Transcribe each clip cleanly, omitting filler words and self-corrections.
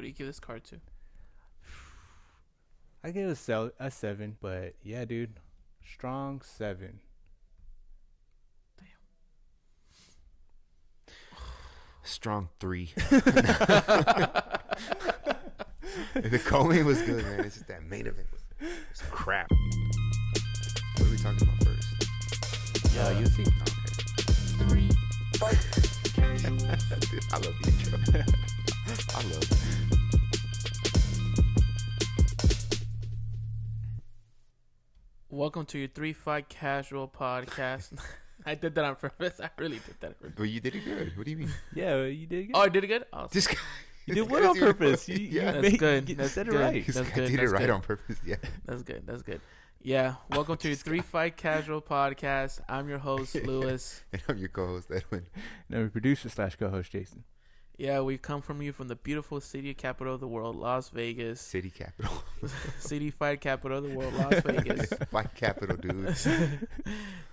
What do you give this card to? I give it a 7, but yeah, dude, strong 7. Strong 3. The co-main was good, man. It's just that main event was crap. What are we talking about first? You see. Okay. Dude, I love the intro. I love it. Welcome to your 3-Fight Casual podcast. I did that on purpose. I really did that on purpose. But you did it good. What do you mean? Yeah, you did good. Oh, I did it good? Oh, This guy. You did what on purpose? Yeah, that's good. That's said good. it right. This That's guy good. did That's it right good. on purpose. Yeah. That's good. That's good. Yeah. Welcome to your 3-Fight Casual podcast. I'm your host, Lewis. And I'm your co-host, Edwin. No, producer / co-host Jason. Yeah, we come from you from the beautiful city capital of the world, Las Vegas. City capital. City fight capital of the world, Las Vegas. Fight capital, dude.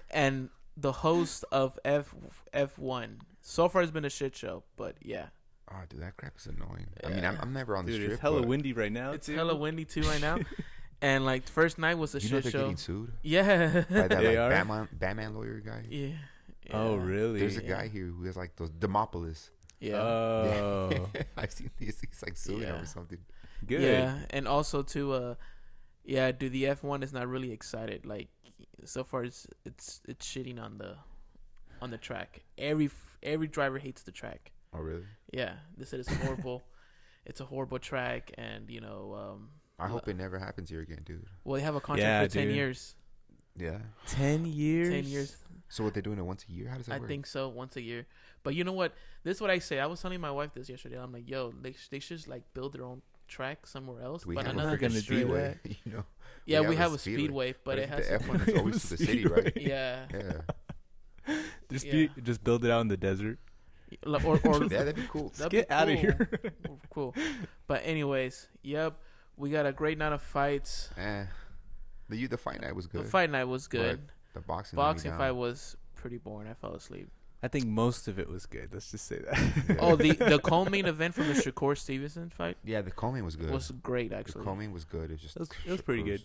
And the host of F1. So far, it's been a shit show, but yeah. Oh, dude, that crap is annoying. I mean, I'm never on the Dude, strip. it's hella but windy right now. It's dude. hella windy too right now. And like the first night was a you know shit they're show. getting sued Yeah. by that They are? Batman lawyer guy. Yeah. Oh, really? There's a guy here who has like those Demopolis. Yeah. Oh, I've seen these. He's like suing him Yeah. or something. good. Yeah, and also too, dude, the F1 is not really excited. Like so far, it's shitting on the track. Every driver hates the track. Oh, really? Yeah, they said it's horrible. It's a horrible track, and I hope it never happens here again, dude. well, they have a contract Yeah, for 10 dude. years. Yeah. 10 years. 10 years. So what, they're doing it once a year? How does that I work? think so, once a year. But you know what? This is what I say. I was telling my wife this yesterday. I'm like, yo, they should just like build their own track somewre else. We But have another a gonna freaking do speedway, that. you know. yeah, we have a speedway, but it has the F1 is always to the city, right? yeah. Yeah. Just build it out in the desert. Or Yeah, that'd be cool. that'd Get be out of cool. here. Cool. But anyways, yep, we got a great night of fights. The fight night was good. The fight night was good. But the boxing let me Boxing down. fight was pretty boring. I fell asleep. I think most of it was good. Let's just say that. Yeah. Oh, the co-main event from the Shakur Steveson fight Yeah, the co-main was good. was great, The actually. co-main was good. It was just It was pretty good.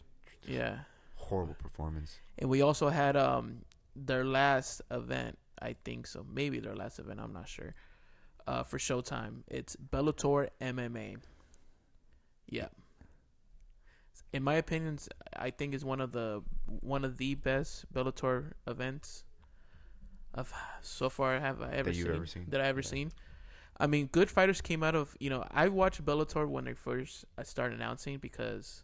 Yeah, horrible performance. and we also had their last event. I think so. Maybe their last event. I'm not sure. For Showtime, it's Bellator MMA. Yeah. In my opinion, I think it's one of the best Bellator events of so far that I've ever seen. I mean, good fighters came out of, I watched Bellator when they first started announcing because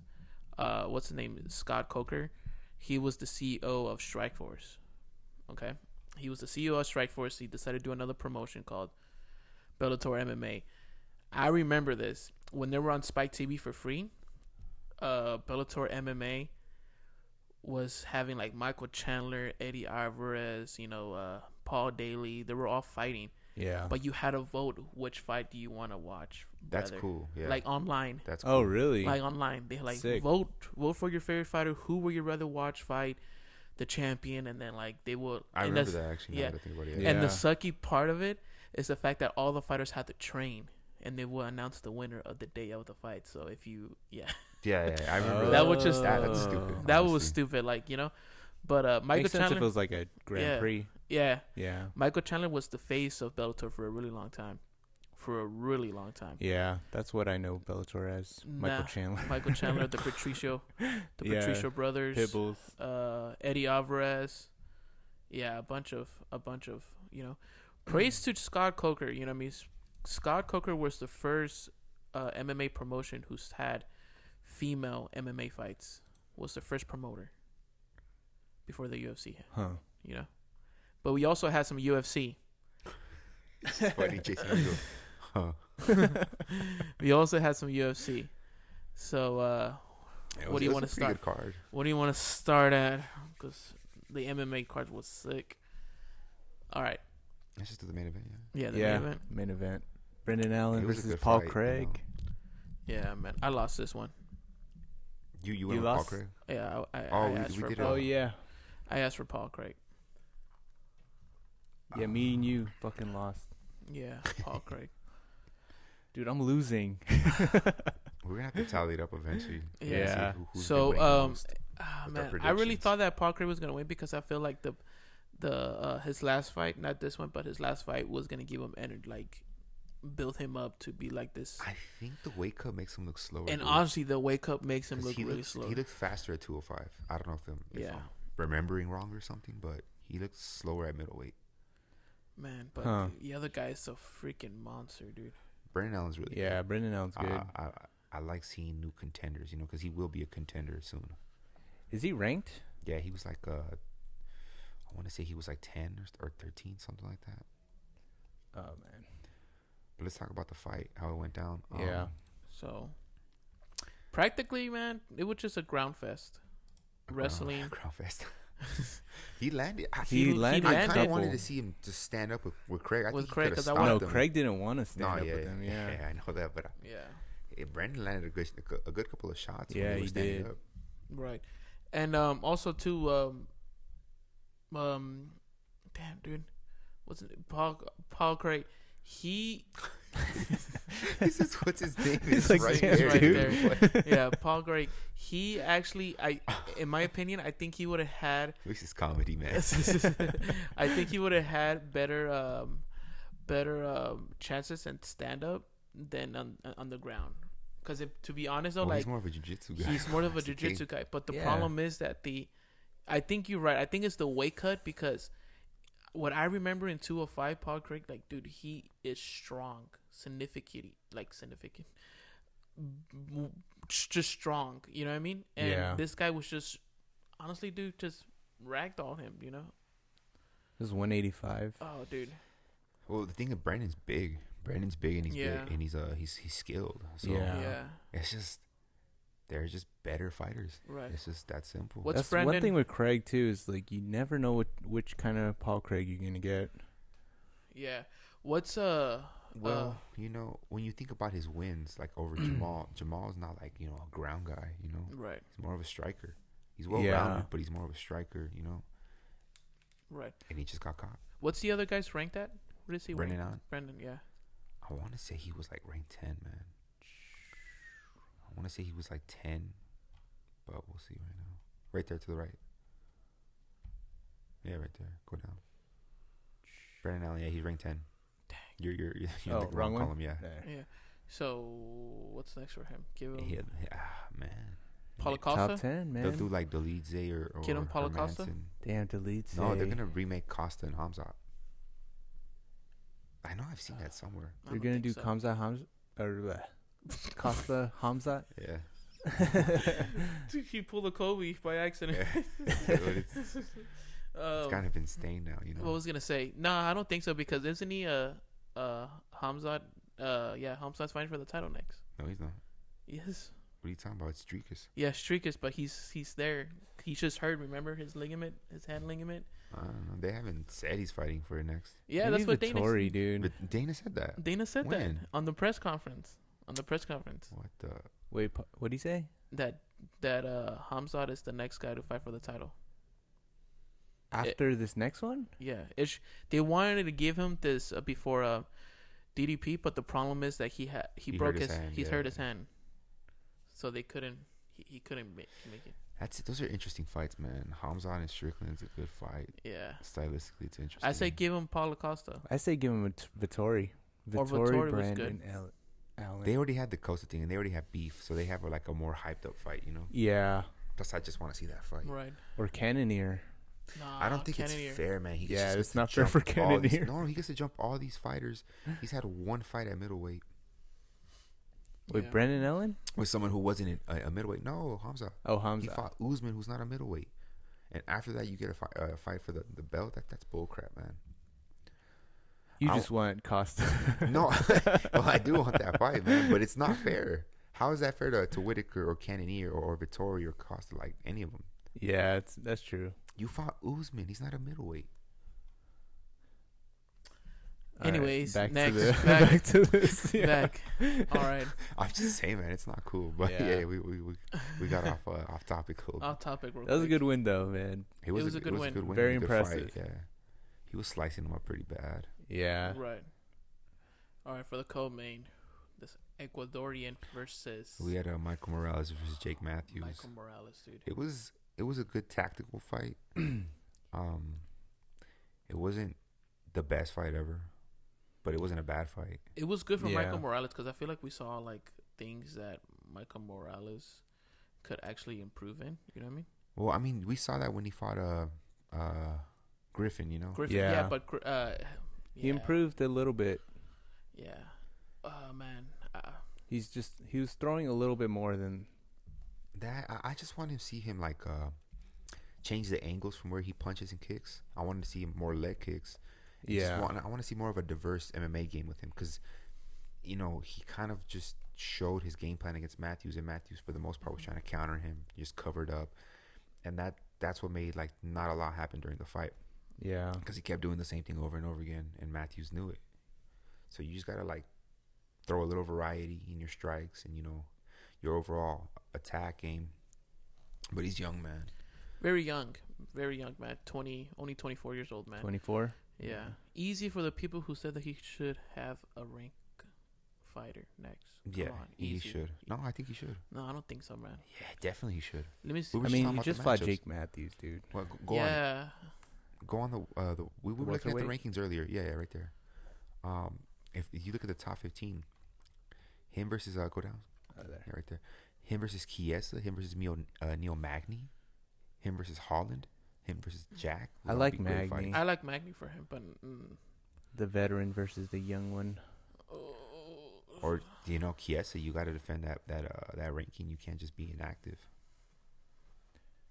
what's his name? Scott Coker. He was the CEO of Strikeforce. Okay? He was the CEO of Strikeforce. He decided to do another promotion called Bellator MMA. I remember this when they were on Spike TV for free. Bellator MMA was having like Michael Chandler, Eddie Alvarez, Paul Daly. They were all fighting, Yeah. but you had to vote which fight do you want to watch. That's brother. cool. Yeah. Like online, That's cool. Oh, really? like online, they like Sick. vote for your favorite fighter. Who would you rather watch fight? The champion, and then like they will. I and remember that's- that actually. yeah. Now that I think about it. Yeah. And the sucky part of it is the fact that all the fighters had to train, and they will announce the winner of the day of the fight. So if you, Yeah, I remember That was just- that's stupid. that was honestly. stupid, But Michael Makes sense if it Chandler, was like a Grand Yeah. Prix. yeah, Yeah. Michael Chandler was the face of Bellator for a really long time. Yeah, that's what I know Bellator as. Michael Nah. Chandler. Michael Chandler, the Patricio brothers, Pibbles. Eddie Alvarez, yeah, a bunch of praise to Scott Coker. You know what I mean? Scott Coker was the first MMA promotion who's had female MMA fights. Was the first promoter before the UFC. Huh. But we also had some UFC. It's funny, Jason. You go, huh. We also had some UFC. So what do you want to start? Good card. What do you want to start at? Because the MMA card was sick. All right. Let's just do the main event. Yeah, the Yeah. main event. Main event. Brendan Allen It was a versus good Paul fight, Craig. Yeah, man. I lost this one. You went with Paul lost? Craig. Yeah, I Oh, asked we for did Paul. Oh, yeah. I asked for Paul Craig. Yeah, me and you fucking lost. Yeah, Paul Craig. Dude, I'm losing. We're gonna have to tally it up eventually. Yeah. See who's So, been winning the most with our man, I really predictions. thought that Paul Craig was gonna win because I feel like the his last fight, not this one, but his last fight was gonna give him energy, like build him up to be like this. I think the weight cut makes him look slower. And dude. honestly, the wake up makes him 'Cause look he really looks, slow. He looked faster at 205. I don't know if Yeah. I'm remembering wrong or something, but he looks slower at middleweight. Man, but Huh. the other guy is a freaking monster, dude. Brendan Allen's really Yeah, Brendan Allen's good. good. I like seeing new contenders, because he will be a contender soon. Is he ranked? Yeah, he was like I want to say he was like 10 or 13, something like that. Oh man. But let's talk about the fight, how it went down. Yeah. So, practically, man, it was just a ground fest. Wrestling. Ground fest. He landed. He landed I a kind of couple. wanted to see him just stand up with Craig. I With think Craig, he 'cause could I have No, stopped him. Craig didn't want to stand up yeah, with him. Yeah. I know that, but Brandon landed a good couple of shots. Yeah, when he he was standing did. up. Right. And also too damn dude. What's it Paul Craig. He He says, "What's his name?" He's It's like, right "Damn, there, right dude. there. Yeah, Paul Craig. He actually in my opinion, I think he would have had This is comedy, man. I think he would have had better chances in stand up than on the ground. Because to be honest though, Well, like he's more of a jiu-jitsu guy. he's more of a That's the jiu-jitsu thing. guy. But the Yeah. problem is that I think you're right. I think it's the weight cut because what I remember in 205, Paul Craig, like, dude, he is strong, significant, just strong. You know what I mean? And Yeah. this guy was just, honestly, dude, just ragdoll him. You know? This is 185. Oh, dude. Well, the thing is, Brandon's big. Brandon's big, and he's Yeah. big, and he's skilled. So Yeah. Yeah. it's just they're just better fighters. Right. It's just that simple. What's That's Brandon? one thing with Craig too is like you never know which kind of Paul Craig you're gonna get. Yeah. What's Well, when you think about his wins, like over Jamal's not like a ground guy. right, He's more of a striker. He's well-rounded, Yeah. but he's more of a striker. right. And he just got caught. What's the other guy's ranked at? What is he? Brendan ranked? Allen. Brendan, yeah. I want to say he was like ranked 10, man. I want to say he was like 10, but we'll see right now. Right there to the right. Yeah, right there. Go down. Brandon Allen, yeah, he's ranked 10. Dang. You're Oh, in the wrong one? column, yeah. There. Yeah. So what's next for him? Give him Man. Paulo Top Costa. 10, man. They'll do like Dolidze or Get him Paulo Costa? Hermanson. Damn, delete. No, they're gonna remake Costa and Hamzat. I know I've seen that somewhere. I They're don't gonna think do so. Kamza Hamza or Costa Hamza. Yeah. He pulled a Kobe by accident. It's kind of been stained now, What was I gonna say? Nah, I don't think so because isn't he Hamzat? Hamzat's fighting for the title next. No, he's not. Yes. What are you talking about? It's Streakers. Yeah, Streakers, but he's there. He's just hurt. Remember his hand ligament. I don't know. They haven't said he's fighting for it next. Yeah, that's what Dana. Vittori, dude. But Dana said that. Dana said When? that on the press conference. What the? Wait, what'd he say? That Hamzat is the next guy to fight for the title. After this next one? Yeah, they wanted to give him this before DDP, but the problem is that he broke hurt his hand, he's yeah. hurt his hand, so they couldn't he couldn't make it. Those are interesting fights, man. Hamzat and Strickland's a good fight. Yeah, Stylistically, it's interesting. I say give him Paulo Costa. I say give him a Vittori. Or Vittori was Brandon Allen. They already had the Costa thing, and they already have beef, so they have a more hyped up fight, Yeah. Plus, I just want to see that fight. Right. Or Cannonier. Nah, I don't think Cannonier. it's fair, man. He Yeah, just it's gets to not fair jump for all these- Cannonier. No, he gets to jump all these fighters. He's had one fight at middleweight With Yeah. Brandon Allen? with someone who wasn't a middleweight. No, Hamza. Oh, He Hamza. fought Usman, who's not a middleweight. And after that, you get a fight for the belt. That's bullcrap, man. You I just want Costa. No, well, I do want that fight, man, but it's not fair. How is that fair to Whitaker or Cannonier or Vittori or Costa, like any of them? Yeah, that's true. You fought Usman. He's not a middleweight. Anyways, back next, to the, back- back to this. Yeah. Back. All right, I'm just saying, man, it's not cool. But Yeah. yeah, we got off topic a little bit. off topic. Real That was a quick. good win, though, man. It was a good win. Very It was a good impressive. fight, yeah, he was slicing him up pretty bad. Yeah. Right. All right, for the co-main, this Ecuadorian versus We had Michael Morales versus Jake Matthews. Michael Morales, dude. It was a good tactical fight. It wasn't the best fight ever, but it wasn't a bad fight. It was good for Yeah. Michael Morales because I feel like we saw like things that Michael Morales could actually improve in. You know what I mean? Well, I mean, we saw that when he fought Griffin, you know. Griffin, Yeah. but He improved a little bit. Yeah. Oh man. He was throwing a little bit more than That I just want to see him like change the angles from where he punches and kicks. I wanted to see him more leg kicks. I want to see more of a diverse MMA game with him because, you know, he kind of just showed his game plan against Matthews, and Matthews for the most part was trying to counter him, just covered up, and that's what made like not a lot happen during the fight. Yeah. Because he kept doing the same thing over and over again, and Matthews knew it. So you just gotta like throw a little variety in your strikes and, you know, your overall attack game. But he's young, man. Very young man. Only 24 years old, man. 24. Yeah. Easy for the people who said that he should have a rank fighter next. Yeah, Come on, he easy. should. No, I think he should. No, I don't think so, man. Yeah, definitely he should. Let me see. We were I just mean, talking you about the just fought matchups. Jake Matthews, dude. Well, go on. Yeah. Go on we were looking at the welterweight? rankings earlier. Yeah, right there. If you look at the top 15, him versus go down. There. Yeah, right there. Him versus Chiesa, him versus Neil Magny, him versus Holland, him versus Jack. I would like all be great Magny. fights. I like Magny for him, but The veteran versus the young one. Or, you know, Chiesa, you got to defend that ranking. You can't just be inactive.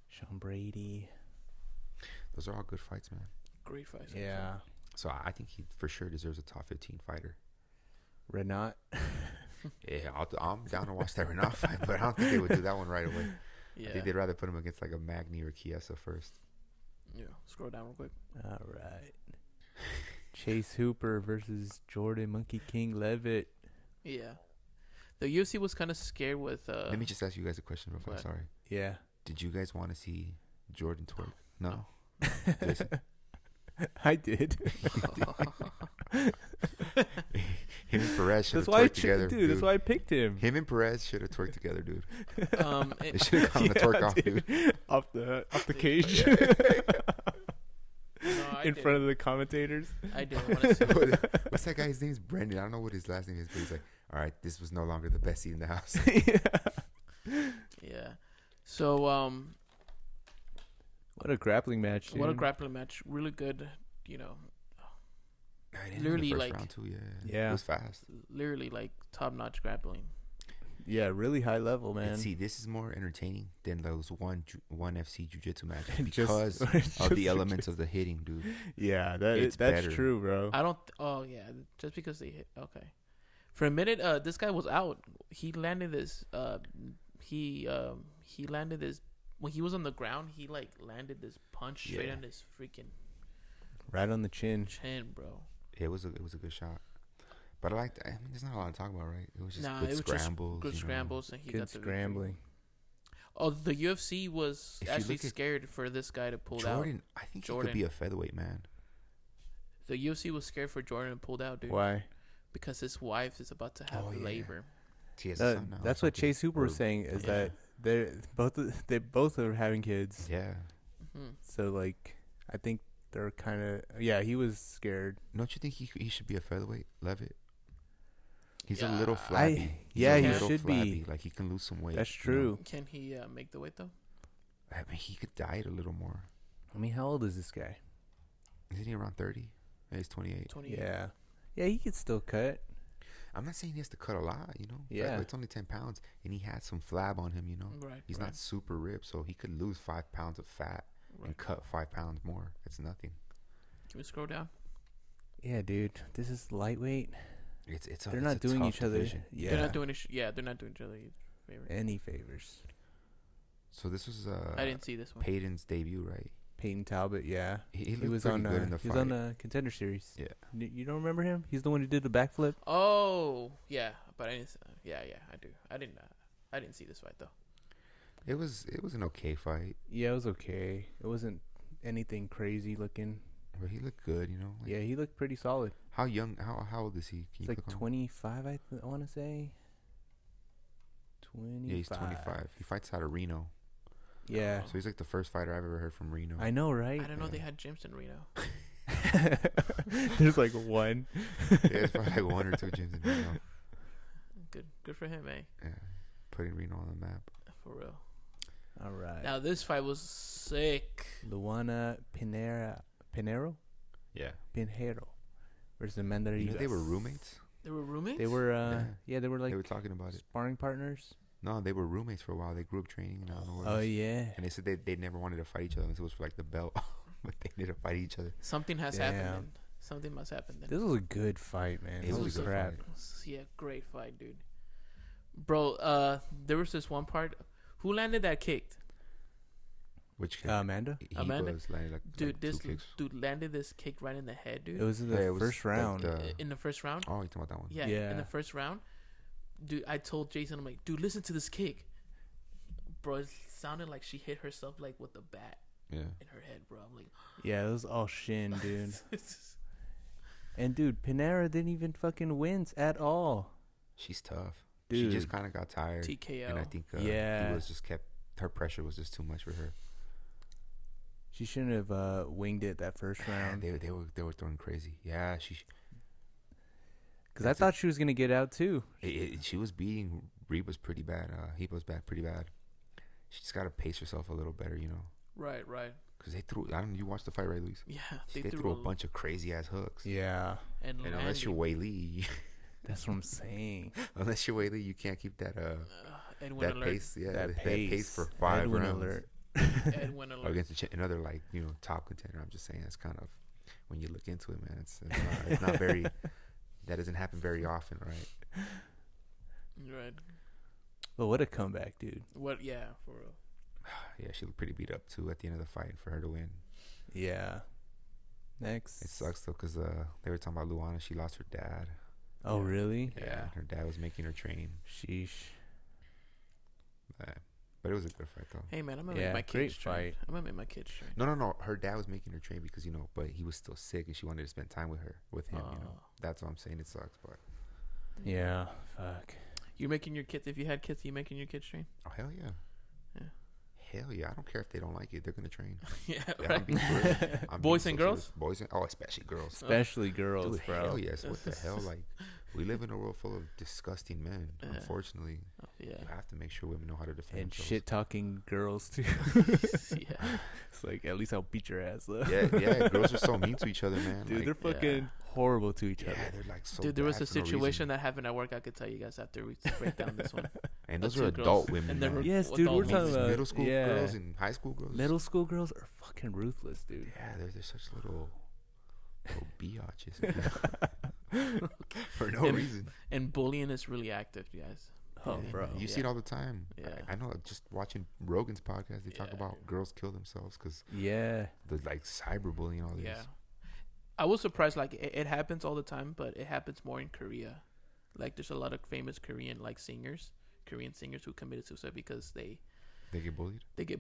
Sean Brady. Those are all good fights, man. great fights. Yeah. So I think he for sure deserves a top 15 fighter. Renat. Yeah, I'm down to watch that Renault fight, but I don't think they would do that one right away. Yeah. I think they'd rather put him against like a Magny or Chiesa first. Yeah. Scroll down real quick. All right. Chase Hooper versus Jordan Monkey King Levitt. Yeah. The UFC was kind of scared with. Let me just ask you guys a question before. what? Sorry. Yeah. Did you guys want to see Jordan twerk? No. Jason? I did. Him and Perez should have That's why, twerked together, dude. That's why I picked him. Him and Perez should have twerked together, dude. They it, should have gone on a twerk off, dude. Off the cage. no, In front of the commentators. I didn't want to see. What's that guy's name? Brendan. I don't know what his last name is, but he's like, all right, this was no longer the best seat in the house. Yeah. So What a grappling match, dude. what a grappling match. Really good. You know, Literally, Literally, first like- round too. Yeah. Yeah. It was fast. literally like top notch grappling. Yeah, really high level, man. And see, this is more entertaining than those one FC jiu-jitsu matches Just- because of the elements of the hitting, dude. Yeah, It's that's better. true, bro. I don't. Oh yeah, just because they hit. Okay. For a minute, this guy was out. He landed this. He landed this when he was on the ground. He like landed this punch straight Yeah. on his freaking Right on the chin. chin, bro. It was a good shot. But I liked. I mean, there's not a lot to talk about, right? It was just Nah, good it was scrambles. just good you know. scrambles, and he Good got the victory. scrambling. Oh, the UFC was If you actually look at scared for this guy to pull out. Jordan, I think he Jordan. could be a featherweight man. The UFC was scared for Jordan to pull out, dude, Why? because his wife is about to have Oh, yeah. labor. He has a son now or That's what something. Chase Hooper was Or- saying is Yeah. that they both are having kids. Yeah. Hmm. So like, I think they're kind of he was scared. Don't you think he should be a featherweight, Levitt? He's a Yeah, little flabby. He's yeah, a he little should be. flabby. Like he can lose some weight. That's you know? true. Can he make the weight though? I mean, he could diet a little more. I mean, how old is this guy? Isn't he around 30? Yeah, he's 28. 28. Yeah, he could still cut. I'm not saying he has to cut a lot, you know. Yeah. It's only 10 pounds, and he had some flab on him, you know. Right. He's right, not super ripped, so he could lose 5 pounds of fat right. and cut 5 pounds more. It's nothing. Can we scroll down? Yeah, dude, this is lightweight. They're Not doing each other. Yeah, They're not doing it. Yeah, they're not doing each other either favor. any favors. So this was I didn't see this one. Payton's debut, right? Peyton Talbot, yeah, He he looked was pretty on. good in the He fight. was on the Contender Series. Yeah. You don't remember him? He's the one who did the backflip. Oh, yeah, but I didn't. Yeah, I do. I didn't see this fight though. It was an okay fight. Yeah, it was okay. It wasn't anything crazy looking. But he looked good, you know. Like, Yeah, he looked pretty solid. How young? How old is he? Can He's you like click on him? 25, I want to say. 25. Yeah, he's 25. He fights out of Reno. Yeah. So he's like the first fighter I've ever heard from Reno. I know, right? I didn't know they had gyms in Reno. There's like one. Yeah, it's probably like one or two gyms in Reno. Good for him, eh? Yeah, putting Reno on the map. For real. All right. Now this fight was sick. Luana Pinheiro Yeah. versus Amanda Rivas. You know they were roommates? They were roommates. They were, yeah, they were like They were talking about it. sparring partners. No, they were roommates for a while. They grew up training. And I don't know what Oh, else. yeah. And they said they never wanted to fight each other unless it was for like the belt. But they didn't fight each other. Something has Damn. happened. Then. Something must happen. Then. This was a good fight, man. It This was was a good crap. fight. Yeah, great fight, dude. Bro, there was this one part. Who landed that kick? Which kick? Amanda? He Amanda? was like Dude, like this two kicks. dude landed this kick right in the head, dude. It was in the Yeah, it was first like round. In the first round. Oh, you talking about that one? Yeah, Yeah. in the first round. Dude, I told Jason, I'm like, dude, listen to this kick. Bro, it sounded like she hit herself like with a bat Yeah. in her head, bro. I'm like, Yeah, it was all shin, dude. And, dude, Pinheiro didn't even fucking win at all. She's tough. Dude. She just kind of got tired. TKO. And I think Yeah. he was just kept, her pressure was just too much for her. She shouldn't have winged it that first round. They were throwing crazy. Yeah, Because I thought she was going to get out, too. she was beating Reba's pretty bad. He was pretty bad. She just got to pace herself a little better, you know. right. Because they threw, I don't know, you watched the fight, right, Luis? Yeah, They threw a bunch of crazy ass hooks. Yeah. And And unless you're landing. Wei Li, That's what I'm saying. unless you're Wei Li, you can't keep that Edwin that alert. pace. Yeah, That that pace for 5 Edwin rounds. alert. Edwin alert. Against another, like, you know, top contender. I'm just saying, it's kind of, when you look into it, man, it's not very, that doesn't happen very often, right? Right. But what a comeback, dude. What? Yeah, for real. Yeah, she looked pretty beat up too at the end of the fight for her to win. Yeah. Next. It sucks though, because they were talking about Luana. She lost her dad. Oh, really? Yeah. Her dad was making her train. Sheesh. But it was a good fight though. Hey man, I'm gonna Yeah, make my great kids train. fight. I'm gonna make my kids train. No. Her dad was making her train because, you know, but he was still sick and she wanted to spend time with him. You know, that's what I'm saying. It sucks, but Yeah. Fuck. You're making your kids. If you had kids, you making your kids train? oh hell yeah. Yeah. Hell yeah. I don't care if they don't like it. They're gonna train. Yeah, Yeah, I'm right. being for real. I'm Boys being and so girls? serious. Boys and especially girls. Especially girls, Dude, bro. hell yes. What the hell? Like, we live in a world full of disgusting men. Yeah. Unfortunately, Yeah. you have to make sure women know how to defend And themselves. shit talking girls, too. Yeah. It's like, at least I'll beat your ass, though. Yeah. Girls are so mean to each other, man. Dude, like, they're fucking horrible to each yeah, other. they're like so. Dude, there was bad a for no situation reason. that happened at work. I could tell you guys after we break down this one. And those two are girls. adult women. And they man. were- Yes, With dude, all we're these talking about middle school yeah. girls and high school girls. Middle school girls are fucking ruthless, dude. Yeah, they're such little biatches for no And- reason. And bullying is really active, you guys. Oh, Yeah, bro. you see it all the time. Yeah. I know. Just watching Rogan's podcast, they talk Yeah. about girls kill themselves because Yeah. the like cyberbullying, all this. Yeah. I was surprised. Like it happens all the time, but it happens more in Korea. Like there's a lot of famous Korean Korean singers who committed suicide because they They get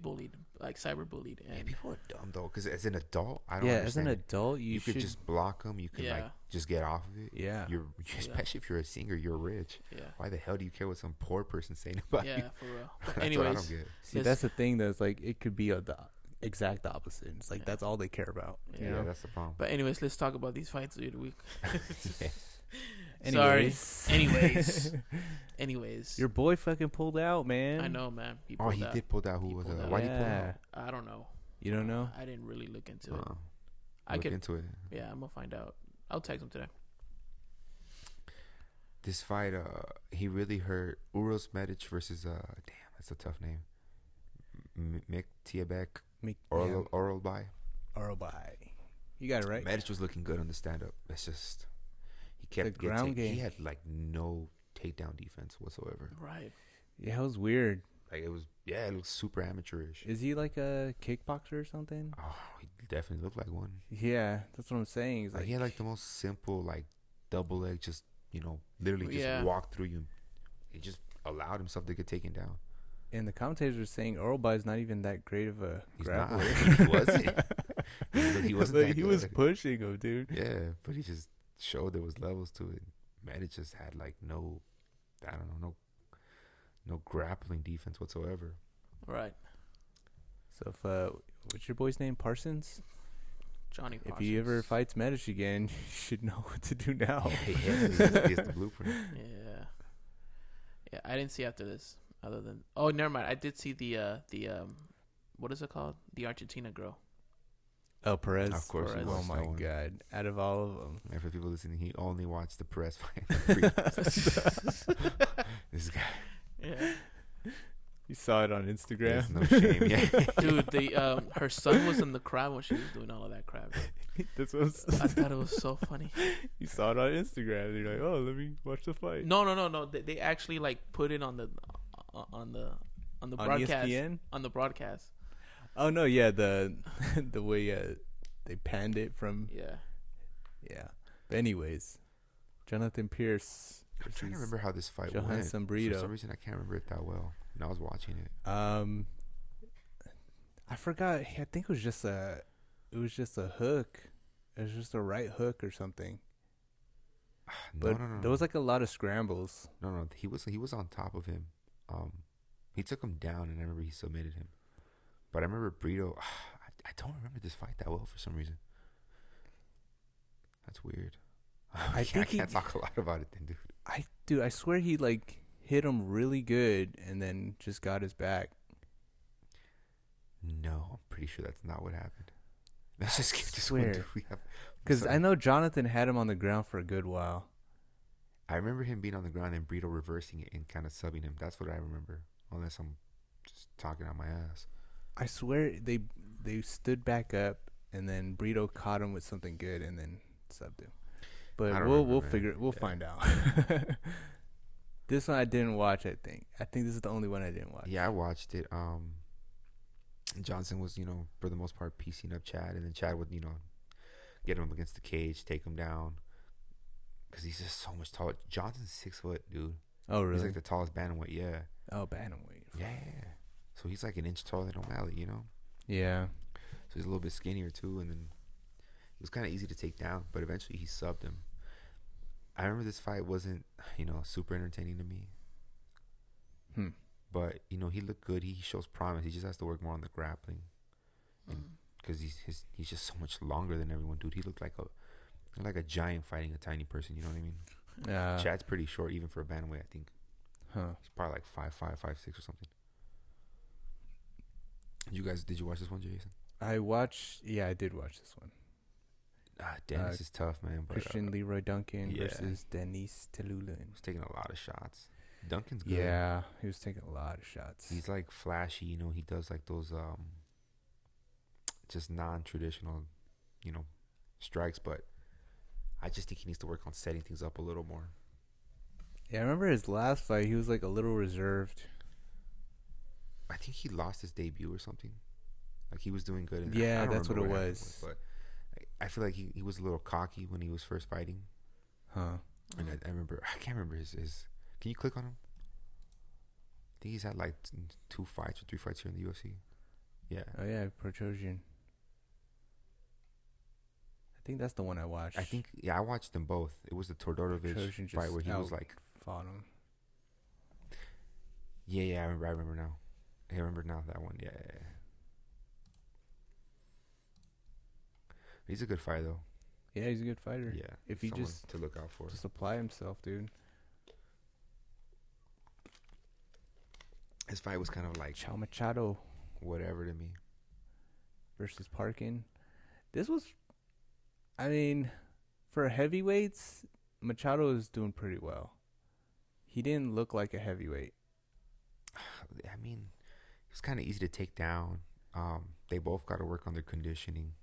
bullied. like cyberbullied. Yeah, And people are dumb though. Because as an adult, I don't Yeah, as an understand. adult, You should could just block them. You can like Yeah. just get off of it. Yeah. You're especially if you're a singer, you're rich. yeah, Why the hell do you care what some poor person saying about you? yeah, for real. But That's what I anyways, don't get. See, Let's- that's the thing. That's like it could be the exact opposite. It's like Yeah. that's all they care about. Yeah. You Yeah, know. that's the problem. but anyways, let's talk about these fights, dude. Yeah. Sorry. Anyways, Your boy fucking pulled out, man. I know, man. He Oh, pulled he out. did pull out. Who He was pulled it? out. Why did he pull Yeah. out? I don't know. You don't know? I didn't really look into it. Uh-uh. I Look could. into it. Yeah, I'm gonna find out. I'll text him today. This fight, he really hurt Uros Medic versus damn, that's a tough name. Mick Tiabek Oral by. Orobai. You got it right. Medic was looking good on the stand up. It's just he kept The ground game. He had like no takedown defense whatsoever. Right. Yeah, it was weird. Like it looked super amateurish. Is he like a kickboxer or something? Oh, he definitely looked like one. Yeah, that's what I'm saying. He's Like he had like the most simple like double leg, just literally just Yeah. walked through you. He just allowed himself to get taken down. and the commentators were saying Orobai is not even that great of a He's grappler. not. He wasn't. He wasn't But that he good. was pushing him, dude. Yeah, but he just showed there was levels to it. Medic just had like no, I don't know, no grappling defense whatsoever. Right. So what's your boy's name? Parsons? Johnny Parsons. If he ever fights Medic again, you should know what to do now. Yeah, he's the blueprint. Yeah, I didn't see after this. Other than never mind. I did see the what is it called? The Argentina girl. Oh, Perez. Of course. Perez. Oh my God! Out of all of them, And for people listening, he only watched the Perez fight. This guy. Yeah. you saw it on Instagram. There's no shame. Yeah. Dude, her son was in the crowd when she was doing all of that crap. That's what I thought it was so funny. you saw it on Instagram. You're like, oh, let me watch the fight. No. They actually like put it on the broadcast. ESPN? On the broadcast. Oh no, yeah, the way they panned it from. Yeah. But anyways, Jonathan Pierce. I'm trying to remember how this fight Johansson went. Brito. For some reason, I can't remember it that well. And I was watching it. I forgot. I think it was just a hook. It was just a right hook or something. No. There was like a lot of scrambles. No. He was on top of him. He took him down, and I remember he submitted him. But I remember Brito. I don't remember this fight that well for some reason. That's weird. I can't talk a lot about it then, dude. I swear he like hit him really good and then just got his back. No, I'm pretty sure that's not what happened. Let's just skip this one. Because I know Jonathan had him on the ground for a good while. I remember him being on the ground and Brito reversing it and kind of subbing him. That's what I remember. Unless I'm just talking out my ass. I swear they stood back up and then Brito caught him with something good and then subbed him. But we'll find out. This one I didn't watch, I think. I think this is the only one I didn't watch. Yeah, I watched it. Johnson was, for the most part piecing up Chad, and then Chad would, get him against the cage, take him down. Because he's just so much taller. Johnson's 6 foot, dude. Oh, really? He's like the tallest bantamweight, yeah. Oh, bantamweight. Yeah. So he's like an inch taller than O'Malley, Yeah. So he's a little bit skinnier, too, and then it was kind of easy to take down, but eventually he subbed him. I remember this fight wasn't, super entertaining to me. But, he looked good. He shows promise. He just has to work more on the grappling. Because he's just so much longer than everyone, dude. He looked like a giant fighting a tiny person, you know what I mean? Yeah. Chad's pretty short, even for a bantamweight, I think. Huh. He's probably like 5'5", 5'6", or something. Did you watch this one, Jason? I did watch this one. Dennis is tough, man. But, Christian Leroy Duncan versus Denis Telulin. He's taking a lot of shots. Duncan's good. Yeah, he was taking a lot of shots. He's like flashy, he does like those just non-traditional, strikes, but I just think he needs to work on setting things up a little more. Yeah, I remember his last fight, he was like a little reserved. I think he lost his debut or something. Like he was doing good. Yeah, that's what it was. But I feel like he was a little cocky when he was first fighting. Huh. And I can't remember his. Can you click on him? I think he's had like 2 fights or 3 fights here in the UFC. Yeah. Oh yeah, Prochosian. I think that's the one I watched. I watched them both. It was the Todorovic fight where he was like fought him. Yeah, I remember now. I remember now that one. Yeah. He's a good fighter though. Yeah, he's a good fighter. Yeah. If he just to look out for. Just apply himself, dude. His fight was kind of like Chao Machado, whatever to me. Versus Parkin. This was, for heavyweights, Machado is doing pretty well. He didn't look like a heavyweight. It was kind of easy to take down. They both got to work on their conditioning.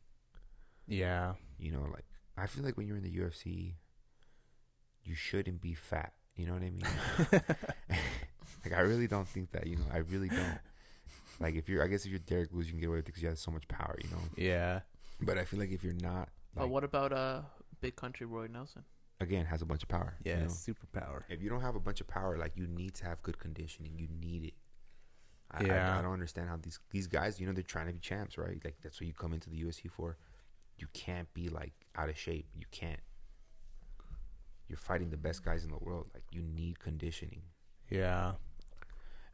Yeah. I feel like when you're in the UFC, you shouldn't be fat. You know what I mean? I really don't think that, I really don't. If you're Derek Lewis, you can get away with it because you have so much power, Yeah. But I feel like if you're not. But what about Big Country Roy Nelson? Again, has a bunch of power. Yeah, superpower. If you don't have a bunch of power, you need to have good conditioning. You need it. I don't understand how these guys, they're trying to be champs, right? That's what you come into the UFC for. you can't be like out of shape. You can't. You're fighting the best guys in the world. Like, you need conditioning. Yeah.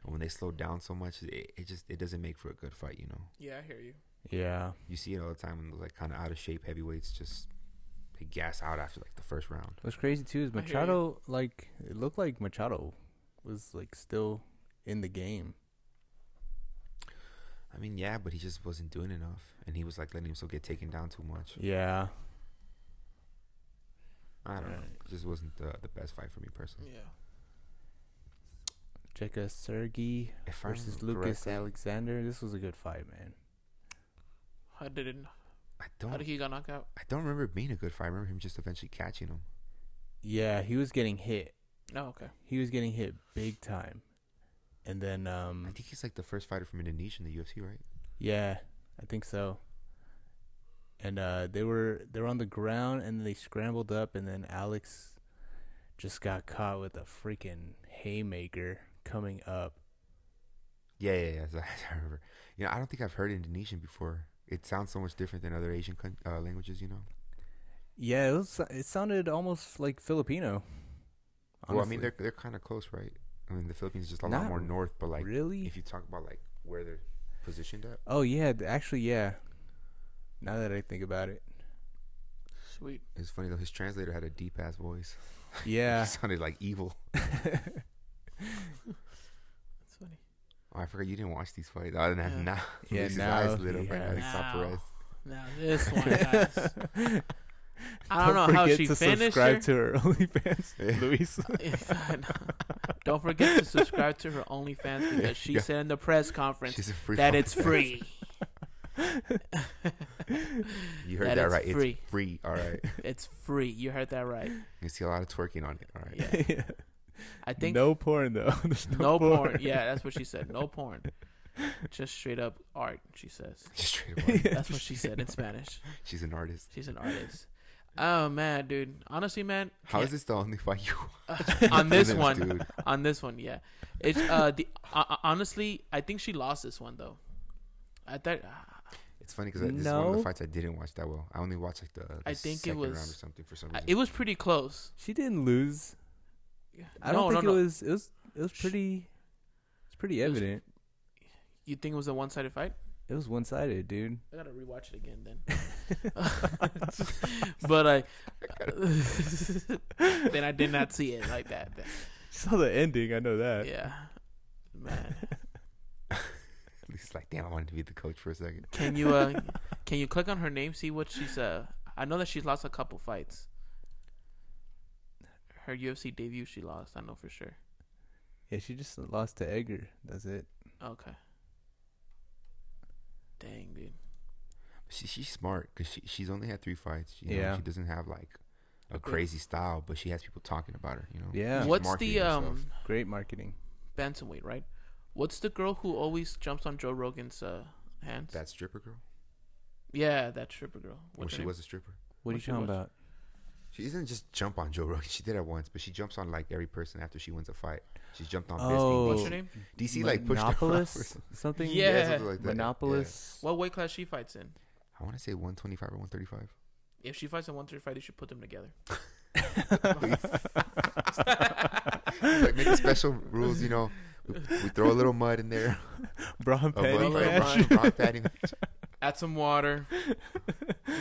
And when they slow down so much, it doesn't make for a good fight, you know. Yeah, I hear you. Yeah. You see it all the time when like kind of out of shape heavyweights just they gas out after like the first round. What's crazy too is Machado, like, it looked like Machado was like still in the game. I mean, yeah, but he just wasn't doing enough, and he was like letting himself get taken down too much. Yeah. I don't know. It just wasn't the best fight for me personally. Yeah. Jeka Sergey versus Lucas Alexander. This was a good fight, man. How did he got knocked out? I don't remember it being a good fight. I remember him just eventually catching him. Yeah, he was getting hit. Oh, okay. He was getting hit big time. And then I think he's like the first fighter from Indonesia in the UFC, right? Yeah, I think so. And they were on the ground, and they scrambled up, and then Alex just got caught with a freaking haymaker coming up. Yeah. I remember. You know, I don't think I've heard Indonesian before. It sounds so much different than other Asian languages, you know. Yeah, it sounded almost like Filipino. Honestly. Well, I mean, they're kind of close, right? I mean, the Philippines is just a lot more north, but like, really, if you talk about like where they're positioned at. Oh yeah, actually, yeah. Now that I think about it, sweet. It's funny though. His translator had a deep ass voice. Yeah, he sounded like evil. That's funny. Oh, I forgot you didn't watch these fights. Now, yeah, his now eyes lit up right now. He saw Perez. Now this one, guys. I don't know how she finished. Subscribe to her OnlyFans, Luis. Don't forget to subscribe to her OnlyFans because she said in the press conference that it's free. You heard that right. Free. It's free. All right. It's free. You heard that right. You see a lot of twerking on it. All right. Yeah. I think no porn though. No porn. Yeah, that's what she said. No porn. Just straight up art. She says. Just straight up art. That's what she said in Spanish. She's an artist. She's an artist. Oh man, dude. Honestly, man. How is this the only fight you watch? On this one, dude. On this one, yeah. It's honestly, I think she lost this one though. I thought. It's funny because this is one of the fights I didn't watch that well. I only watched like the I think second round or something for some reason. It was pretty close. She didn't lose. I don't think it was. It was pretty. It's pretty evident. You think it was a one-sided fight? It was one-sided, dude. I gotta rewatch it again then. But then I did not see it like that. You saw the ending. I know that. Yeah, man. He's like, damn, I wanted to be the coach for a second. Can you click on her name, see what she's I know that she's lost a couple fights. Her UFC debut, she lost. I know for sure. Yeah, she just lost to Edgar. That's it. Okay. Dang, dude. She's smart because she's only had 3 fights. You know, she doesn't have like a crazy style, but she has people talking about her. You know. Yeah. What's the great marketing? Bantamweight, right? What's the girl who always jumps on Joe Rogan's hands? That stripper girl. Yeah, that stripper girl. She was a stripper. What are you talking about? She doesn't just jump on Joe Rogan. She did it once, but she jumps on like every person after she wins a fight. She's jumped on Bisping. What's her name? DC like pushed her something. Yeah, something like that. Monopolis. Yeah. What weight class she fights in? I want to say 125 or 135. If she fights in 135, they should put them together. It's like making special rules, you know. We throw a little mud in there. Braun padding. Add some water.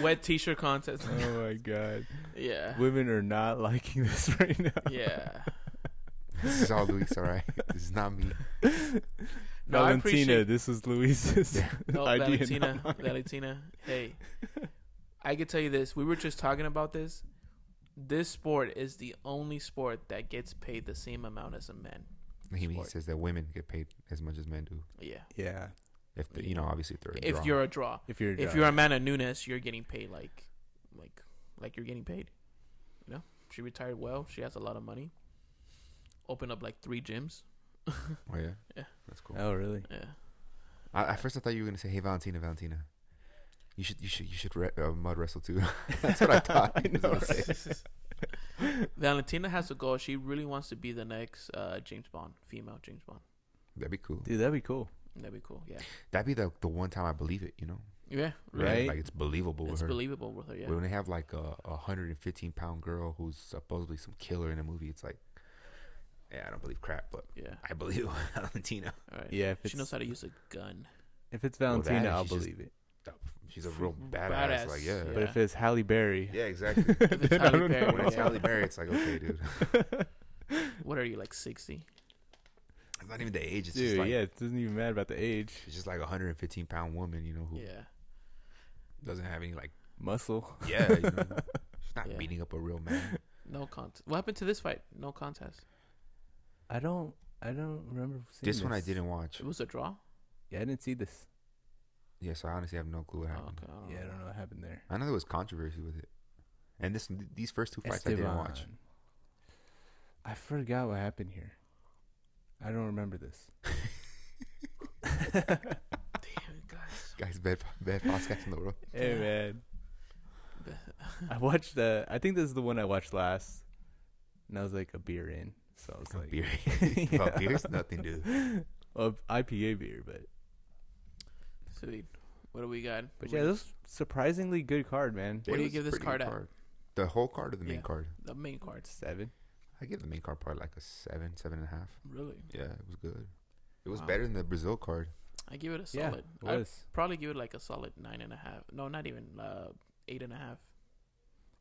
Wet t-shirt contest. Oh my god. Yeah. Women are not liking this right now. Yeah. This is all Luis, alright? This is not me. No, Valentina, this is Luis's idea. Valentina. Hey. I can tell you this. We were just talking about this. This sport is the only sport that gets paid the same amount as a man. He says that women get paid as much as men do. Yeah. Yeah. If you know, obviously, if you're a draw. If you're Amanda Nunes, you're getting paid like you're getting paid. You know, she retired well. She has a lot of money. Opened up like 3 gyms. Oh yeah. Yeah. That's cool. Oh really? Yeah. At first, I thought you were gonna say, "Hey, Valentina. You should mud wrestle too." That's what I thought. I know, right? Valentina has a goal. She really wants to be the next James Bond, female James Bond. That'd be cool. Dude, that'd be cool. That'd be cool. Yeah. That'd be the one time I believe it. You know. Yeah. Right? Like it's believable with It's her. believable with her. Yeah. When they have like a 115-pound girl who's supposedly some killer in a movie, it's like, yeah, I don't believe crap, but Yeah. I believe Valentina. All right. Yeah, She knows how to use a gun. If it's Valentina, that, I'll she's just- believe it. She's a real badass. Like, yeah. But if it's Halle Berry, Yeah, exactly. If it's then I Halle don't Berry, know. When it's yeah. Halle Berry, it's like, okay, dude. What are you, like 60? It's not even the age. It's dude, just like, yeah, it doesn't even matter about the age. she's just like a 115-pound woman, you know, who Yeah. doesn't have any, like, Muscle. yeah, you know, she's not Yeah. beating up a real man. No contest. What happened to this fight? No contest. I don't remember seeing This one I didn't watch. It was a draw? Yeah, I didn't see this. Yeah, so I honestly have no clue what Oh, happened. okay. Yeah, I don't know what happened there. I know there was controversy with it. And these first two fights I didn't watch. Esteban. I forgot what happened here. I don't remember this. Damn, guys. Guys, bad podcast in the world. Hey, man. I watched I think this is the one I watched last. And I was like a beer in. So I was like, Beer. Yeah. Well, beer's nothing, dude. Well, IPA beer, but Sweet. What do we got? yeah, this was surprisingly good card, man. What do you It was give this pretty card good at? The whole card or the main Yeah. card? The main card. 7. I give the main card probably like a 7.5. Really? Yeah, it was good. It was Wow. better than the Brazil card. I give it a Yeah, solid. it I'd was. probably give it like a solid 9.5. No, not even 8.5.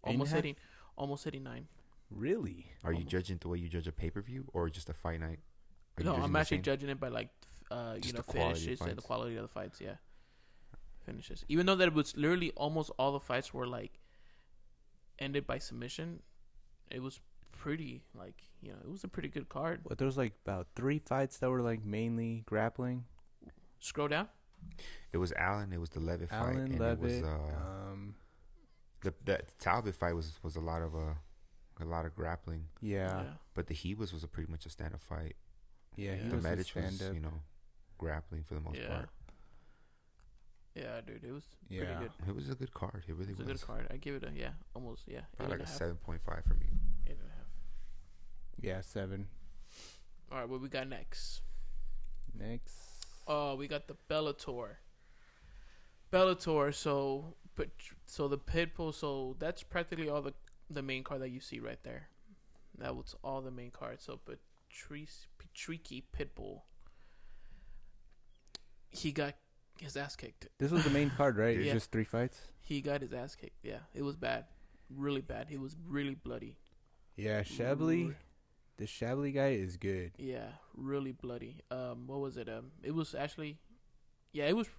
8.5? Almost hitting 9. Really? Are you Almost. judging the way you judge a pay-per-view or just a fight night? Are you No, judging I'm the actually same? judging it by like Just the quality of finishes and the fights. quality of the fights. Yeah, finishes. Even though that it was literally almost all the fights were like ended by submission, it was pretty like it was a pretty good card. What, there was like about 3 fights that were like mainly grappling. Scroll down. It was Allen. It was the Levitt fight, Allen, and Levitt. it was the Talbot fight was a lot of grappling. Yeah. But the he was a pretty much a stand-up fight. Yeah, Yeah. he The was a Medic was stand-up. grappling for the most Yeah. part. Yeah, dude, it was Yeah. pretty good. It was a good card. It really It was was. a good card. I give it a almost Probably like a 8.5. 7.5 for me. 8.5. Yeah, 7. All right, what we got next? Next. Oh, we got the Bellator. Bellator. So the Pitbull. So that's practically all the main card that you see right there. That was all the main card. So Patricky Pitbull. He got his ass kicked. This was the main card, right? It's Yeah. just 3 fights. He got his ass kicked. Yeah, it was bad, really bad. He was really bloody. Yeah, Shabley. The Shabley guy is good. Yeah, really bloody. What was it? It was actually, it was.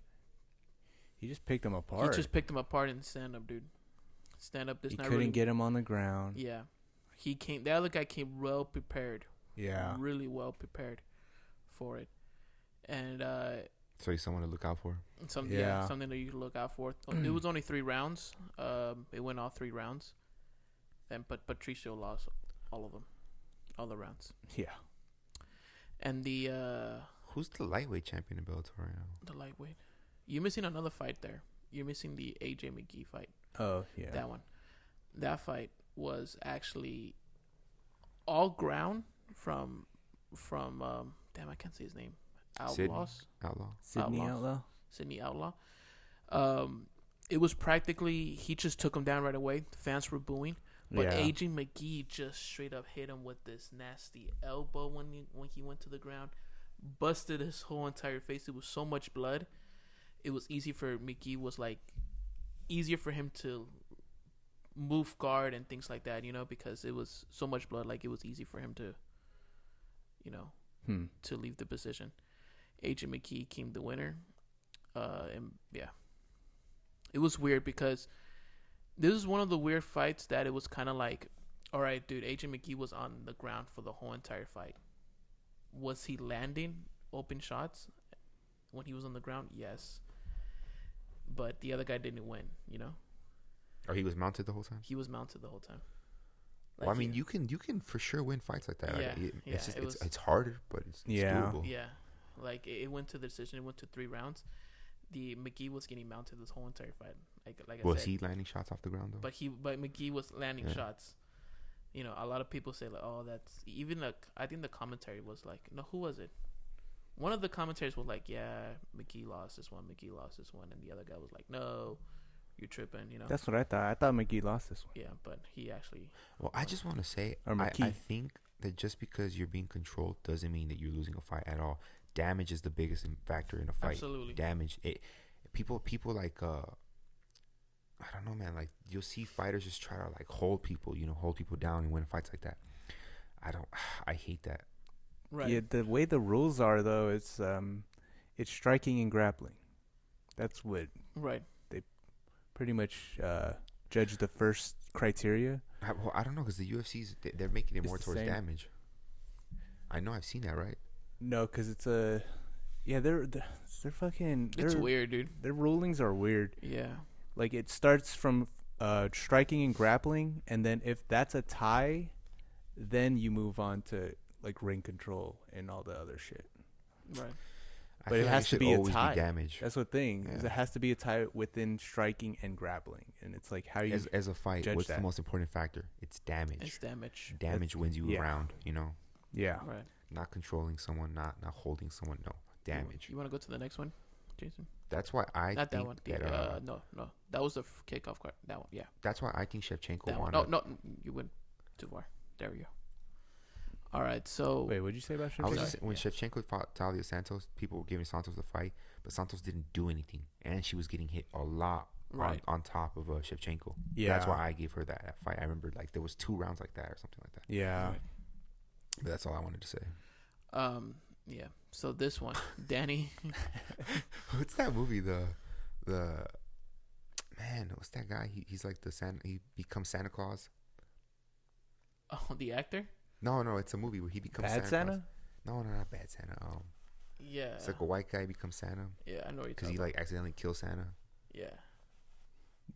He just picked him apart. He just picked him apart in stand up, dude. Stand up. This He not couldn't really, get him on the ground. Yeah, he came. The other guy came well prepared. Yeah. Really well prepared for it, and So he's someone to look out for. Yeah. something that you can look out for. It was only 3 rounds. It went all 3 rounds, but Patricio lost all of them, all the rounds. Yeah. And the Who's the lightweight champion in Bellator right now? the lightweight, you're missing another fight there. You're missing the AJ McGee fight. Oh, yeah. That one. That fight was actually all ground from damn, I can't say his name. Outlaws. Outlaw. Sydney Outlaws. Outlaw. Sydney Outlaw. It was practically he just took him down right away. The fans were booing, but Yeah. AJ McGee just straight up hit him with this nasty elbow when he went to the ground, busted his whole entire face. It was so much blood. It was easy for McGee. Was like easier for him to move guard and things like that, because it was so much blood. Like it was easy for him to, to leave the position. AJ McGee came the winner. And yeah, it was weird because this is one of the weird fights that it was kind of like, all right, dude, AJ McGee was on the ground for the whole entire fight. Was he landing open shots when he was on the ground? Yes. But the other guy didn't win, Or he was mounted the whole time? He was mounted the whole time. Well, I mean, you can for sure win fights like that. Yeah, Like, yeah, it's just it was- it's harder, but it's Yeah. doable. Yeah, like it went to the decision. It went to 3 rounds. The McGee was getting mounted this whole entire fight. Like I Was said, he landing shots off the ground though? but McGee was landing Yeah. shots. A lot of people say like, oh, that's even like I think the commentary was like, no, who was it? one of the commentators was like, "Yeah, McGee lost this one. McGee lost this one," and the other guy was like, "No, you're tripping." You know. That's what I thought. I thought McGee lost this one. Yeah, but he actually. Well, I just want to say, Or I McKee. think that just because you're being controlled doesn't mean that you're losing a fight at all. Damage is the biggest factor in a fight. Absolutely. Damage. People like I don't know, man. Like you'll see fighters just try to like hold people down and win fights like that. I hate that. Right. Yeah, the way the rules are though, it's striking and grappling. That's what Right. pretty much judge the first criteria. I don't know because the UFC's they're making it It's more the towards same. damage. I know I've seen that, right? No, because it's a they're fucking. It's weird, dude. Their rulings are weird. Yeah. Like it starts from striking and grappling, and then if that's a tie, then you move on to like ring control and all the other shit. Right. I But feel it like has to should be a always tie. damage. That's the thing. Is Yeah. it has to be a tie within striking and grappling, and it's like how you As a fight, judge what's that. the most important factor? It's damage. It's damage. Damage wins you yeah. around. You know, yeah. Right. not controlling someone, not holding someone. No damage. You want to go to the next one, Jason? That's why I Not that think one. that, No. That was the kickoff card. That one. Yeah. that's why I think Shevchenko That one. won. No, you went too far. There we go. All right. So. Wait, what'd you say about I was Shevchenko? just when Shevchenko fought Talia Santos, people were giving Santos the fight, but Santos didn't do anything, and she was getting hit a lot Right. on top of Shevchenko. Yeah. That's why I gave her that fight. I remember like there was 2 rounds like that or something like that. Yeah. Right. But that's all I wanted to say. Yeah. So this one, Danny. What's that movie? The man, what's that guy? He's like he becomes Santa Claus. Oh, the actor. No, it's a movie where he becomes Bad Santa. Santa? Claus. No, not Bad Santa. Yeah. It's like a white guy becomes Santa Yeah, I know what you're because talking he like accidentally kills Santa. about. Yeah.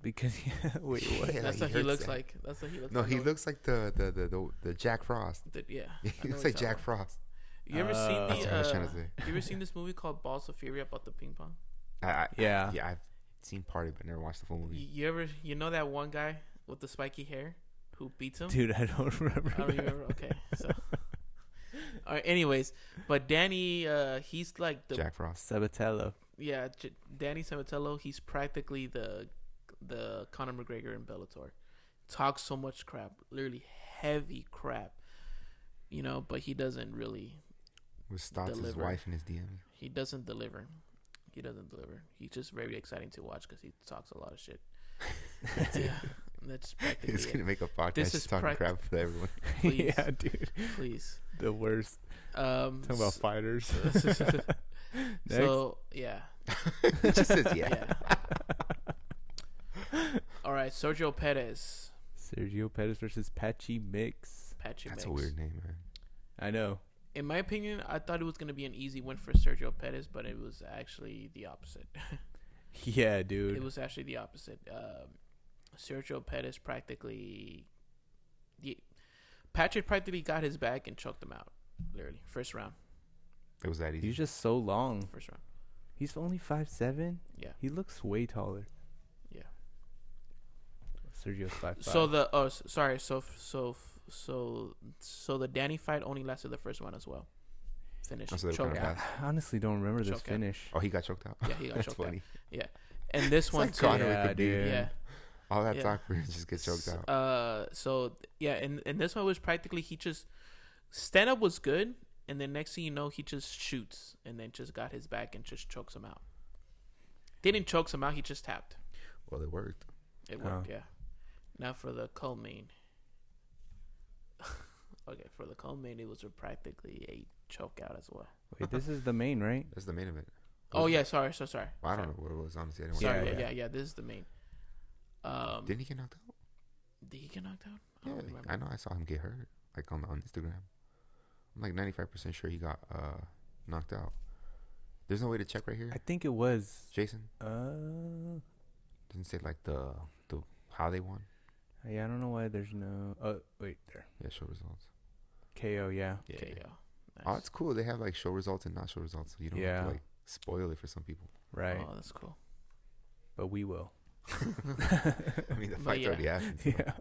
Because wait, what? Yeah, That's what he hurts looks Santa. like. That's what he looks No, like. he looks like the Jack Frost. Yeah. He I know looks what like you're Jack talking Frost. about. You ever seen That's what I was trying to the? say. You ever seen this movie called Balls of Fury about the ping pong? Yeah. Yeah, I've seen part of it, but never watched the full movie. You know that one guy with the spiky hair who beats him? Dude, I don't remember. I don't remember. Okay, so. All right. Anyways, but Danny, he's like the Jack Frost. Sabatello. yeah, Danny Samatello. He's practically the Conor McGregor in Bellator. Talks so much crap, literally heavy crap, you know. But he doesn't really. With Stotts' Deliver. wife in his DM. He doesn't deliver. He's just very exciting to watch because he talks a lot of shit. Yeah, that's practically He's it. gonna make a podcast This is just talking crap for everyone. Please. Yeah, dude. Please. The worst. Talking about fighters. So yeah, It just says yeah. All right, Sergio Perez. Sergio Perez versus Patchy Mix. Patchy That's Mix. a weird name, man. I know. In my opinion, I thought it was going to be an easy win for Sergio Perez, but it was actually the opposite. Yeah, dude. It was actually the opposite. Sergio Perez Patrick practically got his back and choked him out. Literally, first round. It was that easy. He's just so long. First round. He's only 5'7". Yeah. He looks way taller. Yeah. Sergio's 5'5". So the Danny fight only lasted the first round as well. Finished. Oh, so they were Choked kinda out. fast. I honestly don't remember this Choke out. finish. Oh, he got choked out. Yeah, he got That's choked out. funny. Yeah. And this one like too. Conor Yeah, could do. dude. Yeah. All that Yeah. talk for him just get choked out. And this one was practically he just stand up was good, and then next thing you know he just shoots and then just got his back and just chokes him out. Didn't choke him out, he just tapped. Well, it worked. It worked, yeah. Now for the co-main. Okay, for the co-main it was practically a choke out as well. Wait, this is the main, right? That's the main event. Oh yeah, sorry. Well, I don't know what it was, honestly. I didn't Sorry, watch it. yeah. This is the main. Didn't he get knocked out? Did he get knocked out? I Yeah, don't remember. I know. I saw him get hurt, like on Instagram. I'm like 95% sure he got knocked out. There's no way to check right here, I think it was. Jason. Uh, Doesn't say like the how they won. yeah, I don't know why there's no. Oh, wait, there. Yeah, show results. KO, yeah. Yeah. Okay, yeah. Oh, Nice. it's cool. They have like show results and not show results, so you don't have Yeah. to like spoil it for some people. Right. Oh, that's cool. But we will. I mean, the But fight's yeah. already happened. So. Yeah.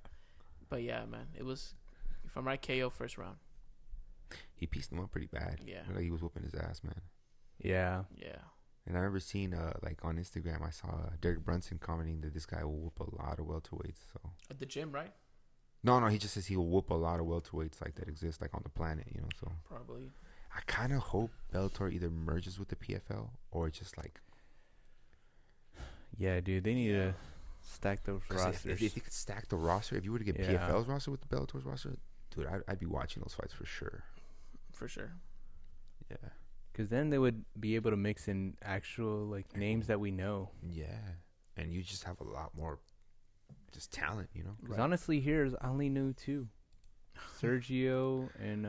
But yeah, man, it was from right KO first round. He pieced him up pretty bad. Yeah. Looked like he was whooping his ass, man. Yeah. Yeah. And I remember seeing like on Instagram, I saw Derek Brunson commenting that this guy will whoop a lot of welterweights. So At the gym, right? no, he just says he will whoop a lot of welterweights like that exist like on the planet, you know. So Probably. I kind of hope Bellator either merges with the PFL or just like Yeah, dude. They need to stack those rosters. If you could stack the roster, if you were to get PFL's roster with the Bellator's roster, dude, I'd be watching those fights for sure. For sure. Yeah. Because then they would be able to mix in actual like names that we know. Yeah. And you just have a lot more just talent, you know? Because honestly, here's I only knew 2. Sergio and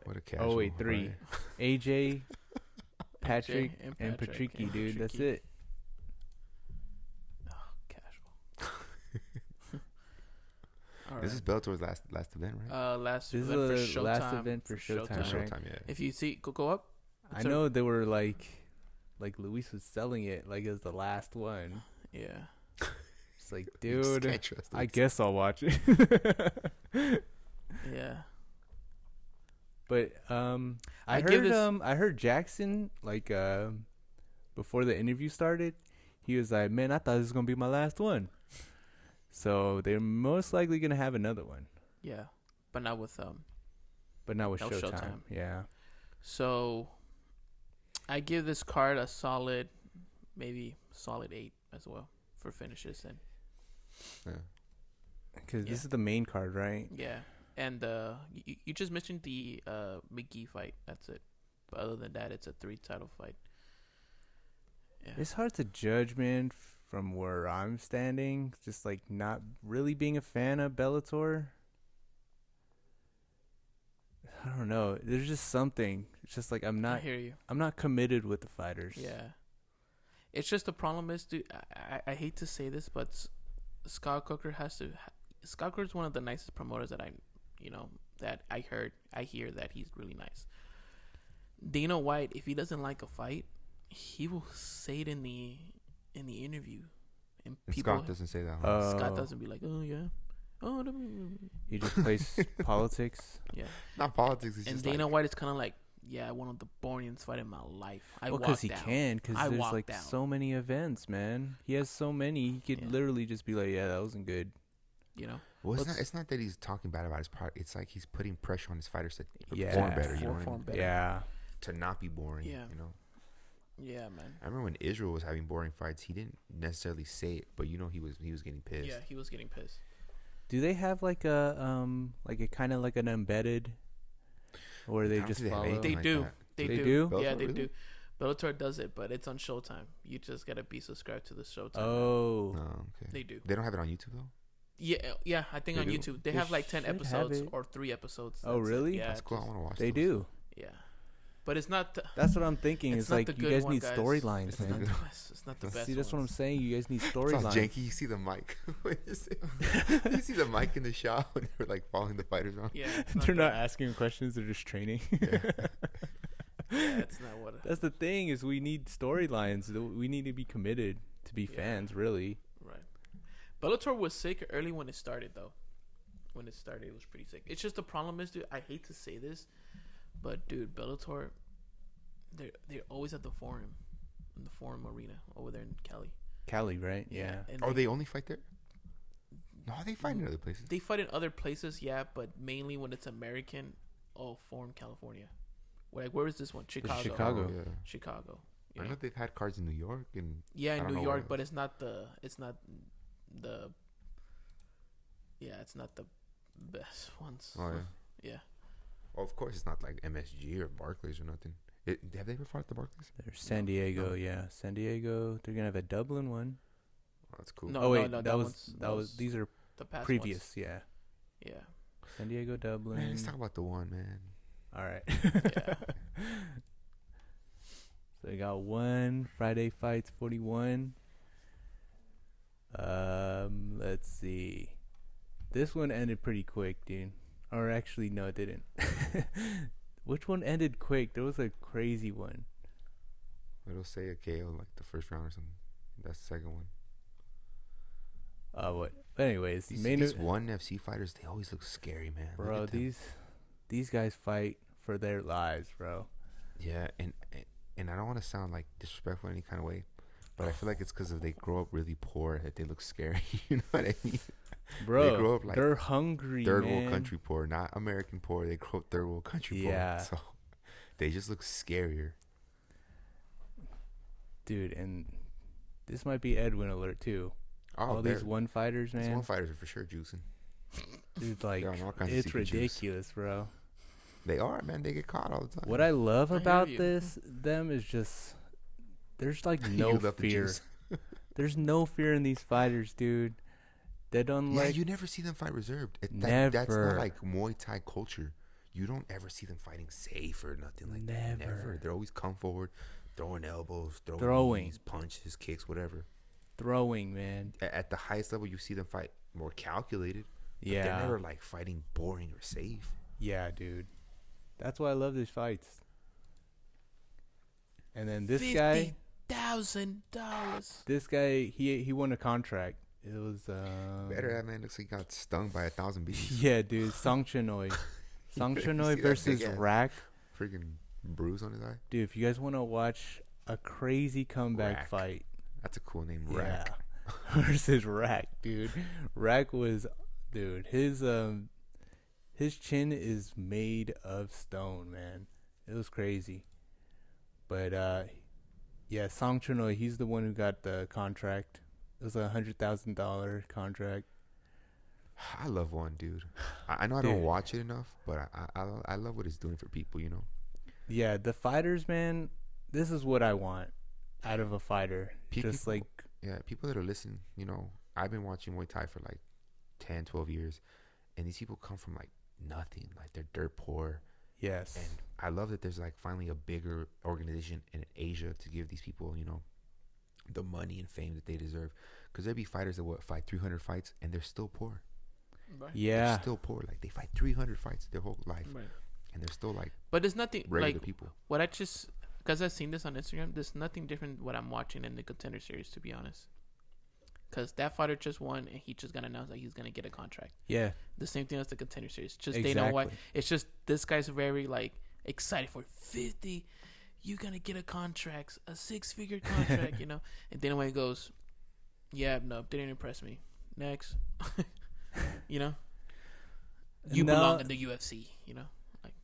what a casual. 3. Right? AJ, Patrick, AJ and Patricky, dude. That's Patricky. it. Oh, casual. All This is Bellator's last event, right? Last This event is for the Showtime. last event for Showtime, For right? Showtime, yeah. If you see, go up. I know they were like Luis was selling it like it was the last one. Yeah. It's like, You just dude, can't trust I it. guess I'll watch it. Yeah. But I heard Jackson like before the interview started, he was like, "Man, I thought this was gonna be my last one." So they're most likely gonna have another one, Yeah. But not with but not with That was Showtime. Showtime. Yeah, So I give this card a solid, maybe solid 8 as well for finishes and because this is the main card, right? yeah. And you just mentioned the McGee fight. That's it. But other than that, it's a 3 title fight. Yeah. It's hard to judge, man, from where I'm standing. Just like not really being a fan of Bellator. I don't know. There's just something. It's just like I hear you. I'm not committed with the fighters. Yeah. It's just the problem is, dude. I hate to say this, but Scott Coker has to. Scott Coker is one of the nicest promoters that I hear that he's really nice. Dana White, if he doesn't like a fight, he will say it in the interview, and people. Scott doesn't say that. Huh? Scott doesn't be like, oh yeah, oh. He just plays politics. Yeah. Not politics. It's And just Dana like, White is kind of like, yeah, one of the boringest fight in my life. Because he can. Because I there's walked like out. so many events, man. He has so many. He could Yeah. literally just be like, yeah, that wasn't good. You know. well, Let's- it's not that he's talking bad about his part. It's like he's putting pressure on his fighters to Yeah. perform better. You know what I Perform mean? better. Yeah. To not be boring. Yeah. You know. Yeah, man. I remember when Israel was having boring fights. He didn't necessarily say it, but you know he was getting pissed. Yeah, he was getting pissed. Do they have like a kind of like an embedded, or I they don't just think they have follow? anything They like do. that. They They do. do? Yeah, Bellator, they really? do. Bellator does it, but it's on Showtime. You just gotta be subscribed to the Showtime. Oh, Oh, okay. They do. They don't have it on YouTube though. Yeah. I think They on do? YouTube they They have like 10 should have episodes it. or 3 episodes. Oh, That's it. really? Yeah, That's cool. I want to watch. they those. do. Yeah, but it's not. That's what I'm thinking. It's It's not like the you good guys one, need guys. storylines, It's not man. the best. It's not the best. See, that's what I'm ones. saying. You guys need It sounds storylines. janky. You see the mic. You see the mic in the shop when they're like following the fighters around. Yeah, it's They're good. not asking questions. They're just training. Yeah, it's not what. That's the thing is we need storylines. We need to be committed to be Yeah. fans, really. Right. Bellator was sick early when it started, though. When it started, it was pretty sick. It's just the problem is, dude. I hate to say this, but dude, Bellator, they're always at the Forum, in the Forum Arena over there in Cali. Cali, right? Yeah. And Oh, they only fight there? No, they fight in other places. they fight in other places, yeah, but mainly when it's American. Oh, Forum, California. Like, where is this one? Chicago. Chicago. Oh, yeah. Chicago. I Yeah, know they've had cards in New York and yeah, I in don't New know York, where but it's not the. It's not the best ones. oh yeah. Yeah. Well, of course it's not like MSG or Barclays or nothing. Have they ever fought at the Barclays? There's San Diego, No. yeah. San Diego. They're gonna have a Dublin one. Oh, that's cool. No, oh wait, no, that was one's- that was. These are the past previous, yeah. ones. Yeah. San Diego, Dublin. Man, let's talk about the one, man. All right. Yeah. So they got one Friday fights 41. Let's see. This one ended pretty quick, dude. Or actually, no, it didn't. Which one ended quick? There was a crazy one. It'll say a KO like the first round or something. That's the second one. What? But anyways, These one FC fighters, they always look scary, man. Look bro, at them. these guys fight for their lives, bro. Yeah, and and I don't want to sound like disrespectful in any kind of way, but I feel like it's because they grow up really poor that they look scary. You know what I mean? Bro, they grow up like they're hungry, third man. world country poor, not American poor. They grow up third world country poor, so they just look scarier. Dude, and this might be Edwin alert too. All these one fighters, man. These one fighters are for sure juicing. Dude, like, it's ridiculous, juice. Bro. They are, man. They get caught all the time. What I love about them is just there's like no fear. There's no fear in these fighters, dude. They don't like. Yeah, you never see them fight reserved. Never. That's not like Muay Thai culture. You don't ever see them fighting safe or nothing like that. Never. They're always come forward, throwing elbows, throwing knees, punches, kicks, whatever. Throwing, man. At the highest level, you see them fight more calculated. But they're never like fighting boring or safe. Yeah, dude. That's why I love these fights. And then this guy, $50,000. This guy, he won a contract. It was better. That man looks like he got stung by 1,000 bees. Yeah, dude. Song Chinoy versus Rack. Freaking bruise on his eye. Dude, if you guys want to watch a crazy comeback fight, that's a cool name. Rack versus Rack, dude. Rack was, dude. His chin is made of stone, man. It was crazy. But Song Chinoy, he's the one who got the contract. It was $100,000 contract. I love one, dude. I know I don't watch it enough, but I love what he's doing for people, you know. Yeah, the fighters, man. This is what I want out of a fighter. People that are listening, you know, I've been watching Muay Thai for like 10, 12 years, and these people come from like nothing, like they're dirt poor. Yes. And I love that there's like finally a bigger organization in Asia to give these people, you know, the money and fame that they deserve. Because there'd be fighters that fight 300 fights and they're still poor. Right. Yeah. They're still poor. Like they fight 300 fights their whole life. Right. And they're still like. But there's nothing regular like people. What I just, because I've seen this on Instagram, there's nothing different what I'm watching in the Contender Series, to be honest. Because that fighter just won and he just got announced that he's going to get a contract. Yeah. The same thing as the Contender Series. Just They know why. It's just this guy's very like excited for 50. You're going to get a contract, a 6-figure contract, you know. And then when he goes, yeah, no, didn't impress me. Next. You know. You belong in the UFC, you know. Like,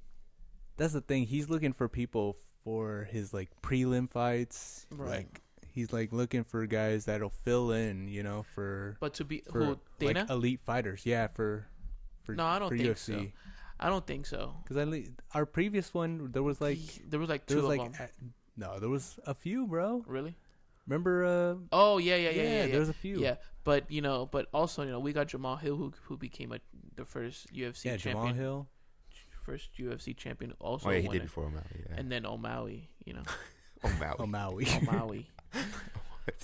that's the thing. He's looking for people for his like prelim fights. Right. Like, he's like looking for guys that'll fill in, you know, but to be Dana? Like elite fighters. Yeah, for no, I don't think UFC. so. I don't think so. Because our previous one, there was like two of them. No, there was a few, bro. Really? Remember? Oh yeah. There's a few. Yeah, but also we got Jamal Hill who became the first UFC champion. Jamal Hill, first UFC champion. Also, he did before O'Malley. Yeah. And then O'Malley, you know. O'Malley.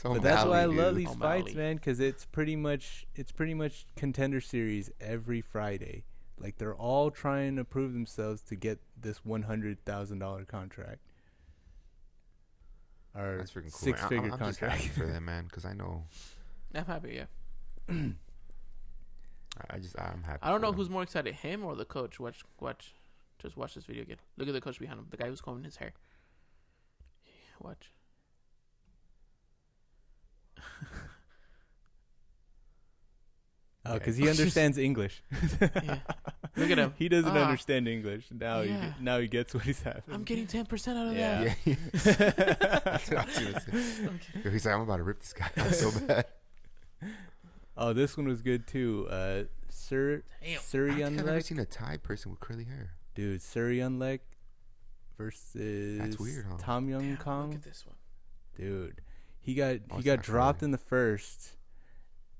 But that's why I love these fights, man, because it's pretty much Contender Series every Friday. Like they're all trying to prove themselves to get this $100,000 contract. Or that's freaking cool. 6-figure I'm contract. just happy for them, man, because I know. I'm happy, yeah. I'm happy. I don't know who's more excited, him or the coach. Watch. Just watch this video again. Look at the coach behind him, the guy who's combing his hair. Watch. Oh, because he understands English. Yeah. Look at him. He doesn't understand English. Now he gets what he's having. I'm getting 10% out of that. Yeah. That's what I was gonna say. Okay. He's like, I'm about to rip this guy out so bad. Oh, this one was good too. Ciryl Gane. I've never seen a Thai person with curly hair. Dude, Ciryl Gane versus that's weird, huh? Tom Young Kong. Look at this one. Dude, he got dropped in the first,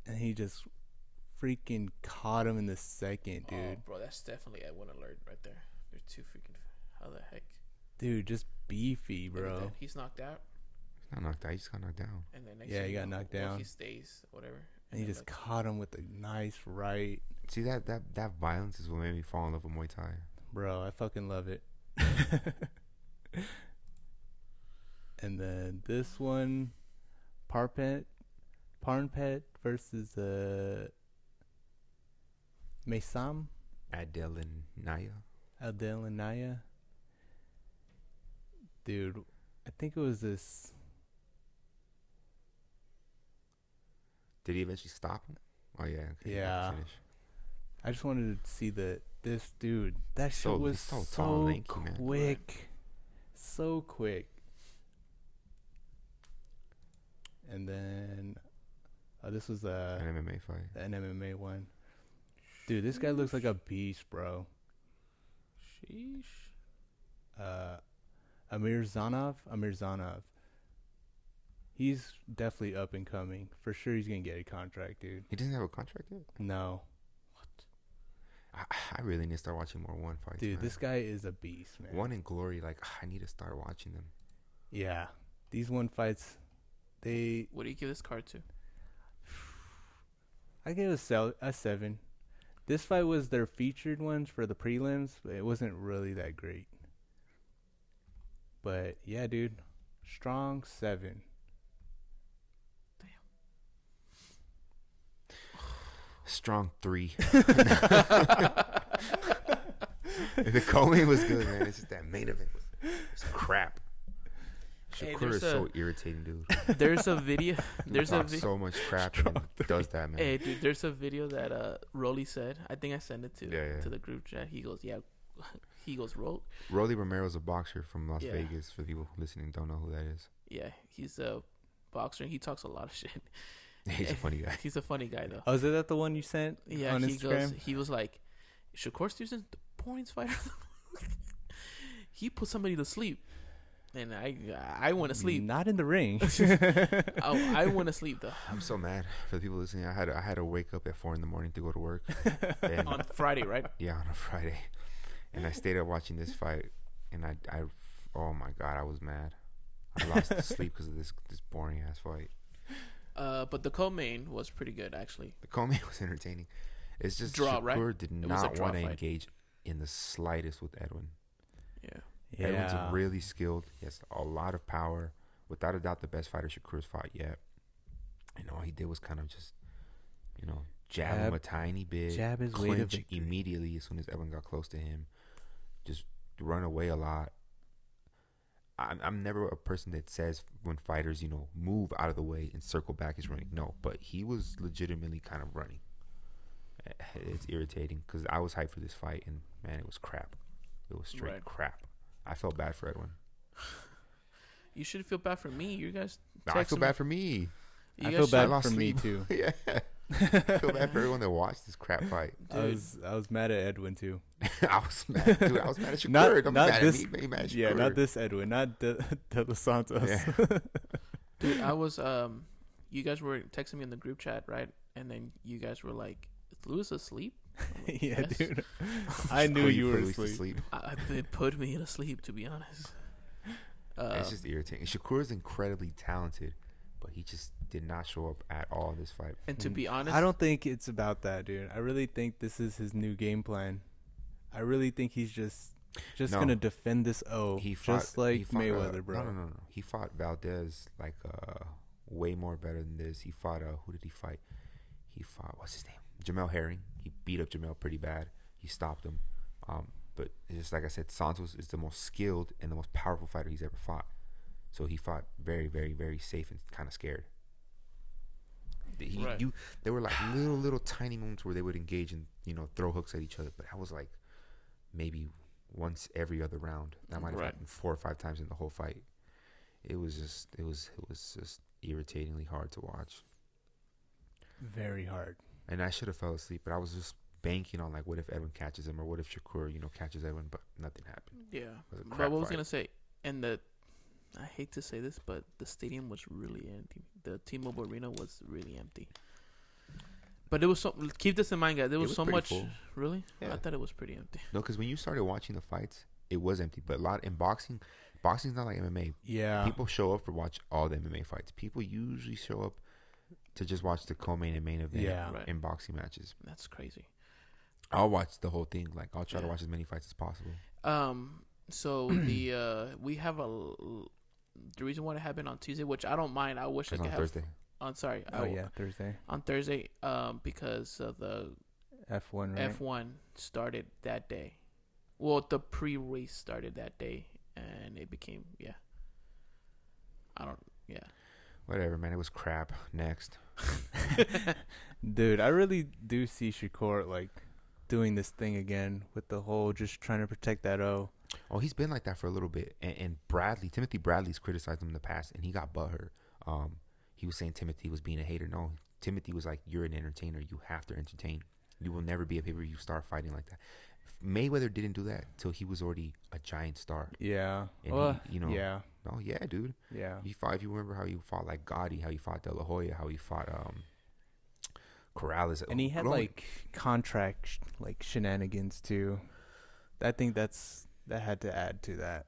and he just freaking caught him in the second, dude. Oh, bro, that's definitely a 1 alert right there. There's two freaking. How the heck? Dude, just beefy, bro. He's knocked out. He's not knocked out. He just got knocked down. And then he got knocked down. He stays, whatever. And he just caught him with a nice right. See, that violence is what made me fall in love with Muay Thai. Bro, I fucking love it. And then this one, Parnpet versus Mesam. Adel and Naya. Dude, I think it was this. Did he eventually stop him? Oh yeah. Okay, Yeah. Finish. I just wanted to see this dude. That shit was so so tall and lanky, man. quick, so quick. And then, this was An MMA fight. an MMA one. Dude, this guy looks like a beast, bro. Sheesh. Amir Zanov. He's definitely up and coming. For sure he's going to get a contract, dude. He doesn't have a contract yet? No. I really need to start watching more one fights. Dude, man. this guy is a beast, man. One in Glory, like, I need to start watching them. Yeah. These one fights, What do you give this card to? I give it a 7. This fight was their featured ones for the prelims, but it wasn't really that great. But, yeah, dude. Strong 7. Strong 3. The co-main was good, man. It's just that main event was crap. Shakur is so irritating, dude. There's a video. There's so much crap and does that, man. Hey, dude, there's a video that Rolly said. I think I sent it to the group chat. He goes, yeah. He goes, Rolly Romero's a boxer from Las Vegas. For people listening, don't know who that is. Yeah, he's a boxer. And he talks a lot of shit. He's a funny guy. He's a funny guy, though. Oh, is that the one you sent on Instagram? He was like, Shakur Stevenson's the points fighter. He put somebody to sleep. And I want to sleep. Not in the ring. I want to sleep, though. I'm so mad for the people listening. I had to wake up at 4 a.m. to go to work. On Friday, right? Yeah, on a Friday. And I stayed up watching this fight. And I oh my God, I was mad. I lost sleep because of this boring ass fight. But the co-main was pretty good, actually. The co-main was entertaining. It's just Shakur right? did not want to engage in the slightest with Edwin. Yeah. Edwin's really skilled. He has a lot of power. Without a doubt, the best fighter Shakur's fought yet. And all he did was kind of just, jab him a tiny bit. Jab his way to clinch victory. immediately as soon as Edwin got close to him. Just run away a lot. I'm never a person that says when fighters, move out of the way and circle back is running. No, but he was legitimately kind of running. It's irritating because I was hyped for this fight, and man, it was crap. It was straight crap. I felt bad for Edwin. You should feel bad for me. You guys. I feel bad for me. I feel bad for me too. Yeah. I feel bad for everyone that watched this crap fight. I was mad at Edwin too. I was mad, dude. I was mad at Shakur. not mad this, at me. Mad at Shakur. Yeah, not this Edwin. Not De Los Santos. Yeah. Dude, I was you guys were texting me in the group chat, right? And then you guys were like, "Is Lewis asleep?" Like, yeah, yes. Dude. I knew you were asleep. It put me to sleep, to be honest. It's just irritating. Shakur is incredibly talented, but he just did not show up at all in this fight. And to be honest, I don't think it's about that, dude. I really think this is his new game plan. I really think he's just gonna defend this just like Mayweather, bro. No. He fought Valdez like way more better than this. He fought who did he fight? He fought what's his name? Jamel Herring. He beat up Jamel pretty bad. He stopped him. But it's just like I said, Santos is the most skilled and the most powerful fighter he's ever fought. So he fought very, very, very safe and kind of scared. There were like little tiny moments where they would engage and throw hooks at each other, but that was like maybe once every other round. That might have happened 4 or 5 times in the whole fight. It was just irritatingly hard to watch. Very hard. And I should have fell asleep, but I was just banking on like, what if Edwin catches him, or what if Shakur catches Edwin, but nothing happened. Yeah. But what I was gonna say, and I hate to say this, but the stadium was really empty. The T-Mobile Arena was really empty. But it was so. Keep this in mind, guys. There was so much. Full. Really? Yeah. I thought it was pretty empty. No, because when you started watching the fights, it was empty. But a lot in boxing. Boxing's not like MMA. Yeah. People show up to watch all the MMA fights. People usually show up to just watch the co-main and main event in boxing matches. That's crazy. I'll watch the whole thing. Like I'll try to watch as many fights as possible. So we have the reason why it happened on Tuesday, which I don't mind. I wish I could have Thursday. Thursday. On Thursday, because of the F1, right? F1 started that day. Well, the pre-race started that day, and it became Whatever, man. It was crap. Next. Dude, I really do see Shakur like doing this thing again with the whole just trying to protect that O. Oh, he's been like that for a little bit. And Timothy Bradley's criticized him in the past, and he got butthurt. He was saying Timothy was being a hater. No, Timothy was like, you're an entertainer. You have to entertain. You will never be a pay-per-view star fighting like that. Mayweather didn't do that till he was already a giant star. Yeah. And yeah. Oh, yeah, dude. Yeah. He fought, if you remember how he fought like Gotti, how he fought De La Hoya, how he fought Corrales. And he had like contract shenanigans too. I think that had to add to that.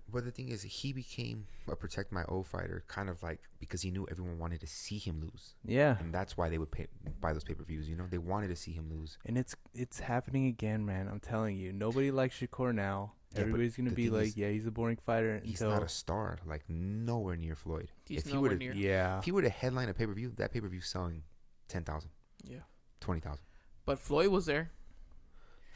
But the thing is, he became a protect my O fighter, kind of like because he knew everyone wanted to see him lose. Yeah, and that's why they would buy those pay-per-views. They wanted to see him lose. And it's happening again, man. I'm telling you, nobody likes Shakur now. Yeah, everybody's gonna be like, he's a boring fighter. He's not a star, like nowhere near Floyd. He's nowhere near. Yeah, if he were to headline a pay-per-view, that pay-per-view selling 10,000. Yeah, 20,000. But Floyd was there.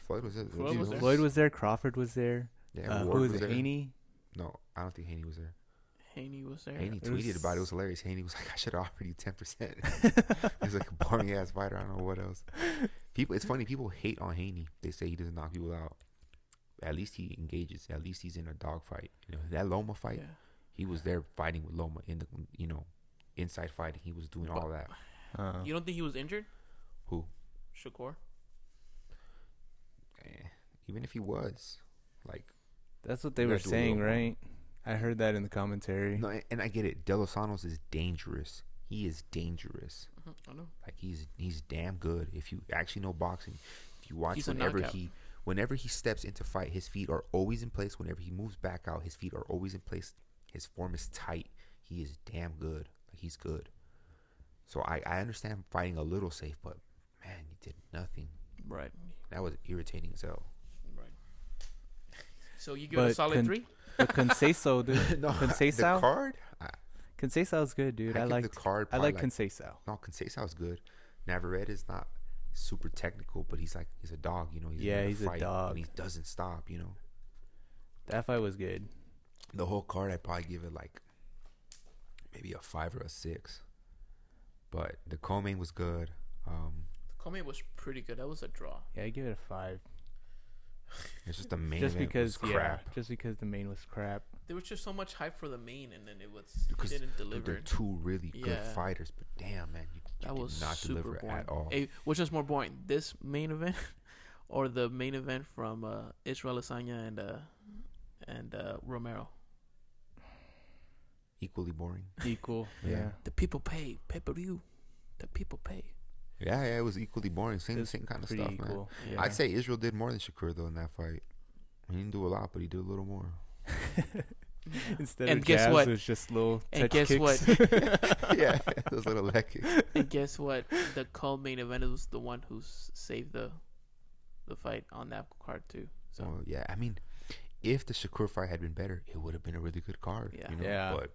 Floyd was there. Floyd was there. Crawford was there. Yeah, who was it? Haney? No, I don't think Haney was there. Haney was there. Haney tweeted about it. It was hilarious. Haney was like, I should have offered you 10%. He's like a boring ass fighter. I don't know what else. It's funny. People hate on Haney. They say he doesn't knock people out. At least he engages. At least he's in a dogfight. That Loma fight, he was there fighting with Loma in the, inside fighting. He was doing all that. You don't think he was injured? Who? Shakur? Even if he was, like, that's what they were saying, right? I heard that in the commentary. No, and I get it. De Los Anjos is dangerous. He is dangerous. I know. Like he's damn good. If you actually know boxing, if you watch whenever he steps into fight, his feet are always in place. Whenever he moves back out, his feet are always in place. His form is tight. He is damn good. Like he's good. So I understand fighting a little safe, but man, he did nothing. Right. That was irritating as hell. Right. So you give it a solid 3? But Conceição, dude. No, Conceição? The card? Conceição's good, dude. I like the card. I like Conceição. No, Conceição's good. Navarrete is not super technical, but he's a dog, He's a dog. And he doesn't stop, That fight was good. The whole card, I'd probably give it like maybe a 5 or a 6. But the co-main was good. The co-main was pretty good. That was a draw. Yeah, I give it a 5. It's just the main just event because was crap. Just because the main was crap. There was just so much hype for the main, and then it didn't deliver. They're two really good fighters, but damn, man, you that was did not deliver boring. at all. Hey, which was more boring, this main event or the main event from Israel Adesanya and Romero? Equally boring. Equal, yeah. The people pay pay-per-view. The people pay. Yeah, it was equally boring. Same kind of stuff, equal. Man. Yeah. I'd say Israel did more than Shakur though in that fight. He didn't do a lot, but he did a little more. Instead of jabs, it was just little touch kicks. What? Yeah, those little leg kicks. And guess what? The co-main event was the one who saved the fight on that card too. So yeah, I mean, if the Shakur fight had been better, it would have been a really good card. Yeah, yeah. But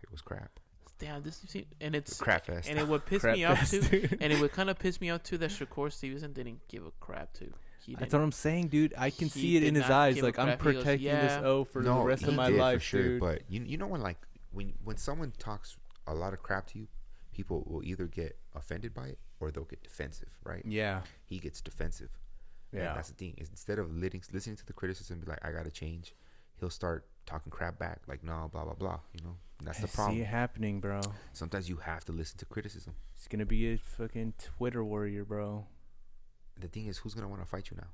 it was crap. Damn, and it's crap fest. And it would piss me off too. And it would kind of piss me off too that Shakur Steveson didn't give a crap too. That's what I'm saying, dude. I can see it in his eyes. Like, I'm protecting this O for the rest of my life, for sure, dude. But you know when someone talks a lot of crap to you, people will either get offended by it or they'll get defensive, right? Yeah. He gets defensive. Yeah. And that's the thing. Is instead of listening to the criticism and be like, I gotta change, he'll start talking crap back, like, no, blah blah blah. That's the problem. See it happening, bro. Sometimes you have to listen to criticism. He's gonna be a fucking Twitter warrior, bro. The thing is, who's gonna want to fight you now?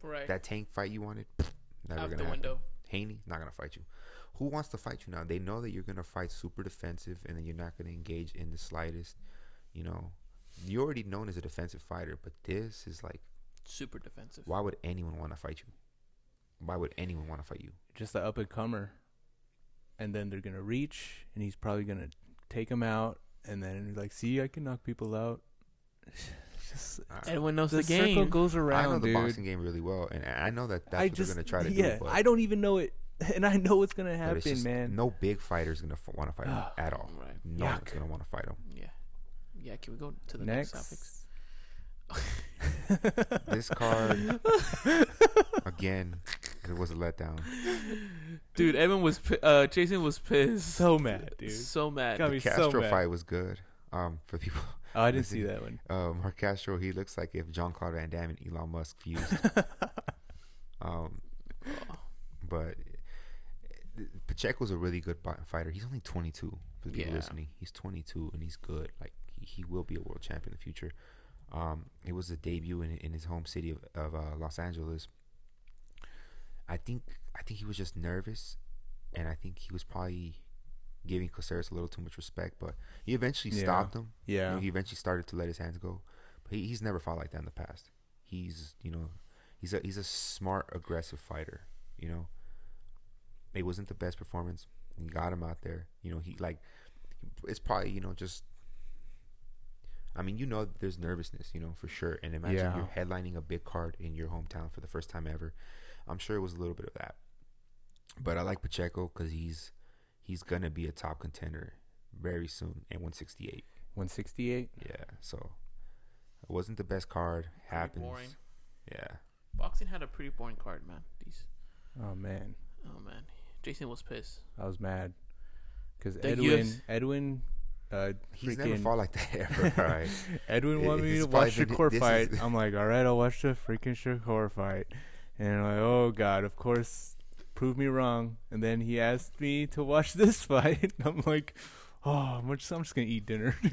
Right. That Tank fight you wanted, never out gonna the happen. window. Haney not gonna fight you. Who wants to fight you now? They know that you're gonna fight super defensive, and then you're not gonna engage in the slightest. You're already known as a defensive fighter, but this is like super defensive. Why would anyone want to fight you? Why would anyone want to fight you? Just an up and comer, and then they're gonna reach, and he's probably gonna take him out, and then like, see, I can knock people out. Edwin knows the game. The circle goes around, I know the dude. boxing game really well, and I know that's what they're going to try to do. Yeah, I don't even know it, and I know what's going to happen, man. No big fighter's going to want to fight him at all. Right. No one's going to want to fight him. Yeah. Yeah, can we go to the next topics? This card, again, It was a letdown. Dude, Jason was pissed. So mad, dude. So mad. Got The me Castro so mad. fight was good. For people. Oh, I didn't see that one. Mark Castro, he looks like if Jean-Claude Van Damme and Elon Musk fused. But Pacheco's a really good fighter. He's only 22 for the people listening. He's 22 and he's good. Like he will be a world champion in the future. It was a debut in his home city of Los Angeles. I think he was just nervous, and I think he was probably giving Coceres a little too much respect. But he eventually stopped him. Yeah, you know, he eventually started to let his hands go. But he's never fought like that in the past. He's a smart, aggressive fighter. You know, it wasn't the best performance. He got him out there. You know, it's probably just. I mean, there's nervousness, for sure. And imagine you're headlining a big card in your hometown for the first time ever. I'm sure it was a little bit of that. But I like Pacheco because he's gonna be a top contender very soon at 168. 168. Yeah. So it wasn't the best card. Pretty Happens. boring. Yeah. Boxing had a pretty boring card, man. Oh man. Jason was pissed. I was mad because Edwin. He's never fought like that ever, right? Edwin wanted me to watch Shakur fight. I'm like, all right, I'll watch the freaking Shakur fight. And I'm like, oh god, of course, prove me wrong. And then he asked me to watch this fight. I'm like, oh, I'm just gonna eat dinner. And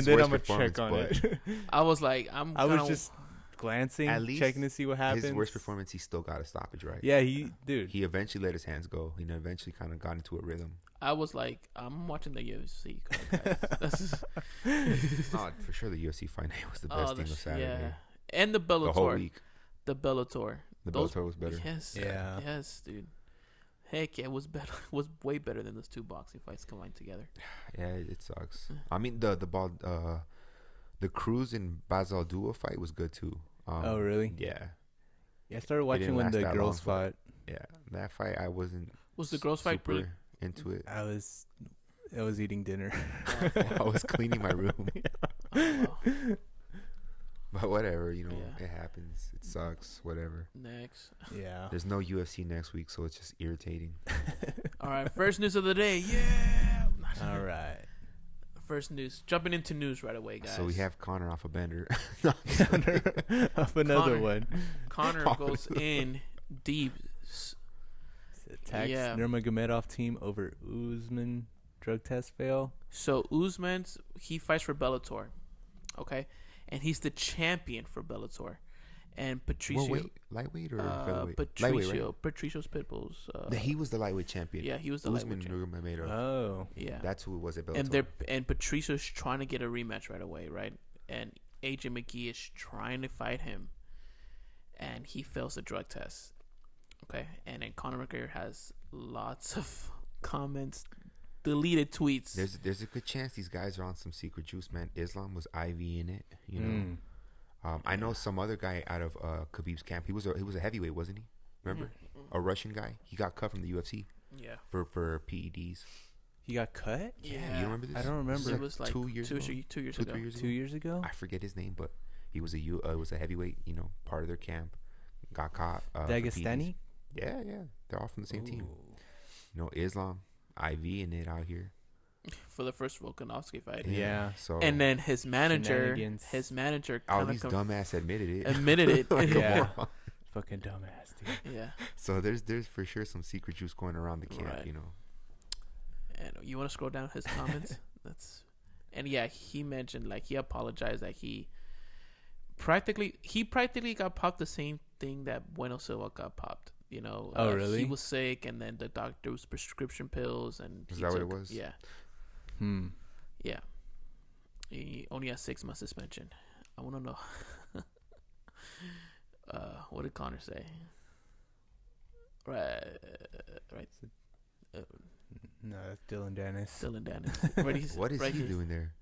then I'm gonna check on it. I was like, I was just glancing, checking to see what happens. His worst performance, he still got a stoppage, right? Yeah, he eventually let his hands go. He eventually kind of got into a rhythm. I was like, I'm watching the UFC card, For sure, the UFC fight night was the best thing of Saturday. Yeah. And the Bellator. The whole week. The Bellator. Bellator was better. Yes. Yeah. Yes, dude. Heck, it was better. It was way better than those two boxing fights combined together. Yeah, it sucks. I mean, the Cruz and Bazaldua fight was good too. Oh, really? Yeah. Yeah, I started watching when the girls fought. Yeah, that fight I wasn't. Was the girls fight pretty into it? I was eating dinner. I was cleaning my room. Wow. But whatever, it happens. It sucks. Whatever. Next. Yeah. There's no UFC next week, so it's just irritating. All right, first news of the day. Yeah. All right. First news. Jumping into news right away, guys. So we have Conor off a bender. Off another one. Conor goes in deep. Attacks Nurmagomedov team over Usman drug test fail. So he fights for Bellator, okay, and he's the champion for Bellator. And Patricio, lightweight or featherweight? Patricio's Pitbulls. He was the lightweight champion. Yeah, he was the Usman lightweight champion. Oh, yeah, that's who it was at Bellator. And Patricio's trying to get a rematch right away, right? And AJ McGee is trying to fight him, and he fails the drug test. Okay, and then Conor McGregor has lots of comments, deleted tweets. There's a good chance these guys are on some secret juice, man. Islam was IV in it, I know some other guy out of Khabib's camp. He was a heavyweight, wasn't he? Remember, a Russian guy. He got cut from the UFC. Yeah. For PEDs. He got cut. Yeah, you remember this? I don't remember. It was like 2 years ago. 2 years ago. 2 years ago. I forget his name, but he was a heavyweight. Part of their camp. Got caught. Dagestani. Yeah. They're all from the same team. Islam, IV in it out here. For the first Volkanovski fight. Yeah. So and then his manager all these dumbass admitted it. Yeah. Fucking dumbass, dude. Yeah. So there's for sure some secret juice going around the camp, right. And you want to scroll down his comments? He mentioned he apologized that he practically got popped the same thing that Bueno Silva got popped. Oh, really? He was sick, and then the doctor was prescription pills, and is that what it was? Yeah. Yeah. He only has 6 months suspension. I want to know. What did Conor say? Right. No, that's Dylan Dennis. What is he doing there?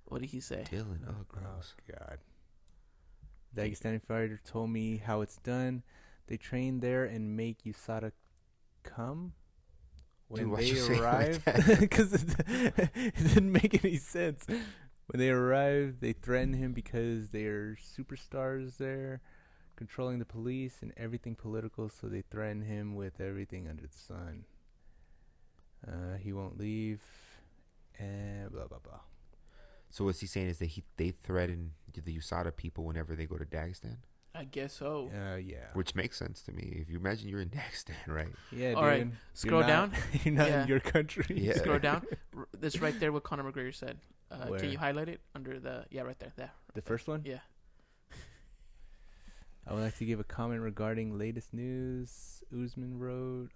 What did he say? Dylan, oh gross. Oh, God. Dagestani fighter told me how it's done. They train there and make USADA come when they arrive. Because it didn't make any sense. When they arrive, they threaten him because they are superstars there. controlling the police and everything political, so they threaten him with everything under the sun. He won't leave, and blah blah blah. So what's he saying is that they threaten the USADA people whenever they go to Dagestan? I guess so. Yeah. Which makes sense to me. If you imagine you're in Dagestan, right? Yeah, All right, scroll down. You're not in your country. Yeah. Scroll down. That's right there what Conor McGregor said. Where? Can you highlight it under the... Yeah, right there. There. The first one? Yeah. I would like to give a comment regarding latest news. Usman wrote,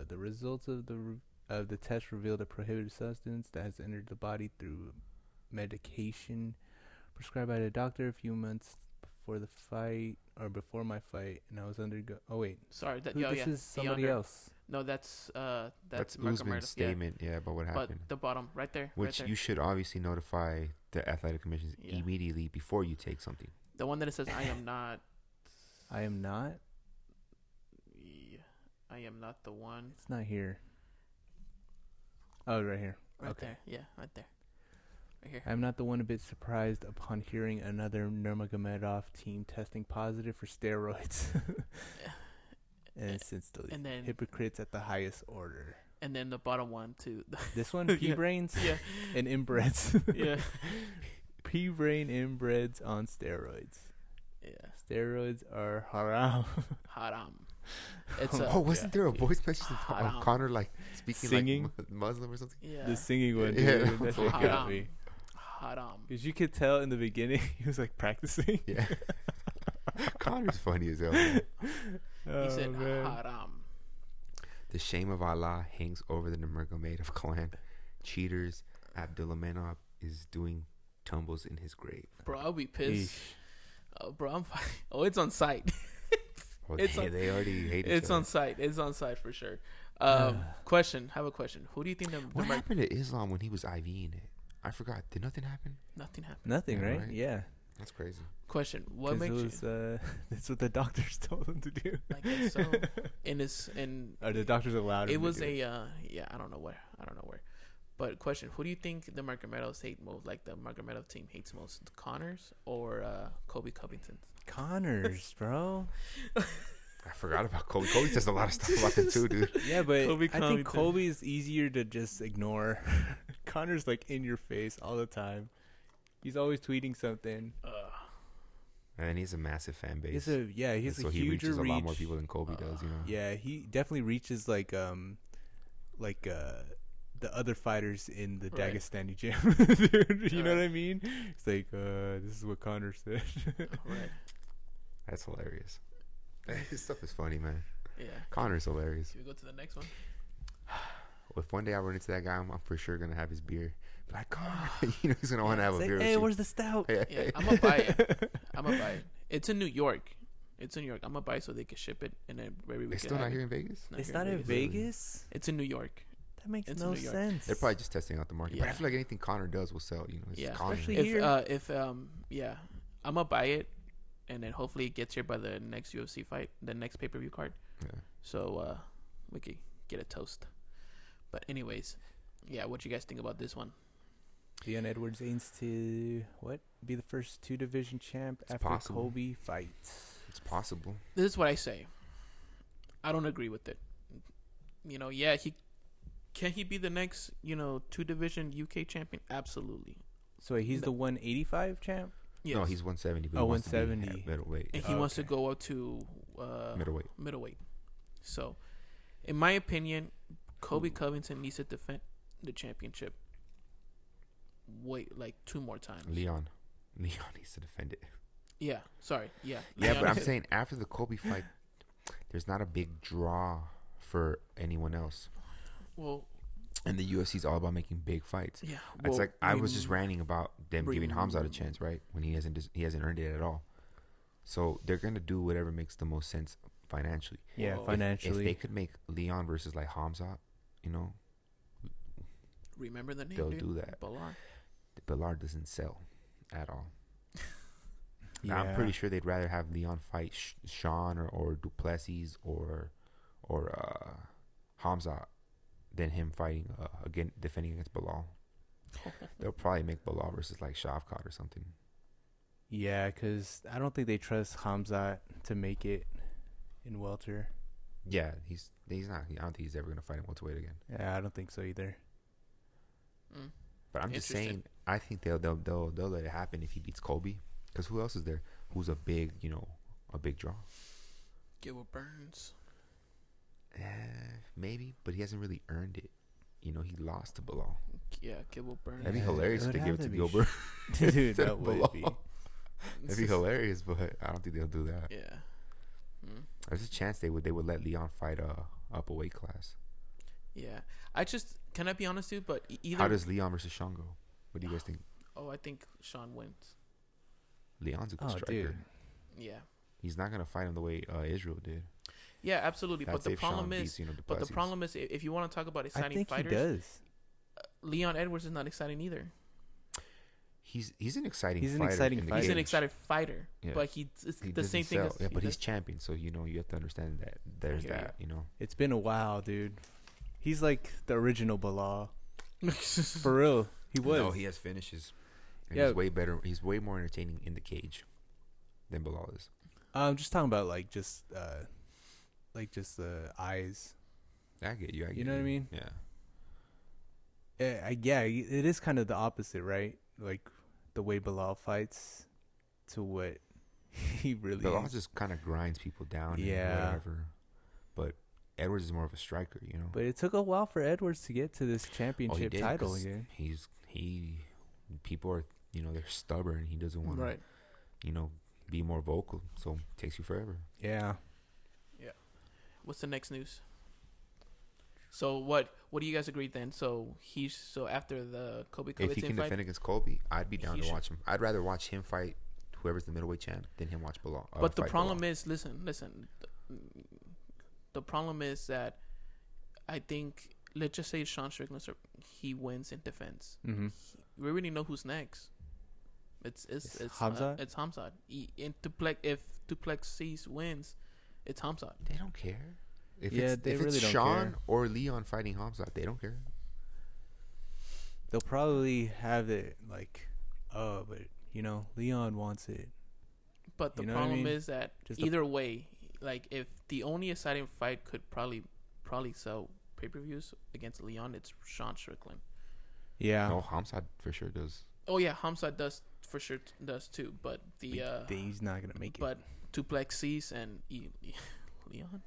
the results of the test revealed a prohibited substance that has entered the body through medication prescribed by the doctor a few months before the fight, or before my fight, and I was Oh wait, Sorry. this is somebody else. No, that's Usman's statement, about what happened. But the bottom, right there. Which right there. you should obviously notify the athletic commissions immediately before you take something. The one that it says, I am not... I am not? Yeah, I am not the one. It's not here. Oh, right here. Right okay. there. Yeah, right there. Right here. I'm not the one a bit surprised upon hearing another Nurmagomedov team testing positive for steroids. And since the hypocrites at the highest order. And then the bottom one, too. This one, P-brains and inbreds. Yeah. P-brain inbreds on steroids. Yeah. Steroids are haram. Haram. Wasn't there a voice message of Conor like speaking singing? like Muslim or something? Yeah. The singing one, dude. Yeah. That shit got me. Haram. Because you could tell in the beginning he was like practicing. Yeah. Conor's funny as hell. He said haram. The shame of Allah hangs over the Nurmagomedov clan. Cheaters. Abdulrahmanov is doing tumbles in his grave. Bro, I'll be pissed. Bro, I'm fine. Oh, it's on site. They already hate each It's other. on site. It's on site for sure. Question. Have a question. Who do you think What happened to Islam when he was IVing it? I forgot. Did nothing happen? Nothing happened. Nothing, Yeah, right? right? Yeah. That's crazy. Question. What makes you... That's what the doctors told him to do. I guess so. Or the doctors allowed him it was to do I don't know where. But question, who do you think the Magomedovs hate most? Like the Magomedov team hates most, the Connors or Colby Covington? Connors, bro. I forgot about Colby. Colby says a lot of stuff about them too, dude. Yeah, but Colby I think Colby is easier to just ignore. Connor's like in your face all the time. He's always tweeting something. And he's a massive fan base. He's a huge so he reaches a lot more people than Colby does, you know. Yeah, he definitely reaches like the other fighters in the Dagestani gym. Dude, you know what I mean? It's like, this is what Conor said. Right. That's hilarious. His stuff is funny, man. Yeah. Connor's hilarious. Should we go to the next one? If one day I run into that guy, I'm for sure gonna have his beer. Be like, Connor, you know he's gonna want to have a beer. Hey, with where's the stout? Yeah, I'm gonna buy it. It's in New York. I'm gonna buy it so they can ship it, and then maybe we It's can. still not here in Vegas. It's not in Vegas. It's in New York. That makes no sense. They're probably just testing out the market. Yeah. But I feel like anything Conor does will sell. You know, it's Conor. Especially here. I'm gonna buy it, and then hopefully it gets here by the next UFC fight, the next pay-per-view card. Yeah. So we could get a toast. But anyways, what you guys think about this one? Leon Edwards aims to be the first 2-division champ after possible. Colby fights. It's possible. This is what I say. I don't agree with it. You know, can he be the next 2-division UK champion? Absolutely. So he's the 185 champ? Yes. No, he's 170. But 170 middleweight. And he wants to go up to middleweight. So, in my opinion, Colby Covington needs to defend the championship. Like 2 more times. Leon needs to defend it. Yeah. Sorry. Yeah. Yeah, but I'm saying after the Colby fight, there's not a big draw for anyone else. Well, and the UFC's all about making big fights. Yeah. It's like I was just ranting about them giving Hamzat a chance, right? When he hasn't earned it at all. So they're gonna do whatever makes the most sense financially. Yeah, financially. If they could make Leon versus like Hamzat, remember the name? They'll do that. Ballard doesn't sell at all. Yeah. I'm pretty sure they'd rather have Leon fight Sean or Duplessis or Hamzat than him fighting defending against Bilal. They'll probably make Bilal versus like Shavkat or something. Yeah, because I don't think they trust Khamzat to make it in welter. Yeah, he's not. I don't think he's ever gonna fight in welterweight again. Yeah, I don't think so either. But I'm just saying, I think they'll let it happen if he beats Colby. Because who else is there? Who's a big draw? Gilbert Burns. Maybe, but he hasn't really earned it. He lost to Bilal. Yeah, Gilbert Burns. That'd be hilarious if they give it to Gilbert. Dude, that would be. That'd be hilarious, but I don't think they'll do that. Yeah. There's a chance they would let Leon fight up a weight class. Yeah. Can I be honest, dude? But either. How does Leon versus Sean go? What do you guys think? Oh, I think Sean wins. Leon's a good striker. Dude. Yeah. He's not gonna fight him the way Israel did. Yeah, absolutely. That's but the problem is, if you want to talk about exciting fighters, he does. Leon Edwards is not exciting either. He's an exciting. He's an fighter exciting in the fighter. He's cage. an exciting fighter, Yeah. but it's the same thing. Sell. Yeah, but he's champion, so you have to understand that there's that. It's been a while, dude. He's like the original Bilal. For real, he was. No, he has finishes. And Yeah. he's way better. He's way more entertaining in the cage than Bilal is. I'm just talking about just the eyes. I get you. You know what I mean? Yeah. Yeah, it is kind of the opposite, right? Like the way Bilal fights to what he really Bilal is. just kind of grinds people down. Yeah. And whatever. But Edwards is more of a striker, But it took a while for Edwards to get to this championship title. Yeah. People are, they're stubborn. He doesn't want to, be more vocal. So it takes you forever. Yeah. What's the next news? So what do you guys agree then? So after the Colby Covington If he can fight, defend against Colby, I'd be down to watch him. I'd rather watch him fight whoever's the middleweight champ than him watch Bilal. But the problem is, listen. The problem is that I think, let's just say Sean Strickland, he wins in defense. Mm-hmm. We already know who's next. It's Khamzat? It's Khamzat. If Duplessis wins, it's Khamzat. They don't care. If they it's really don't Sean care. or Leon fighting Khamzat, they don't care. They'll probably have it but Leon wants it. But the problem is that either way, like if the only exciting fight could probably sell pay-per-views against Leon, it's Sean Strickland. Yeah. No, Khamzat for sure does. Oh yeah, Khamzat does for sure does too. But he's not gonna make it. But Duplessis and Leon.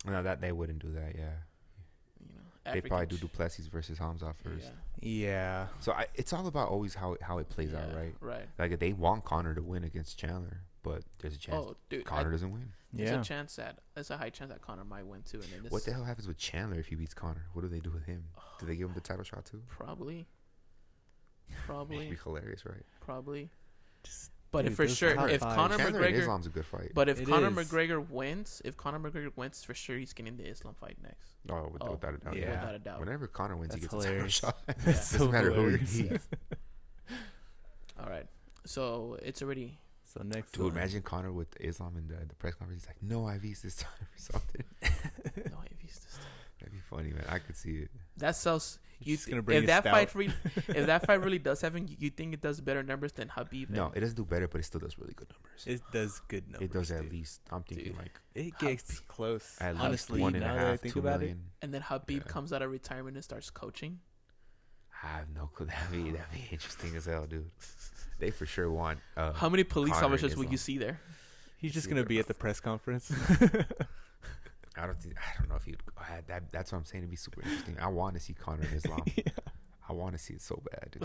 No, that they wouldn't do that. Yeah. They probably do Duplessis versus Khamzat first. Yeah. So it's all about always how it plays out, right? Right. Like they want Conor to win against Chandler, but there's a chance Conor doesn't win. There's a high chance that Conor might win too. And then what the hell happens with Chandler if he beats Conor? What do they do with him? Do they give him the title shot too? Probably. It'd be hilarious, right? Probably. But if Conor McGregor, Islam's a good fight. But if Conor McGregor wins, for sure he's getting the Islam fight next. Oh, without a doubt. Yeah. Without a doubt. Whenever Conor wins, That's he gets a title shot. Doesn't matter who he beats. All right. So it's already. So next, dude, imagine Conor with Islam in the press conference. He's like, "No IVs this time" or something. No IVs this time. That'd be funny, man. I could see it. That sells. If that fight really does happen, you think it does better numbers than Khabib? No, it doesn't do better, but it still does really good numbers. It does good numbers. It does at least. I'm thinking it gets close. At honestly, least 1.5, 2 million. And then Khabib comes out of retirement and starts coaching. I have no clue. That'd be interesting as hell, dude. They for sure want. How many police officers will you see there? He's just gonna be at the press conference. I don't know if he'd. That's what I'm saying. It'd be super interesting. I want to see Conor and Islam. Yeah. I want to see it so bad. Dude.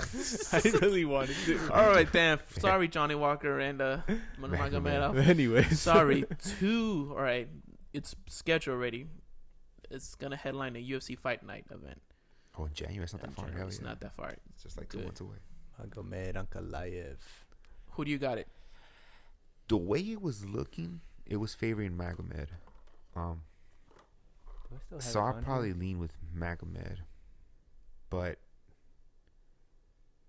I really wanted to. All right, damn. Sorry, Johnny Walker and Magomed. Anyway, sorry. All right, it's scheduled already. It's gonna headline a UFC Fight Night event. Oh, in January. It's not that far. It's not that far. It's just like 2 months away. Magomed Ankalaev. Who do you got it? The way it was looking, it was favoring Magomed. So I'll probably lean with Magomed, but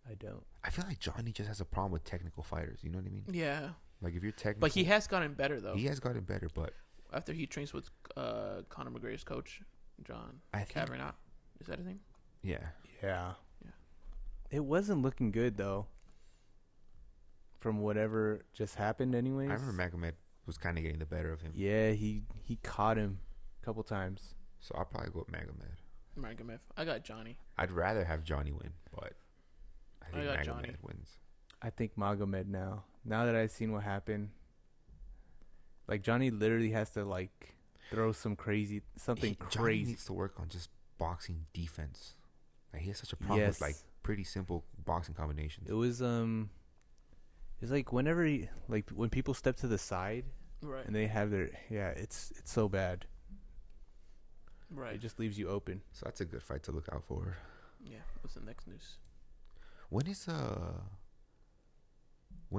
I don't. I feel like Johnny just has a problem with technical fighters. You know what I mean? Yeah. Like if you're technical, but he has gotten better though. He has gotten better, but after he trains with Conor McGregor's coach, John Kavanagh, is that his name? Yeah. It wasn't looking good though. from whatever just happened anyways. I remember Magomed was kind of getting the better of him. Yeah, he caught him a couple times. So I'll probably go with Magomed. I got Johnny. I'd rather have Johnny win, but I think got Magomed Johnny. wins. I think Magomed now. Now that I've seen what happened, like Johnny literally has to like throw something crazy. Johnny needs to work on just boxing defense. Like he has such a problem with like pretty simple boxing combinations. It was it's like whenever when people step to the side, right, and they have their it's so bad. Right. It just leaves you open. So that's a good fight to look out for. Yeah. What's the next news? When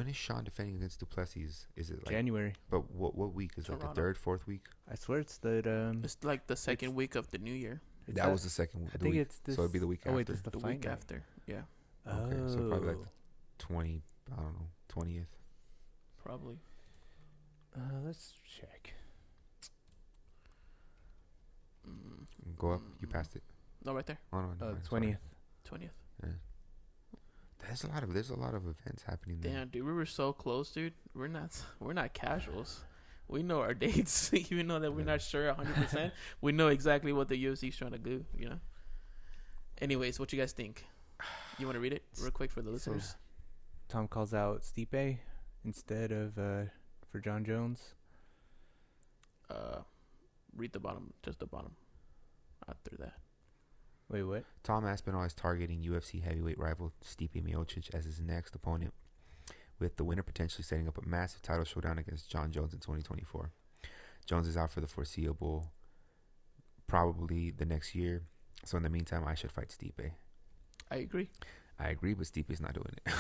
is Sean defending against Duplessis? Is it like January? But what week is Toronto. like the third, fourth week? I swear it's the It's like the second week of the new year. That was the second week. I think it's this. So it'd be the week after. Oh wait, it's the The fight week night. after. Yeah. Okay, so probably like the 20th. Probably. Let's check. Go up. You passed it. No, right there. Oh no, no, 20th. 20th. There's a lot of events happening there. Damn, dude, we were so close, dude. We're not casuals. We know our dates, even though that we're not sure 100%. We know exactly what the UFC's trying to do, you know. Anyways, what you guys think? You want to read it real quick for the listeners? Tom calls out Stipe instead of for John Jones. Read the bottom, just the bottom. After that. Wait, what? Tom Aspinall is targeting UFC heavyweight rival Stipe Miocic as his next opponent, with the winner potentially setting up a massive title showdown against John Jones in 2024. Jones is out for the foreseeable, probably the next year. So in the meantime, I should fight Stipe. I agree, but Stipe's not doing it.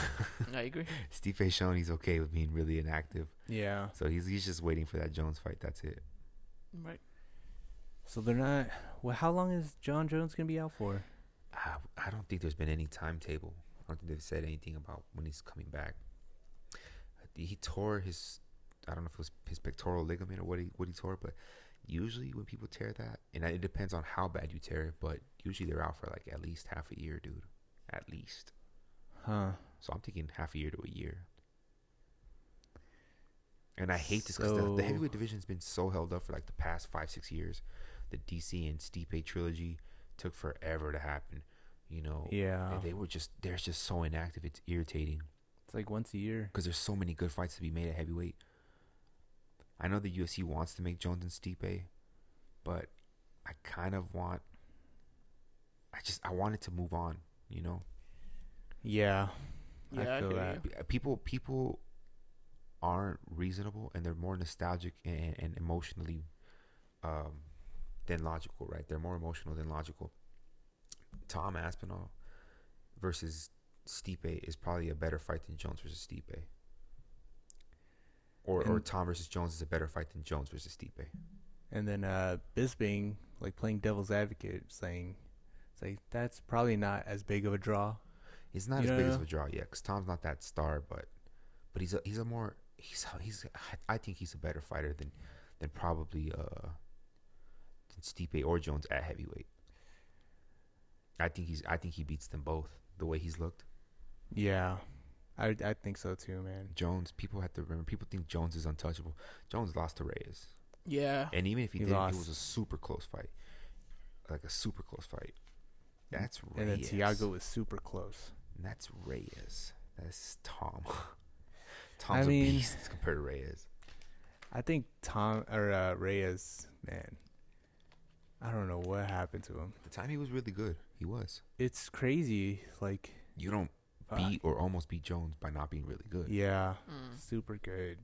I agree. Stipe's shown he's okay with being really inactive. Yeah. So he's just waiting for that Jones fight. That's it. Right. So they're not. Well, how long is John Jones gonna be out for? I don't think there's been any timetable. I don't think they've said anything about when he's coming back. He tore his, I don't know if it was his pectoral ligament or what he tore, but usually when people tear that, and it depends on how bad you tear it, but usually they're out for like at least half a year, dude. At least. Huh. So I'm thinking half a year to a year. And I hate this because the heavyweight division's been so held up for like the past 5-6 years. The DC and Stipe trilogy took forever to happen. You know, Yeah. they're just so inactive. It's irritating It's like once a year. because there's so many good fights to be made at heavyweight. I know the UFC wants to make Jones and Stipe, but I kind of want. I want it to move on. You know. Yeah. Yeah, I feel hear that. you. People aren't reasonable, and they're more nostalgic and emotionally than logical, right? They're more emotional than logical. Tom Aspinall versus Stipe is probably a better fight than Jones versus Stipe. Or Tom versus Jones is a better fight than Jones versus Stipe. And then Bisping, like playing devil's advocate, saying, it's like, that's probably not as big of a draw. It's not as big as a draw yet, because Tom's not that star, but he's I think he's a better fighter than probably than Stipe or Jones at heavyweight. I think he beats them both the way he's looked. Yeah. I think so too, man. Jones, people have to remember, people think Jones is untouchable. Jones lost to Reyes. Yeah. And even if he did, lost. it was a super close fight. Like a super close fight. That's Reyes. And then Thiago was super close. And that's Reyes. That's Tom. Tom's a beast compared to Reyes. I think Reyes, man, I don't know what happened to him. At the time he was really good. He was. It's crazy. Like, you don't beat or almost beat Jones by not being really good. Yeah. Super good.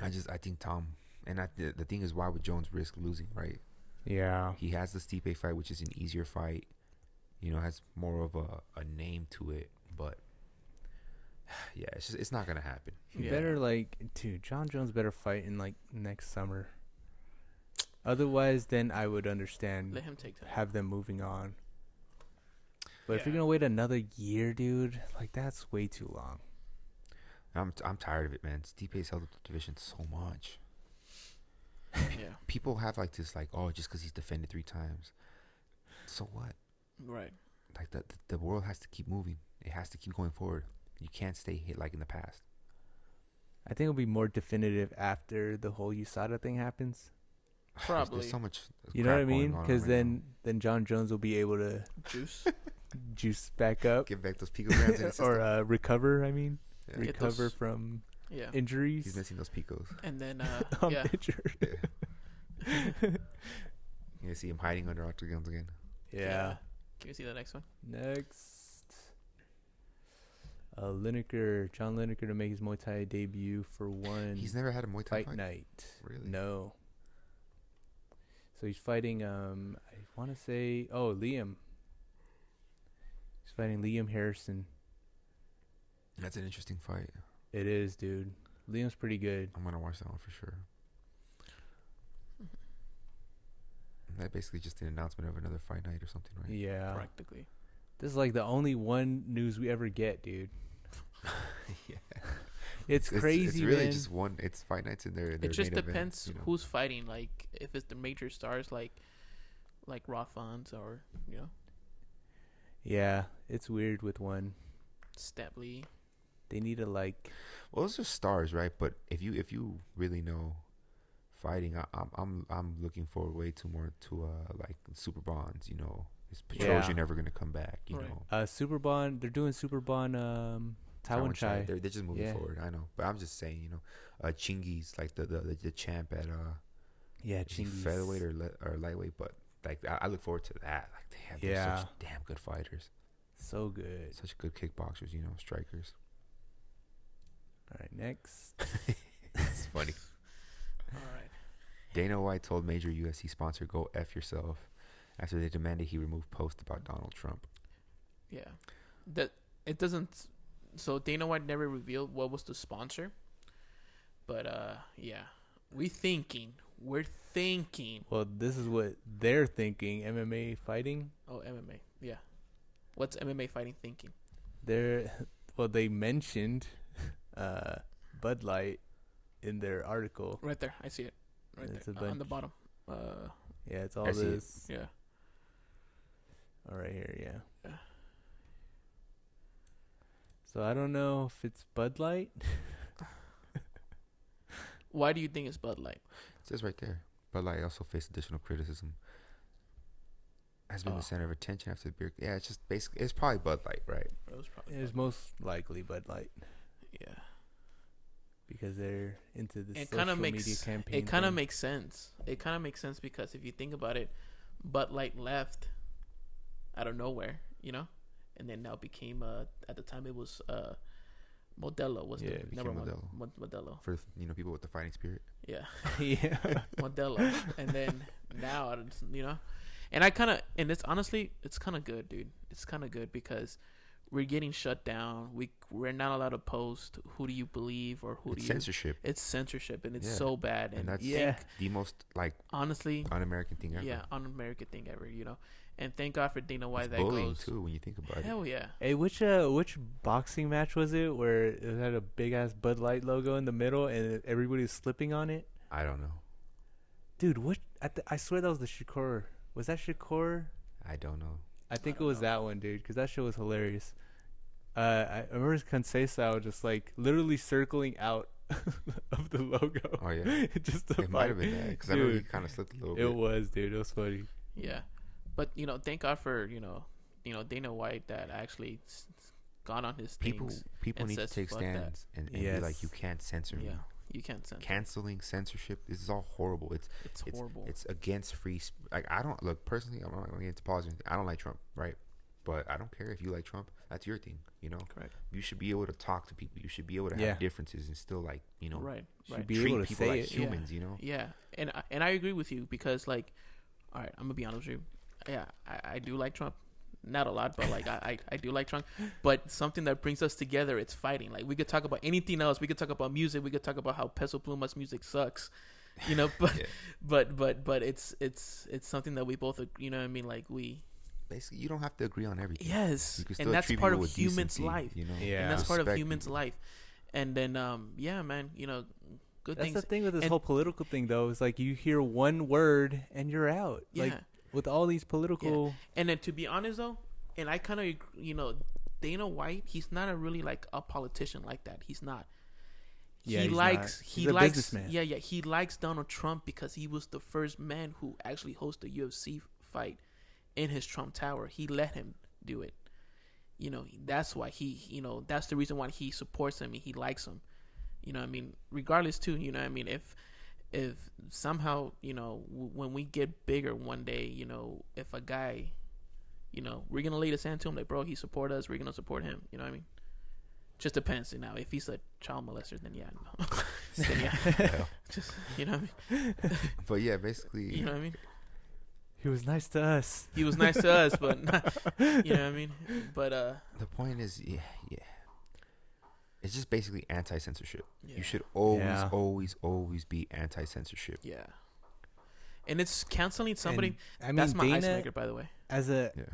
I think Tom, and the thing is, why would Jones risk losing, right? Yeah. He has the Stipe fight, which is an easier fight. You know, has more of a name to it, but yeah, it's not gonna happen. He better dude, John Jones better fight in like next summer. Otherwise, then I would understand. Let him take that. Have them moving on. But if you're gonna wait another year, dude, like that's way too long. I'm tired of it, man. Stipe's held up the division so much. Yeah. People have like this, like, oh, just because he's defended 3 times. So what? Right. Like the world has to keep moving. It has to keep going forward. You can't stay hit like in the past. I think it'll be more definitive after the whole USADA thing happens. Probably. There's so much. You know what I crap going mean? on Because right then John Jones will be able to juice back now. up. Get back those picograms in his system. Or recover, I mean. Yeah. Recover from Yeah. injuries. He's missing those picos. And then I'm yeah. injured. You see him hiding under octagons again. Yeah. Can you see the next one? Next. Lineker, John Lineker to make his Muay Thai debut for one He's never had a Muay Thai fight night. Really? No. So he's fighting, I want to say, Liam. He's fighting Liam Harrison. That's an interesting fight. It is, dude. Liam's pretty good. I'm gonna watch that one for sure. That basically just an announcement of another fight night or something, right? Yeah. Practically. This is like the only one news we ever get, dude. Yeah. It's crazy, It's really man. just one. It's fight nights in there. It just depends who's fighting. Like if it's the major stars, like Rothmans or Yeah, it's weird with one. Stabley. They need to like. Well, those are stars, right? But if you really know fighting, I'm looking forward way too more to like Super Bonds. Is Petrosian never gonna come back? You know, Super Bond. They're doing Super Bond. Taiwan Chai. They're just moving forward. I know, but I'm just saying. Chingy's like the champ at Chingy's featherweight or lightweight, but like I look forward to that. Like they have such damn good fighters. So good. Such good kickboxers. Strikers. All right, next. It's funny. All right. Dana White told major UFC sponsor, "Go F yourself," after they demanded he remove post about Donald Trump. Yeah. That it doesn't. So Dana White never revealed what was the sponsor. But yeah, we're thinking. Well, this is what they're thinking. MMA fighting. Oh, MMA. Yeah. What's MMA fighting thinking? They mentioned Bud Light in their article. Right there, I see it. Right It's there on the bottom. Yeah, it's all this. Yeah. All right here, yeah. So I don't know if it's Bud Light. Why do you think it's Bud Light? It says right there. Bud Light also faced additional criticism. Has been the center of attention after the beer. Yeah, it's just basically it's probably Bud Light, right? It's most likely Bud Light. Yeah. Because they're into the It social media campaign. It kind of makes sense. It kind of makes sense because if you think about it, Bud Light left out of nowhere, and then now became at the time it was Modelo was the number one. Modelo for people with the fighting spirit. Yeah. Yeah. Modelo, and then now and it's honestly it's kind of good, dude. It's kind of good because we're getting shut down. We're not allowed to post. Who do you believe or who it's do you? Censorship. It's censorship, and it's so bad. And that's the most honestly un-American thing ever. Yeah, un-American thing ever. And thank God for Dana White. It's that bullying goes too when you think about it. Hell yeah. Hey, which boxing match was it where it had a big ass Bud Light logo in the middle and everybody was slipping on it? I don't know, dude. What? I swear that was the Shakur. Was that Shakur? I don't know. I think it was that one, dude, because that shit was hilarious. I remember Conceição just literally circling out of the logo. Oh yeah, just it might have been that because I remember he kind of slipped a little bit. It was, dude. It was funny. Yeah, but thank God for Dana White that actually got on his things. People need to take stands and be like, you can't censor me. Yeah, you can't censor. Canceling censorship. This is all horrible. It's horrible. It's against free. I don't look personally. I'm not going to get into politics. I don't like Trump, right? But I don't care if you like Trump. That's your thing, Correct. You should be able to talk to people. You should be able to have differences and still right. Should be treat able to people say like it. humans. Yeah, and I agree with you because all right, I'm gonna be honest with you. Yeah, I do like Trump. Not a lot, but I do like Trump. But something that brings us together, it's fighting. We could talk about anything else. We could talk about music. We could talk about how Peso Pluma's music sucks. But but it's something that we both we basically you don't have to agree on everything. Yes, and that's part of humans' life. And that's part of humans' life. And then man, good that's things. That's the thing with this whole political thing, though. Is you hear one word and you're out. Yeah. With all these political. Yeah. And then to be honest though, and I kind of Dana White, he's not really a politician like that. He's not. Yeah, he likes businessman. yeah, he likes Donald Trump because he was the first man who actually hosted a UFC fight in his Trump Tower. He let him do it. You know, that's why that's the reason why he supports him and he likes him. You know what I mean? Regardless too, you know what I mean, if somehow, you know, when we get bigger one day, you know, if a guy, you know, we're going to lay the sand to him like, bro, he support us, we're going to support him, you know what I mean? Just depends. You know, if he's a child molester, then yeah, no. Then yeah. Just, you know what I mean? But yeah, basically, you know what I mean? He was nice to us. He was nice to us, but not, you know what I mean? But the point is, yeah. It's just basically anti-censorship. Yeah. You should always be anti-censorship. Yeah. And it's canceling somebody. And, I mean, that's my Dana, icebreaker, by the way.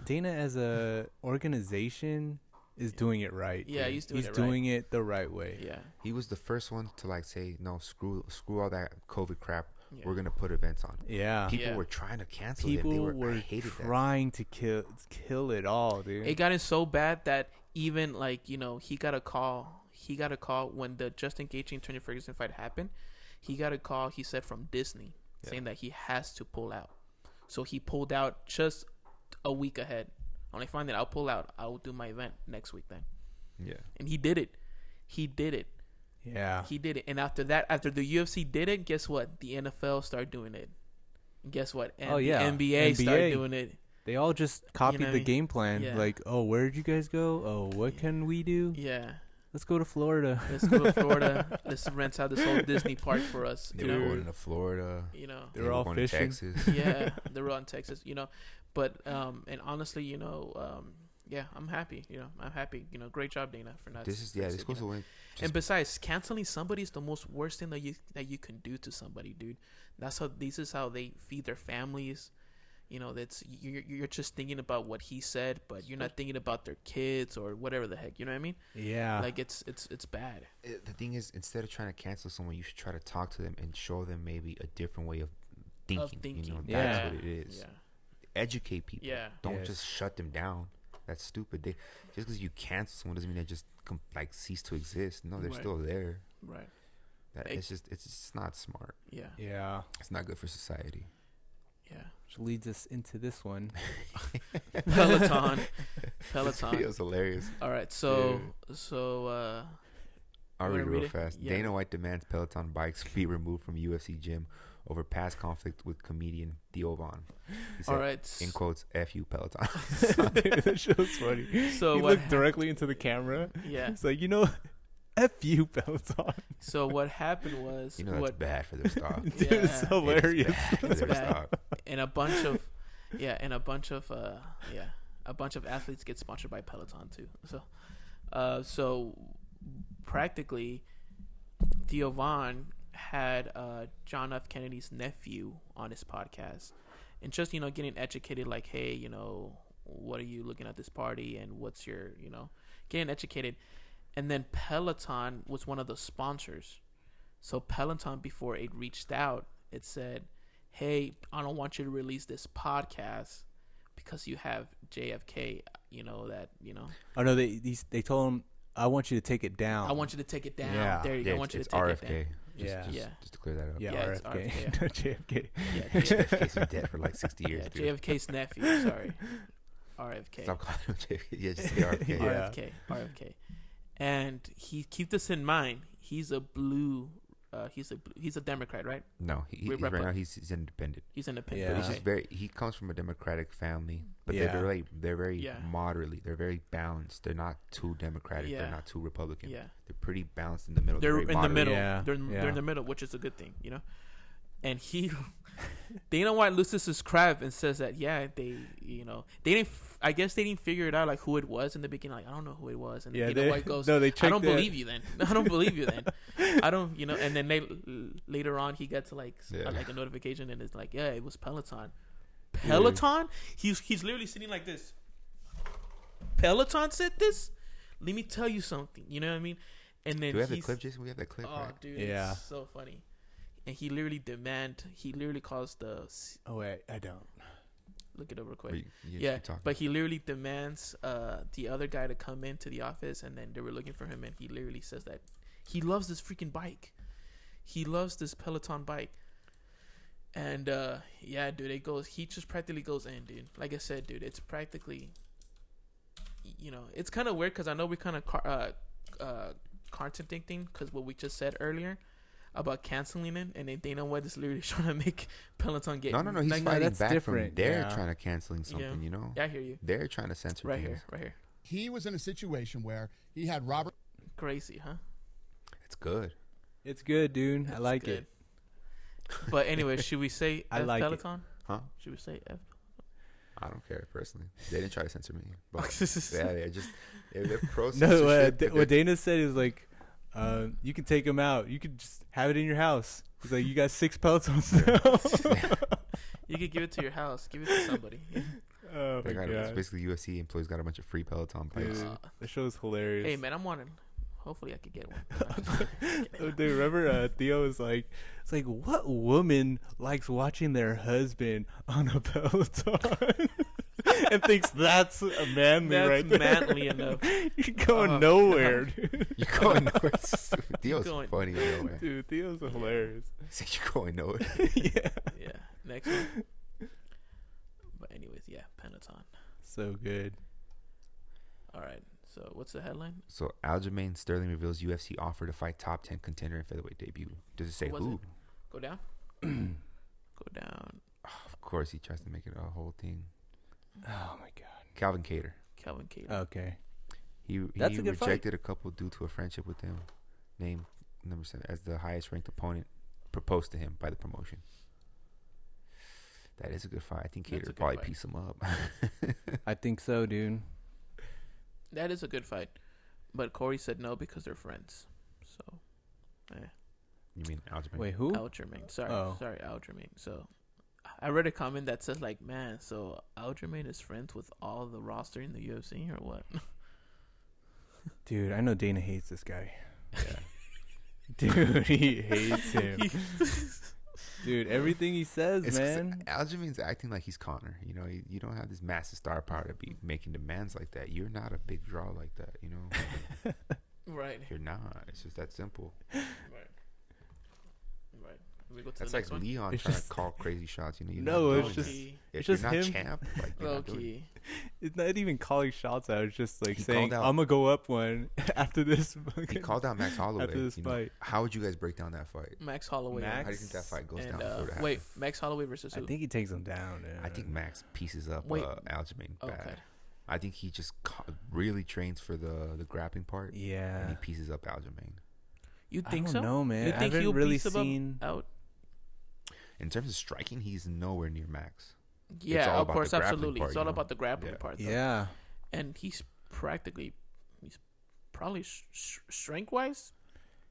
Dana as a organization is doing it right. Yeah, dude. he's doing it the right way. Yeah. He was the first one to like say, no, screw all that COVID crap. Yeah. We're gonna put events on. Yeah. People were trying to cancel it. People were trying to kill it all, dude. It got in so bad that even like, you know, he got a call when the Justin Gaethje and Tony Ferguson fight happened. He got a call, he said, from Disney saying that he has to pull out. So he pulled out just a week ahead. When I find that I'll pull out, I will do my event next week then. Yeah. And he did it. Yeah. He did it. And after that, after the UFC did it, guess what? The NFL started doing it. And guess what? The NBA started doing it. They all just copied the game plan. Yeah. Like, oh, where did you guys go? Oh, what can we do? Yeah. Let's go to Florida. Let's rent out this whole Disney park for us. They were going to Florida. You know, they were all going fishing. to Texas. Yeah, they were all in Texas. You know, but and honestly, you know, yeah, I'm happy. You know, I'm happy. You know, great job, Dana, for not. This goes away. And besides, canceling somebody is the most worst thing that you can do to somebody, dude. This is how they feed their families. You know, that's you're just thinking about what he said, but you're not thinking about their kids or whatever the heck. You know what I mean? Yeah. Like it's bad. The thing is, instead of trying to cancel someone, you should try to talk to them and show them maybe a different way of thinking. You know, that's what it is. Yeah. Educate people. Yeah. Don't just shut them down. That's stupid. Just because you cancel someone doesn't mean they just cease to exist. No, they're still there. Right. It's just not smart. Yeah. Yeah. It's not good for society. Yeah. Which leads us into this one. Peloton. This video's hilarious. All right. So I'll read it real fast. Yeah. Dana White demands Peloton bikes be removed from UFC gym over past conflict with comedian Theo Von. He said, all right. In quotes, F you, Peloton. Dude, that show's funny. So he looked directly into the camera. Yeah. It's like, you know, F you, Peloton. So what happened was... You know that's bad for their stock. Dude, it's hilarious. It's bad. And a bunch of... a bunch of athletes get sponsored by Peloton too. So practically, Theo Von had John F. Kennedy's nephew on his podcast. And just, you know, getting educated like, hey, you know, what are you looking at this party? And what's your, you know... Getting educated... And then Peloton was one of the sponsors. So Peloton, before it reached out, it said, hey, I don't want you to release this podcast because you have JFK, you know, that, you know. Oh, no, they told him, I want you to take it down. I want you to take it down. Yeah. There you go. I want you to take RFK. it down. Just to clear that up. Yeah, RFK. Not JFK. Yeah, JFK's been dead for like 60 years. Yeah, JFK's nephew, sorry. RFK. Stop calling him JFK. Yeah, just say RFK. RFK. And keep this in mind. He's a he's a Democrat, right? No, right now he's independent. He's independent. Yeah. But he's just he comes from a Democratic family, but they're very moderately. They're very balanced. They're not too Democratic. They're not too Republican. Yeah. They're pretty balanced in the middle. They're in the middle. Yeah. They're in the middle, which is a good thing, you know. And Dana White loses his crap and says that I guess they didn't figure it out like who it was in the beginning. Like, I don't know who it was. And Dana White goes, I don't believe you then. I don't believe you then. I don't, you know. And then later on he gets like a notification and it's like, yeah, it was Peloton. Peloton? He's literally sitting like this. Peloton said this? Let me tell you something. You know what I mean? And then do we have the clip, Jason? We have that clip, right? Dude, it's so funny. And he literally calls the... Oh, wait, I don't. Look it up real quick. But he literally demands the other guy to come into the office, and then they were looking for him, and he literally says that He loves this freaking bike. He loves this Peloton bike. And yeah, dude, he just practically goes in, dude. Like I said, dude, it's practically, it's kind of weird because I know we kind of contradicting because what we just said earlier about canceling it, and then Dana White is literally trying to make Peloton get. No, he's like, fighting that's back different. from they're Yeah. trying to canceling something, you know. Yeah, I hear you. They're trying to censor Right things. here. He was in a situation where he had Robert. Crazy, huh? It's good. It's good, dude. I It's like good. it. But anyway, should we say I F like it. Peloton? Huh? Should we say F? I don't care personally. They didn't try to censor me, but Yeah. they're pro No, censorship. what Dana said is like, you can take them out. You could just have it in your house. He's like, you got 6 Pelotons now. You could give it to your house. Give it to somebody. Oh my It's god. basically UFC employees got a bunch of free Peloton bikes. Dude, the show's hilarious. Hey, man, I'm wanting. Hopefully, I could get one. Oh, dude, remember Theo was like, it's like, what woman likes watching their husband on a Peloton and thinks that's a manly That's right there? manly enough. You're going nowhere, God. dude. You're going nowhere. Theo's Going- funny, man. Dude, Theo's hilarious. Say you're going nowhere. Yeah. Yeah. Next one. But anyways, yeah, Peloton. So good. All right. So what's the headline? So Aljamain Sterling reveals UFC offer to fight top 10 contender in featherweight debut. Does it say What was who? it? Go down. Go down. Of course, he tries to make it a whole thing. Oh my god. Calvin Cater. Calvin Cater. Okay. He That's a good fight. rejected a couple due to a friendship with him, named number 7 as the highest ranked opponent proposed to him by the promotion. That is a good fight. I think That's Cater a would good probably fight. piece him up. I think so, dude. That is a good fight, but Corey said no because they're friends. So, You mean Aljamain? Wait, who? Aljamain. Sorry, Oh. Aljamain. So, I read a comment that says like, man, so Aljamain is friends with all the roster in the UFC or what? Dude, I know Dana hates this guy. Yeah. Dude, he hates him. Dude, everything he says, It's 'cause man. Aljamain's acting like he's Conor. You know, you don't have this massive star power to be making demands like that. You're not a big draw like that, you know? Right. You're not. It's just that simple. Right. We go to That's the like next one. Leon It's trying just- to call crazy shots. You know, you're No, not it's doing just- that. Low-key. If it's you're just not him. champ, like you're not doing it. Low-key. It's not even calling shots out. It's just like He saying, called out- I'm going to go up one after this. He called out Max Holloway. After this you know. fight. How would you guys break down that fight? Max Holloway. Max? How do you think that fight goes and, down? if it were to wait, happen? Max Holloway versus I who? think he takes him down. Yeah. I think Max pieces up Wait. Aljamain bad. Okay. I think he just really trains for the grappling part. And Yeah. he pieces up Aljamain. You I think don't so? know, man. You I think haven't he'll really piece him seen. out? In terms of striking, he's nowhere near Max. Yeah, all of about course, the grappling absolutely. part, It's you all know? about the grappling Yeah. part. Though. Yeah. And he's probably strength wise.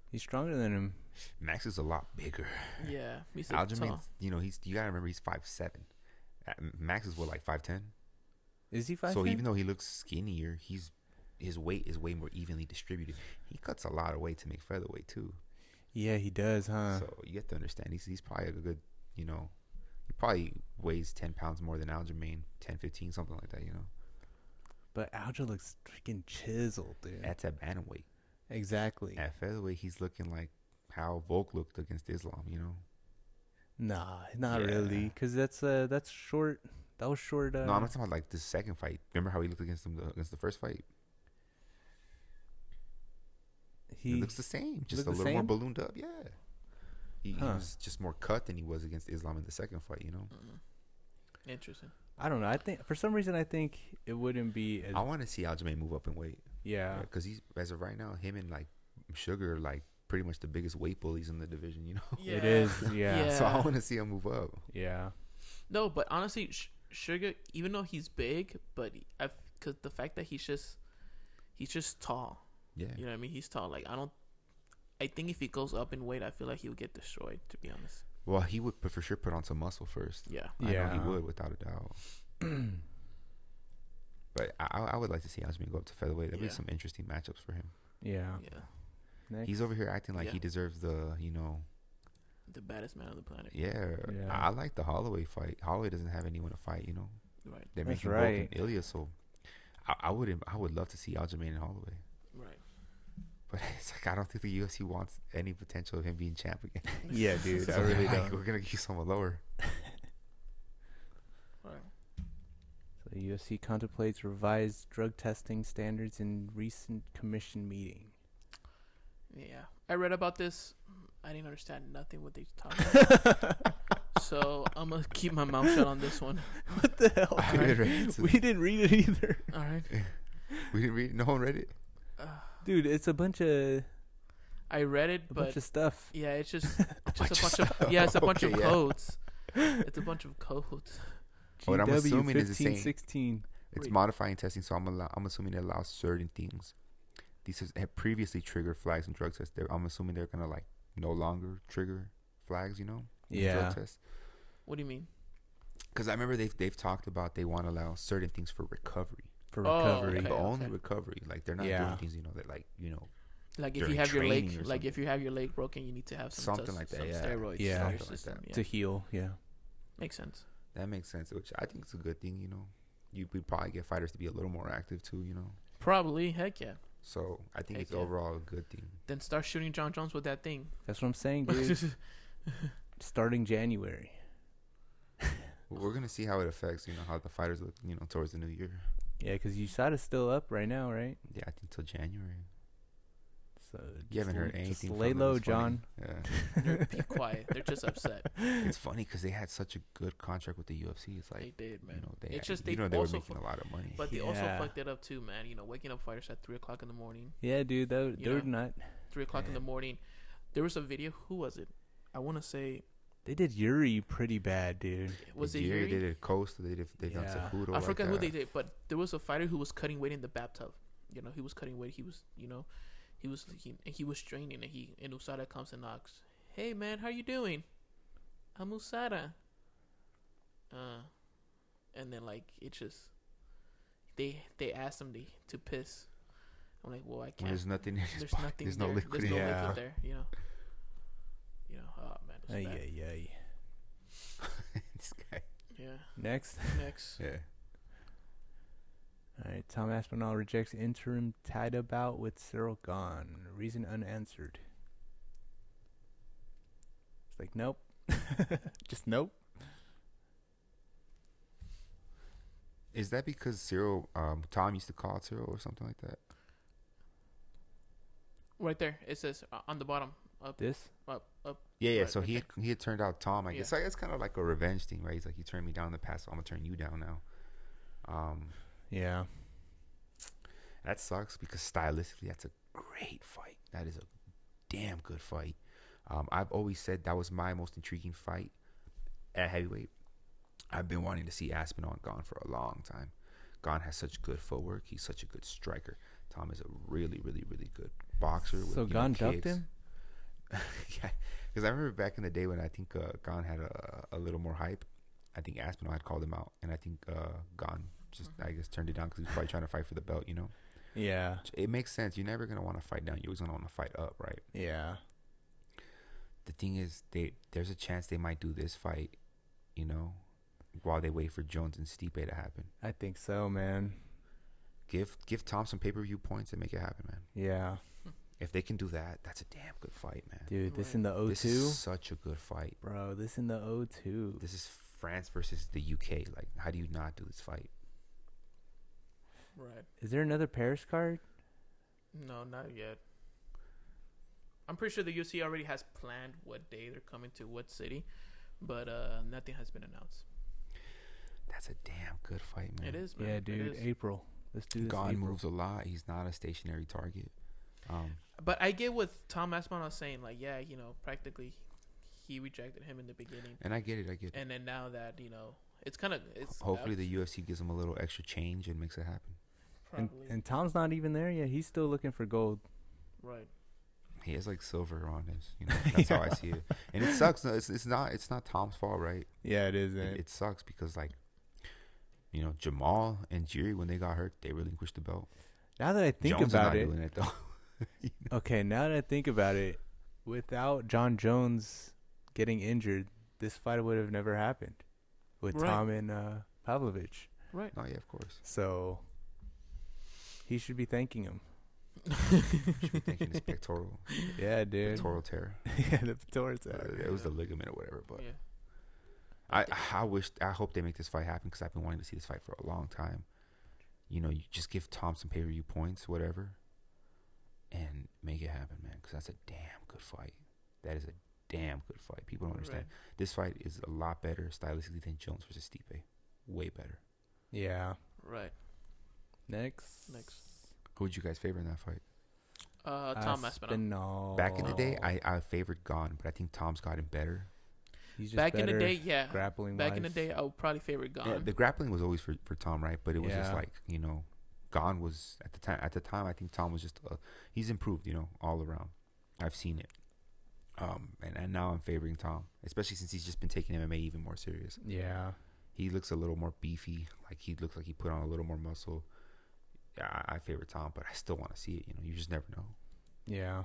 He's stronger than him. Max is a lot bigger. Yeah, he's a Aljamain, tall. you know, you gotta remember he's 5'7". Max is what, like 5'10"? Is he 5'10"? So even though he looks skinnier, his weight is way more evenly distributed. He cuts a lot of weight to make featherweight too. Yeah, he does, huh? So you have to understand he's probably a good, you know, he probably weighs 10 pounds more than Aljamain, 10, 15, something like that, you know. But Aljo looks freaking chiseled, dude. That's at bantamweight. Exactly. At featherweight, he's looking like how Volk looked against Islam, you know. Nah, not Yeah. really. Because that's short. That was short. No, I'm not talking about like the second fight. Remember how he looked against him against the first fight? He looks the same, just a looked the little more same? ballooned up. Yeah, he Huh. was just more cut than he was against Islam in the second fight. You know, Interesting. I don't know. I think for some reason I think it wouldn't be as I want to see Aljamain move up in weight. yeah. Because he's as of right now, him and like Sugar are like pretty much the biggest weight bullies in the division. You know, It is. Yeah. so I want to see him move up. Yeah. No, but honestly, Sugar, even though he's big, but because the fact that he's just tall. Yeah, You know what I mean? He's tall. Like I think if he goes up in weight, I feel like he would get destroyed. To be honest. well, he would for sure put on some muscle first. Yeah. I know Yeah. he would without a doubt. But I would like to see Aljamain go up to featherweight. That'd Yeah. be some interesting matchups for him. Yeah. Yeah. Next. He's over here acting like Yeah. he deserves the, you know, The baddest man on the planet. yeah. Yeah. I like the Holloway fight. Holloway doesn't have anyone to fight, you know. Right. They're That's making right. Volk and Ilya, so I would love to see Aljamain and Holloway. Right. But it's like I don't think the UFC wants any potential of him being champ again. Yeah, dude. So I really like, don't. we're gonna give someone lower. Right. So the UFC contemplates revised drug testing standards in recent commission meeting. Yeah, I read about this. I didn't understand nothing what they talked about. So I'm gonna keep my mouth shut on this one. What the hell? I didn't read it. We didn't read it either. All right. We didn't read it. No one read it. Dude, it's a bunch of I read it, but stuff. yeah, it's just a bunch of it's a bunch of Okay, yeah. codes. It's a bunch of codes. What I'm assuming is the same. 16. It's Wait. modifying testing, so I'm assuming it allows certain things. These have previously triggered flags in drug tests. I'm assuming they're gonna like no longer trigger flags, in Yeah. drug tests. What do you mean? Because I remember they've talked about they want to allow certain things for recovery, For Oh, recovery. okay. but only recovery. Like they're not Yeah. doing things, that like Like if During you have your leg, training or like if you have your leg broken, you need to have some Something like that, some yeah. steroids Yeah. in your Something like system. that. Yeah. To heal, yeah. Makes sense. that makes sense. Which I think is a good thing. We'd probably get fighters to be a little more active too. Probably, heck yeah. So I think Heck it's yeah. overall a good thing. Then start shooting John Jones with that thing. That's what I'm saying, dude. Starting January. We're gonna see how it affects, how the fighters look, towards the new year. Yeah, because USADA's still up right now, right? Yeah, I think till January. So You haven't heard just anything. lay from them. low, It's funny. John. Yeah, Be quiet. They're just upset. it's funny because they had such a good contract with the UFC. It's They like did, man. they It's had, just they they were also making a lot of money. But they also Yeah. fucked it up too, man. Waking up fighters at 3:00 in the morning. Yeah, dude, they're You know? not. 3:00 in the Man. morning. There was a video. Who was it? I want to say They did Yuri pretty bad, dude. was it They Yuri? did Coast. They done Yeah. Cejudo. I like forgot who that. they did, but there was a fighter who was cutting weight in the bathtub. He was cutting weight. He was training, and Usada comes and knocks. Hey man, how you doing? I'm Usada. And then it just they asked him to piss. I'm like, well, I When can't. there's nothing. In his There's body. nothing. There's there. no liquid. There's no in it. liquid there. Oh man, it was Ay, bad. ay, ay. This guy. Yeah. Next. Next. Yeah. All right, Tom Aspinall rejects interim title bout with Ciryl Gane. Reason unanswered. It's like, nope. Just nope. Is that because Ciryl, Tom used to call Ciryl or something like that? Right there. It says on the bottom. Up. This? Up. Yeah. Right, So right he had turned out Tom. I guess Yeah. it's kind of like a revenge thing, right? He's like, you turned me down in the past, so I'm gonna turn you down now. Yeah. That sucks because stylistically, that's a great fight. That is a damn good fight. I've always said that was my most intriguing fight at heavyweight. I've been wanting to see Aspinall and Gane for a long time. Gane has such good footwork. He's such a good striker. Tom is a really, really, really good boxer. So Gane jumped kicks. him? Yeah, because I remember back in the day when I think Gane had a little more hype. I think Aspinall had called him out, and I think Gane just, I guess, turned it down because he was probably trying to fight for the belt, Yeah. It makes sense. You're never going to want to fight down. You're always going to want to fight up, right? Yeah. The thing is, there's a chance they might do this fight, while they wait for Jones and Stipe to happen. I think so, man. Give Tom some pay-per-view points and make it happen, man. Yeah. If they can do that, that's a damn good fight, man. Dude, this Right. in the O2? This is such a good fight. Bro, this in the O2. This is France versus the UK. Like, how do you not do this fight? Right. Is there another Paris card? No, not yet. I'm pretty sure the UFC already has planned what day they're coming to what city, but nothing has been announced. That's a damn good fight, man. It is, man. Yeah, It dude. is. April. Let's do this. Gane April. moves a lot. He's not a stationary target. But I get what Tom Aspinall was saying. Like, yeah, practically he rejected him in the beginning, And I get it. and then now that it's kind of Hopefully the UFC gives him a little extra change and makes it happen. probably And Tom's not even there yet. He's still looking for gold. right. He has like silver on his, that's how I see it. And it sucks. No, it's not Tom's fault, right? Yeah, it is. It sucks because Jamal and Jiri, when they got hurt, they relinquished the belt. Now that I think Jones is about not it, doing it though. okay, now that I think about it, without John Jones getting injured, this fight would have never happened with Right. Tom and Pavlovich. Right. Oh yeah, of course. So he should be thanking him. Should be thinking his pectoral. Yeah, dude. Pectoral tear. Yeah, the pectoral tear. It was the ligament or whatever. But Yeah. I hope they make this fight happen because I've been wanting to see this fight for a long time. You know, you just give Tom some pay-per-view points, whatever, and make it happen, man. Because that's a damn good fight. That is a damn good fight. People don't understand. Right. This fight is a lot better stylistically than Jones versus Stipe. Way better. Yeah. Right. Next. Who would you guys favor in that fight? Tom Aspinall. Back in the day, I favored Gane, but I think Tom's gotten better. He's just back in the day, yeah. Grappling back in the day, I would probably favor Gane. Yeah, the grappling was always for Tom, right? But it was just like, you know, Gane was at the time. I think Tom was just he's improved, you know, all around. I've seen it, and now I'm favoring Tom, especially since he's just been taking MMA even more serious. Yeah, he looks a little more beefy. Like he looks like he put on a little more muscle. Yeah, I favor Tom, but I still want to see it. You know, you just never know. Yeah.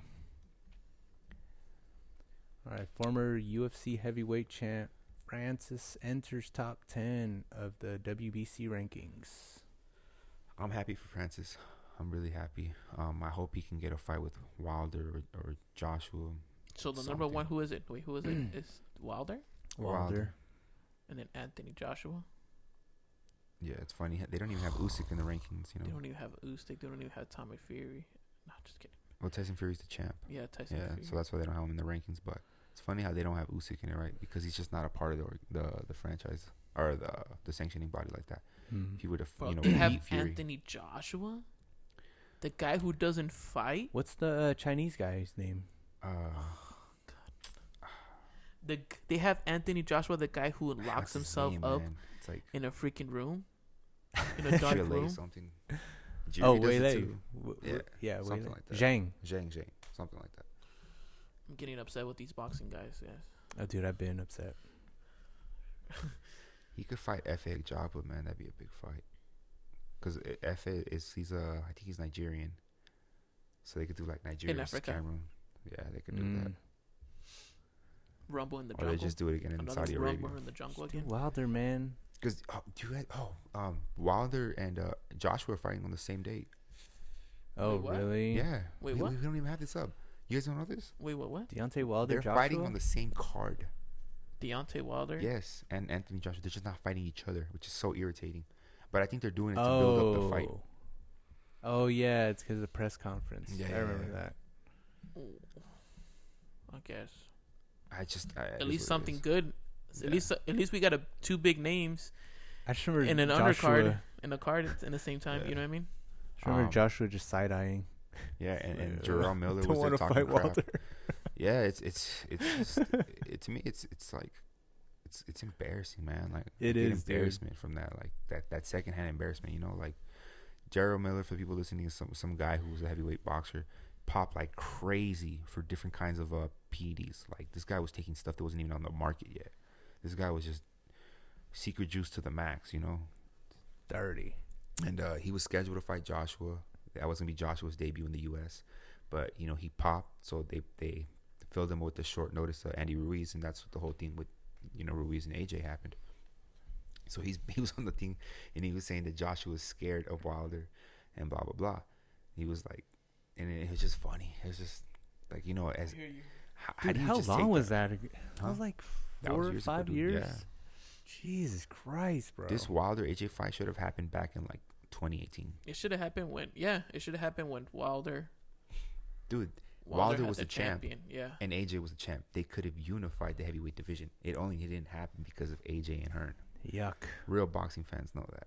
All right, former UFC heavyweight champ Francis enters top 10 of the WBC rankings. I'm happy for Francis. I'm really happy. I hope he can get a fight with Wilder or Joshua. So the number one, who is it? Wait, who is it? Is Wilder? Wilder. And then Anthony Joshua? Yeah, it's funny. They don't even have Usyk in the rankings, you know. They don't even have Usyk. They don't even have Tommy Fury. No, just kidding. Well, Tyson Fury's the champ. Yeah, Tyson Fury. Yeah, so that's why they don't have him in the rankings. But it's funny how they don't have Usyk in it, right? Because he's just not a part of the franchise or the sanctioning body like that. If he would have, you know, they have Fury. Anthony Joshua, the guy who doesn't fight. What's the Chinese guy's name? They have Anthony Joshua, the guy who locks himself up like in a freaking room, in a dark room. Something. Wei. Yeah, something like that. Zhang, something like that. I'm getting upset with these boxing guys. Yes. Oh, dude, I've been upset. He could fight F.A. Jabba, man. That'd be a big fight. Because F.A. I think he's Nigerian. So they could do like Nigeria versus Cameroon. Yeah, they could do that. Rumble in the Or jungle. they just do it again in Saudi Arabia. Rumble in the jungle again. Wilder, man. Because Wilder and Joshua are fighting on the same date. Oh, really? Yeah. Wait, what? We don't even have this up. You guys don't know this? Wait, what? Deontay Wilder, They're Joshua? fighting on the same card. Deontay Wilder? Yes, and Anthony Joshua. They're just not fighting each other, which is so irritating. But I think they're doing it to build up the fight. Oh, yeah. It's because of the press conference. Yeah, I remember that. I guess. At least something good. Yeah. At least we got two big names. I just remember in an undercard in a card in the same time. Yeah. You know what I mean? I remember Joshua just side eyeing. Yeah, and Jarrell Miller was there talking crap. Wilder. Yeah, it's to me it's like it's embarrassing, man. Like it is embarrassment from that, like that secondhand embarrassment. You know, like Jarrell Miller, for people listening, is some guy who was a heavyweight boxer, popped like crazy for different kinds of PEDs. Like this guy was taking stuff that wasn't even on the market yet. This guy was just secret juice to the max, you know. Dirty. And he was scheduled to fight Joshua. That was gonna be Joshua's debut in the U.S. But you know he popped, so they filled him with the short notice of Andy Ruiz, and that's what the whole thing with Ruiz and AJ happened. So he was on the thing, and he was saying that Joshua was scared of Wilder, and blah blah blah. He was like, and it was just funny. It was just like as how long was that? That was like 4 or 5 years. Yeah. Jesus Christ, bro. This Wilder AJ fight should have happened back in like 2018. It should have happened when Wilder. Dude, Wilder was the champion. Yeah. And AJ was the champ. They could have unified the heavyweight division. It didn't happen because of AJ and Hearn. Yuck. Real boxing fans know that.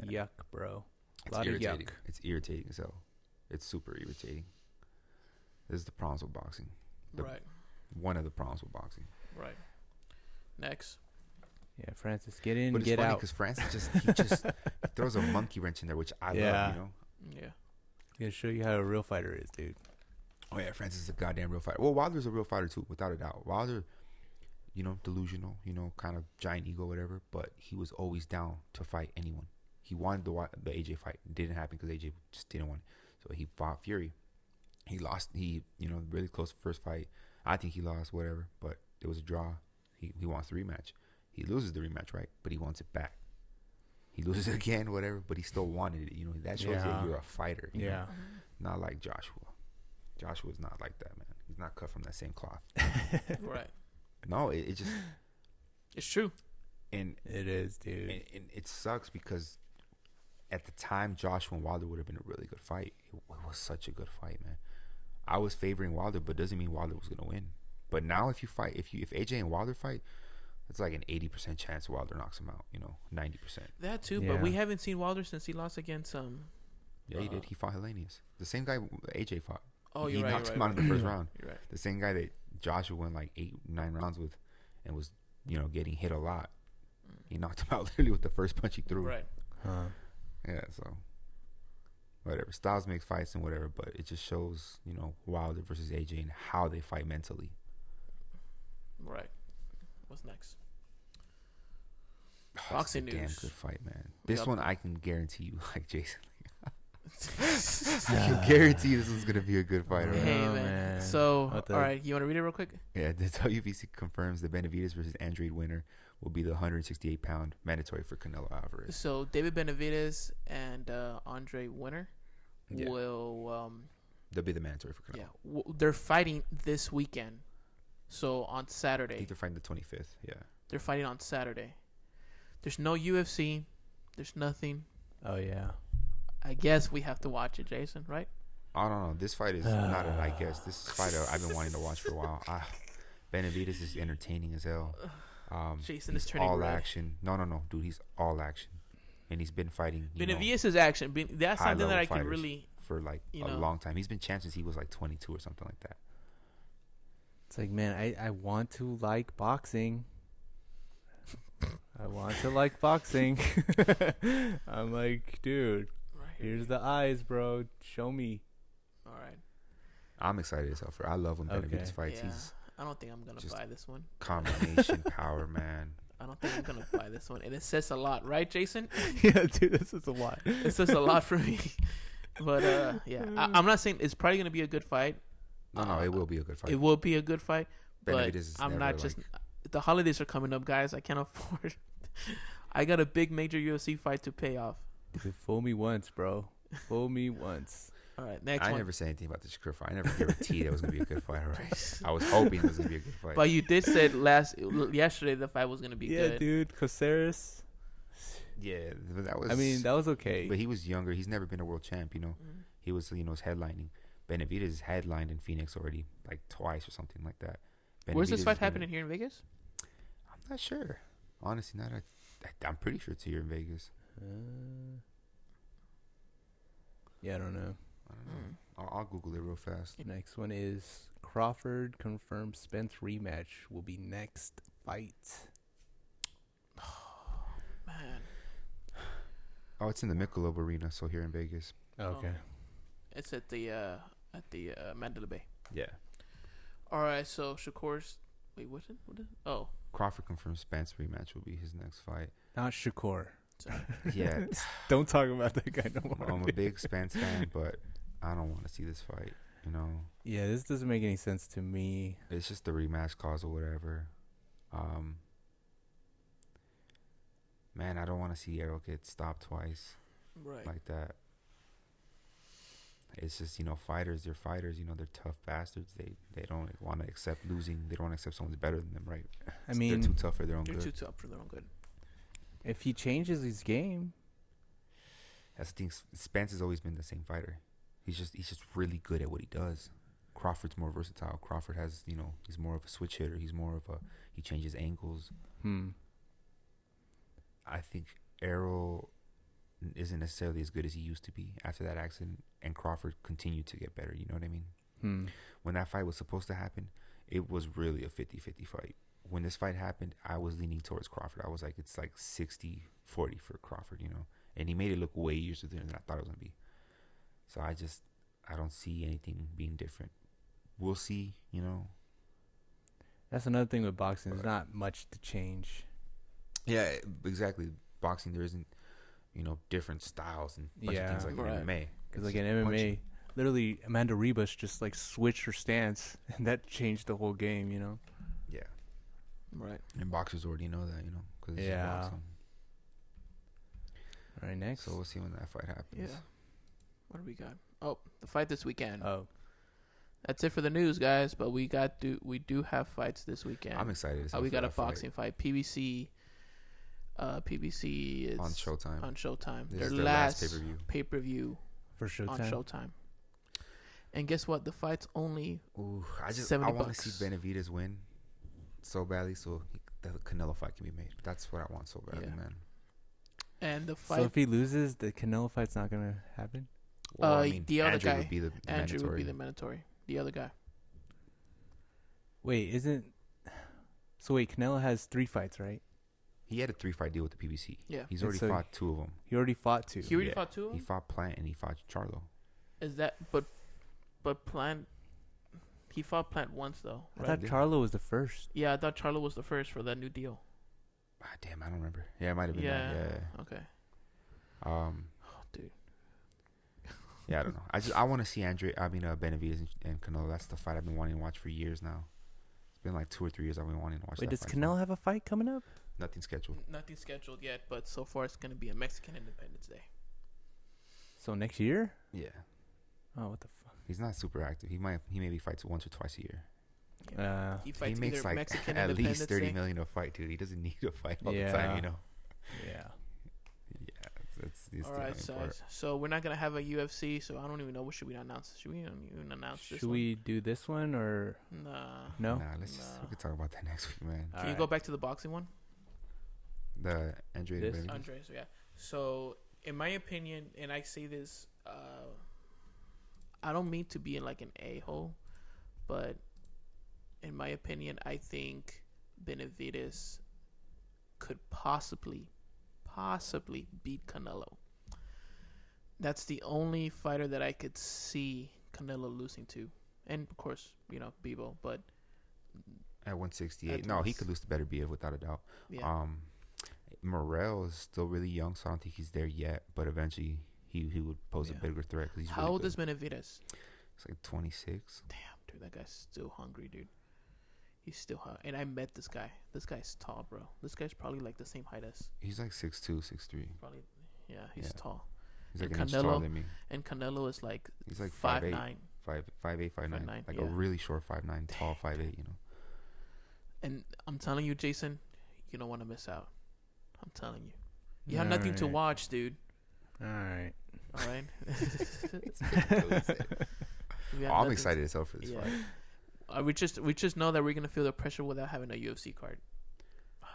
Yeah. Yuck, bro. It's irritating. It's irritating. So, it's super irritating. This is the problems with boxing. Right. One of the problems with boxing. Right. Next. Yeah, Francis, get in, but get funny out. Because Francis he throws a monkey wrench in there, which I love. Yeah. Gonna show you how a real fighter is, dude. Oh yeah, Francis is a goddamn real fighter. Well, Wilder's a real fighter too, without a doubt. Wilder, delusional, kind of giant ego, whatever. But he was always down to fight anyone. He wanted the AJ fight. It didn't happen because AJ just didn't want it. So he fought Fury. He lost. He really close first fight. I think he lost, whatever. But it was a draw. He wants the rematch. He loses the rematch, right? But he wants it back. He loses it again, whatever. But he still wanted it. That shows that you're a fighter. You know? Not like Joshua. Joshua's not like that, man. He's not cut from that same cloth. Right. No, it just... It's true. And it is, dude. And it sucks because at the time, Joshua and Wilder would have been a really good fight. It was such a good fight, man. I was favoring Wilder, but doesn't mean Wilder was going to win. But now if AJ and Wilder fight, it's like an 80% chance Wilder knocks him out, 90%. That too, but we haven't seen Wilder since he lost against Yeah, he did. He fought Hellenius. The same guy AJ fought. Oh, he knocked him out in the first round. You're right. The same guy that Joshua went like 8-9 rounds with and was, getting hit a lot. He knocked him out literally with the first punch he threw. Right. Huh. Yeah, so whatever. Styles makes fights and whatever, but it just shows, Wilder versus AJ and how they fight mentally. Right. What's next? Oh, Boxing it's a news. damn good fight, man. This one I can guarantee you, like Jason. I can guarantee you this one's gonna be a good fight. Right? Hey, man. So, all right, you want to read it real quick? Yeah, the WBC confirms the Benavidez versus Andrade winner will be the 168-pound mandatory for Canelo Alvarez. So David Benavidez and Andre winner will they'll be the mandatory for Canelo. Yeah, they're fighting this weekend. So on Saturday. I think they're fighting the 25th. Yeah, they're fighting on Saturday. There's no UFC. There's nothing. Oh yeah. I guess we have to watch it, Jason. Right? I don't know. This fight is not an I guess. This fight I've been wanting to watch for a while. Benavidez is entertaining as hell. Jason is turning all red. Action. No, dude. He's all action, and he's been fighting. Benavidez is action. That's something that I can really for like a long time. He's been champ since he was like 22 or something like that. It's like, man, I want to like boxing. I want to like boxing. I'm like, dude, here's the eyes, bro. Show me. All right. I'm excited as hell for. I love when Benavidez fights. Yeah. He's I don't think I'm gonna buy this one. Combination power, man. I don't think I'm gonna buy this one, and it says a lot, right, Jason? Yeah, dude, this is a lot. It says a lot for me. But yeah, I'm not saying it's probably gonna be a good fight. No, it will be a good fight. It will be a good fight. But I'm not like, just. The holidays are coming up, guys. I can't afford. I got a big major UFC fight to pay off. Dude, fool me once, bro. Fool me once. All right, next one. I never said anything about the Shakur fight. I never guaranteed it was gonna be a good fight. Right? I was hoping it was gonna be a good fight. But you did say yesterday the fight was gonna be good. Yeah, dude, Coceres. Yeah, but that was. I mean, that was okay. But he was younger. He's never been a world champ. He was, was headlining. Benavidez headlined in Phoenix already, like twice or something like that. Where's this fight happening here in Vegas? I'm not sure. Honestly, I'm pretty sure it's here in Vegas. Yeah, I don't know. I'll Google it real fast. Next one is Crawford confirms Spence rematch will be next fight. Oh, man. Oh, it's in the Michelob Arena, so here in Vegas. Okay. It's at the Mandalay Bay. Yeah. All right, so Shakur's. Wait, what is it? Oh. Crawford confirms Spence rematch will be his next fight. Not Shakur. Sorry. Yeah. Don't talk about that guy no more. I'm a big Spence fan, but I don't want to see this fight. Yeah, this doesn't make any sense to me. It's just the rematch cause or whatever. Man, I don't want to see Errol get stopped twice. Right. Like that. It's just, fighters, they're fighters, they're tough bastards. They don't want to accept losing. They don't want to accept someone's better than them, right? I mean, they're too tough for their own good. They're too tough for their own good. If he changes his game. That's the thing. Spence has always been the same fighter. He's just really good at what he does. Crawford's more versatile. Crawford has, he's more of a switch hitter. He changes angles. I think Errol isn't necessarily as good as he used to be after that accident, and Crawford continued to get better. You know what I mean? When that fight was supposed to happen, it was really a 50-50 fight. When this fight happened, I was leaning towards Crawford. I was like, it's like 60-40 for Crawford, and he made it look way easier than I thought it was going to be. So I don't see anything being different. We'll see, That's another thing with boxing. There's not much to change. Yeah, exactly. Boxing, there isn't, different styles and a bunch of things like MMA. Because like in MMA, literally Amanda Ribas just like switched her stance, and that changed the whole game. Yeah. Right. And boxers already know that, because it's yeah. boxing. All right, next. So we'll see when that fight happens. Yeah. What do we got? Oh, the fight this weekend. Oh, That's it for the news, guys. But we do have fights this weekend. I'm excited. We got a boxing fight. PBC. PBC is on Showtime. On Showtime. This Their is their last pay-per-view for Showtime. on Showtime. And guess what? The fight's only Ooh, $70. I want to see Benavidez win so badly, so the Canelo fight can be made. That's what I want so badly, man. And the fight. So if he loses, the Canelo fight's not gonna happen. Well, I mean, the other Andrew guy would be the Andrew mandatory. would be the mandatory. The other guy. Wait, so wait, Canelo has 3 fights, right? He had a 3-fight deal with the PBC. Yeah. He's already fought 2 of them. He already fought 2. He already fought 2 of them? He fought Plant and he fought Charlo. Is that but Plant? He fought Plant once though. I Right? thought Charlo was the first. Yeah, I thought Charlo was the first for that new deal. Ah, damn, I don't remember. Yeah, it might have been that. Yeah. Okay. Oh, dude. Yeah, I don't know. I want to see Benavidez and Canelo. That's the fight I've been wanting to watch for years now. It's been like 2 or 3 years I've been wanting to watch. Wait, that does fight. Canelo have a fight coming up? Nothing scheduled. Nothing scheduled yet, but so far it's gonna be a Mexican Independence Day. So next year? Yeah. Oh, what the fuck? He's not super active. He maybe fights once or twice a year. Yeah. He fights he makes either like Mexican at Independence least 30 Day. million a fight, dude. He doesn't need a fight all the time, you know. Yeah. That's All right, so we're not gonna have a UFC, so I don't even know what should we announce. Should we even announce this? Should we do this one or Nah. no? Nah, we can talk about that next week, man. Can you go back to the boxing one? The Andrade This? Benavidez? Andre, so yeah. So in my opinion, and I say this, I don't mean to be in like an a-hole, but in my opinion, I think Benavidez could possibly beat Canelo. That's the only fighter that I could see Canelo losing to, and of course, Bebo. But at 168, no, he could lose to Better Biev without a doubt. Yeah. Morel is still really young, so I don't think he's there yet. But eventually, he would pose a bigger threat. Cause he's How really old good. is Benavidez? It's like 26. Damn, dude, that guy's still hungry, dude. He's still hungry. And I met this guy. This guy's tall, bro. This guy's probably like the same height as. He's like 6'2", 6'3". Probably, yeah, he's tall. He's like and an inch taller than me. And Canelo is like He's like 5'9". 5'8", 5'9". Like yeah. a really short 5'9", tall 5'8", you know. And I'm telling you, Jason, you don't want to miss out. I'm telling you. You have nothing to watch, dude. All right. All right. I'm excited as hell for this fight. We just know that we're gonna feel the pressure without having a UFC card. Oh,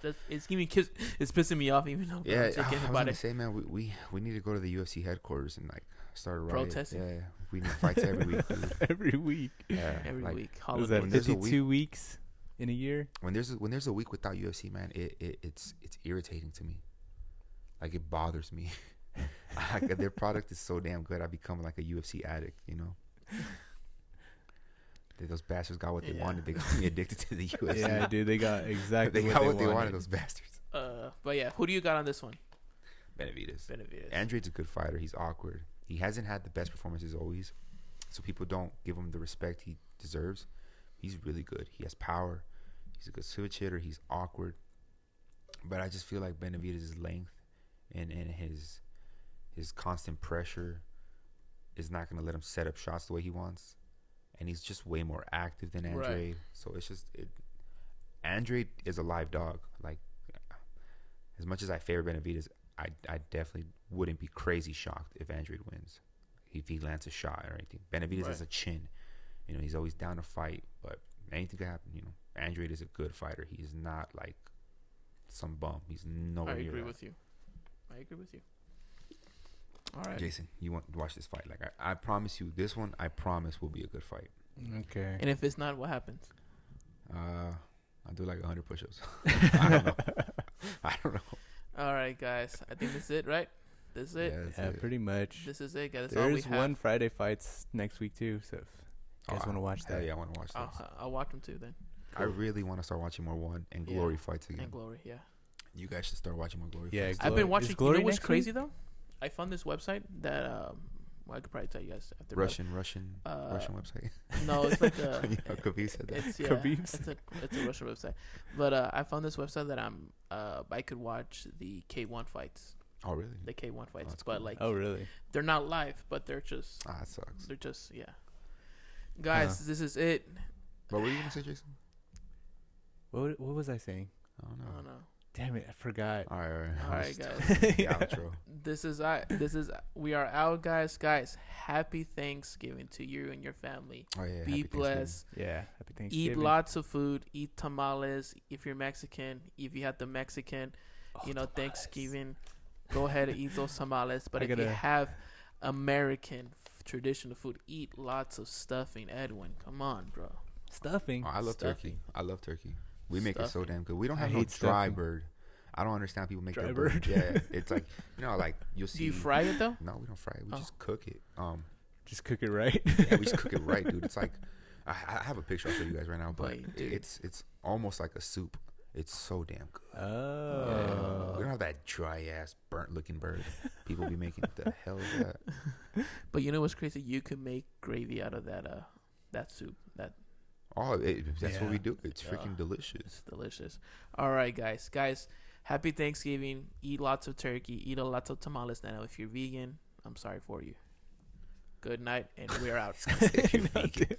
man. It's pissing me off even though Yeah, I'm thinking I was about gonna it. say, man, we need to go to the UFC headquarters and like start a riot. Protesting? Yeah, we need fights every week. Dude. Every week. Yeah, Every like, week. What is Holidays. that? 52 weeks in a year. When there's a week without UFC, man, it's irritating to me. Like it bothers me. Like, their product is so damn good. I become like a UFC addict, you know. Those bastards got what they wanted. They got me addicted to the UFC. Yeah, dude, they got exactly they got what they wanted. Those bastards. But yeah, who do you got on this one? Benavidez. Benavidez. Andrade's a good fighter. He's awkward. He hasn't had the best performances always, so people don't give him the respect he deserves. He's really good. He has power. He's a good switch hitter. He's awkward, but I just feel like Benavidez's length and his constant pressure is not going to let him set up shots the way he wants. And he's just way more active than Andrade. Right. So it's just Andrade is a live dog. Like, as much as I favor Benavidez, I definitely wouldn't be crazy shocked if Andrade wins, if he lands a shot or anything. Benavidez has a chin. You know, he's always down to fight, but anything could happen. You know, Andrade is a good fighter. He is not like some bum. He's nowhere near that. I agree with you. All right, Jason, you want to watch this fight? Like I promise you, this one I promise will be a good fight. Okay. And if it's not, what happens? I'll do like 100 push-ups. I don't know. All right, guys. I think that's it, right? This is it. Yeah, pretty much. This is it, guys. That's all we There's have. one Friday fights next week too, so if you guys want to watch that. Yeah, I want to watch that. I'll watch them too then. I really want to start watching more One and Glory fights again. And Glory, yeah. You guys should start watching more Glory fights. I've been watching. Glory, you know what's crazy though? I found this website that I could probably tell you guys after. Russian website. No, it's like a. Khabib said that. It's a Russian website, but I found this website that I could watch the K1 fights. Oh, really? The K1 fights, That's but cool. like, Oh, really? they're not live, but they're just. That sucks. They're just Guys, this is it. What were you gonna say, Jason? What was I saying? I don't know. Damn it, I forgot. All right, All right, guys. The outro. This is we are out, guys. Guys, happy Thanksgiving to you and your family. Oh yeah. Be blessed. Yeah, happy Thanksgiving. Eat lots of food. Eat tamales if you're Mexican. If you have the Mexican, tamales. Thanksgiving, go ahead and eat those tamales. But if you have American traditional food, eat lots of stuffing. Edwin, come on, bro. Stuffing. Oh, I love Stuffing. turkey. I love turkey. We make it so Stuffing. damn good. We don't I have no hate dry stuffing. bird. I don't understand people make Dry their bird? Yeah, it's like like you'll see. Do you fry it though? No, we don't fry it. We just cook it. Just cook it right. Yeah, we just cook it right, dude. It's like I have a picture I'll show you guys right now, but Wait, dude. it's almost like a soup. It's so damn good. Oh. We don't have that dry ass burnt looking bird. People be making the hell is that? But you know what's crazy? You could make gravy out of that soup. That's what we Yeah. do. It's freaking delicious. It's delicious. All right, guys. Happy Thanksgiving. Eat lots of turkey. Eat a lot of tamales. Now, if you're vegan, I'm sorry for you. Good night, and we're out. If you're vegan.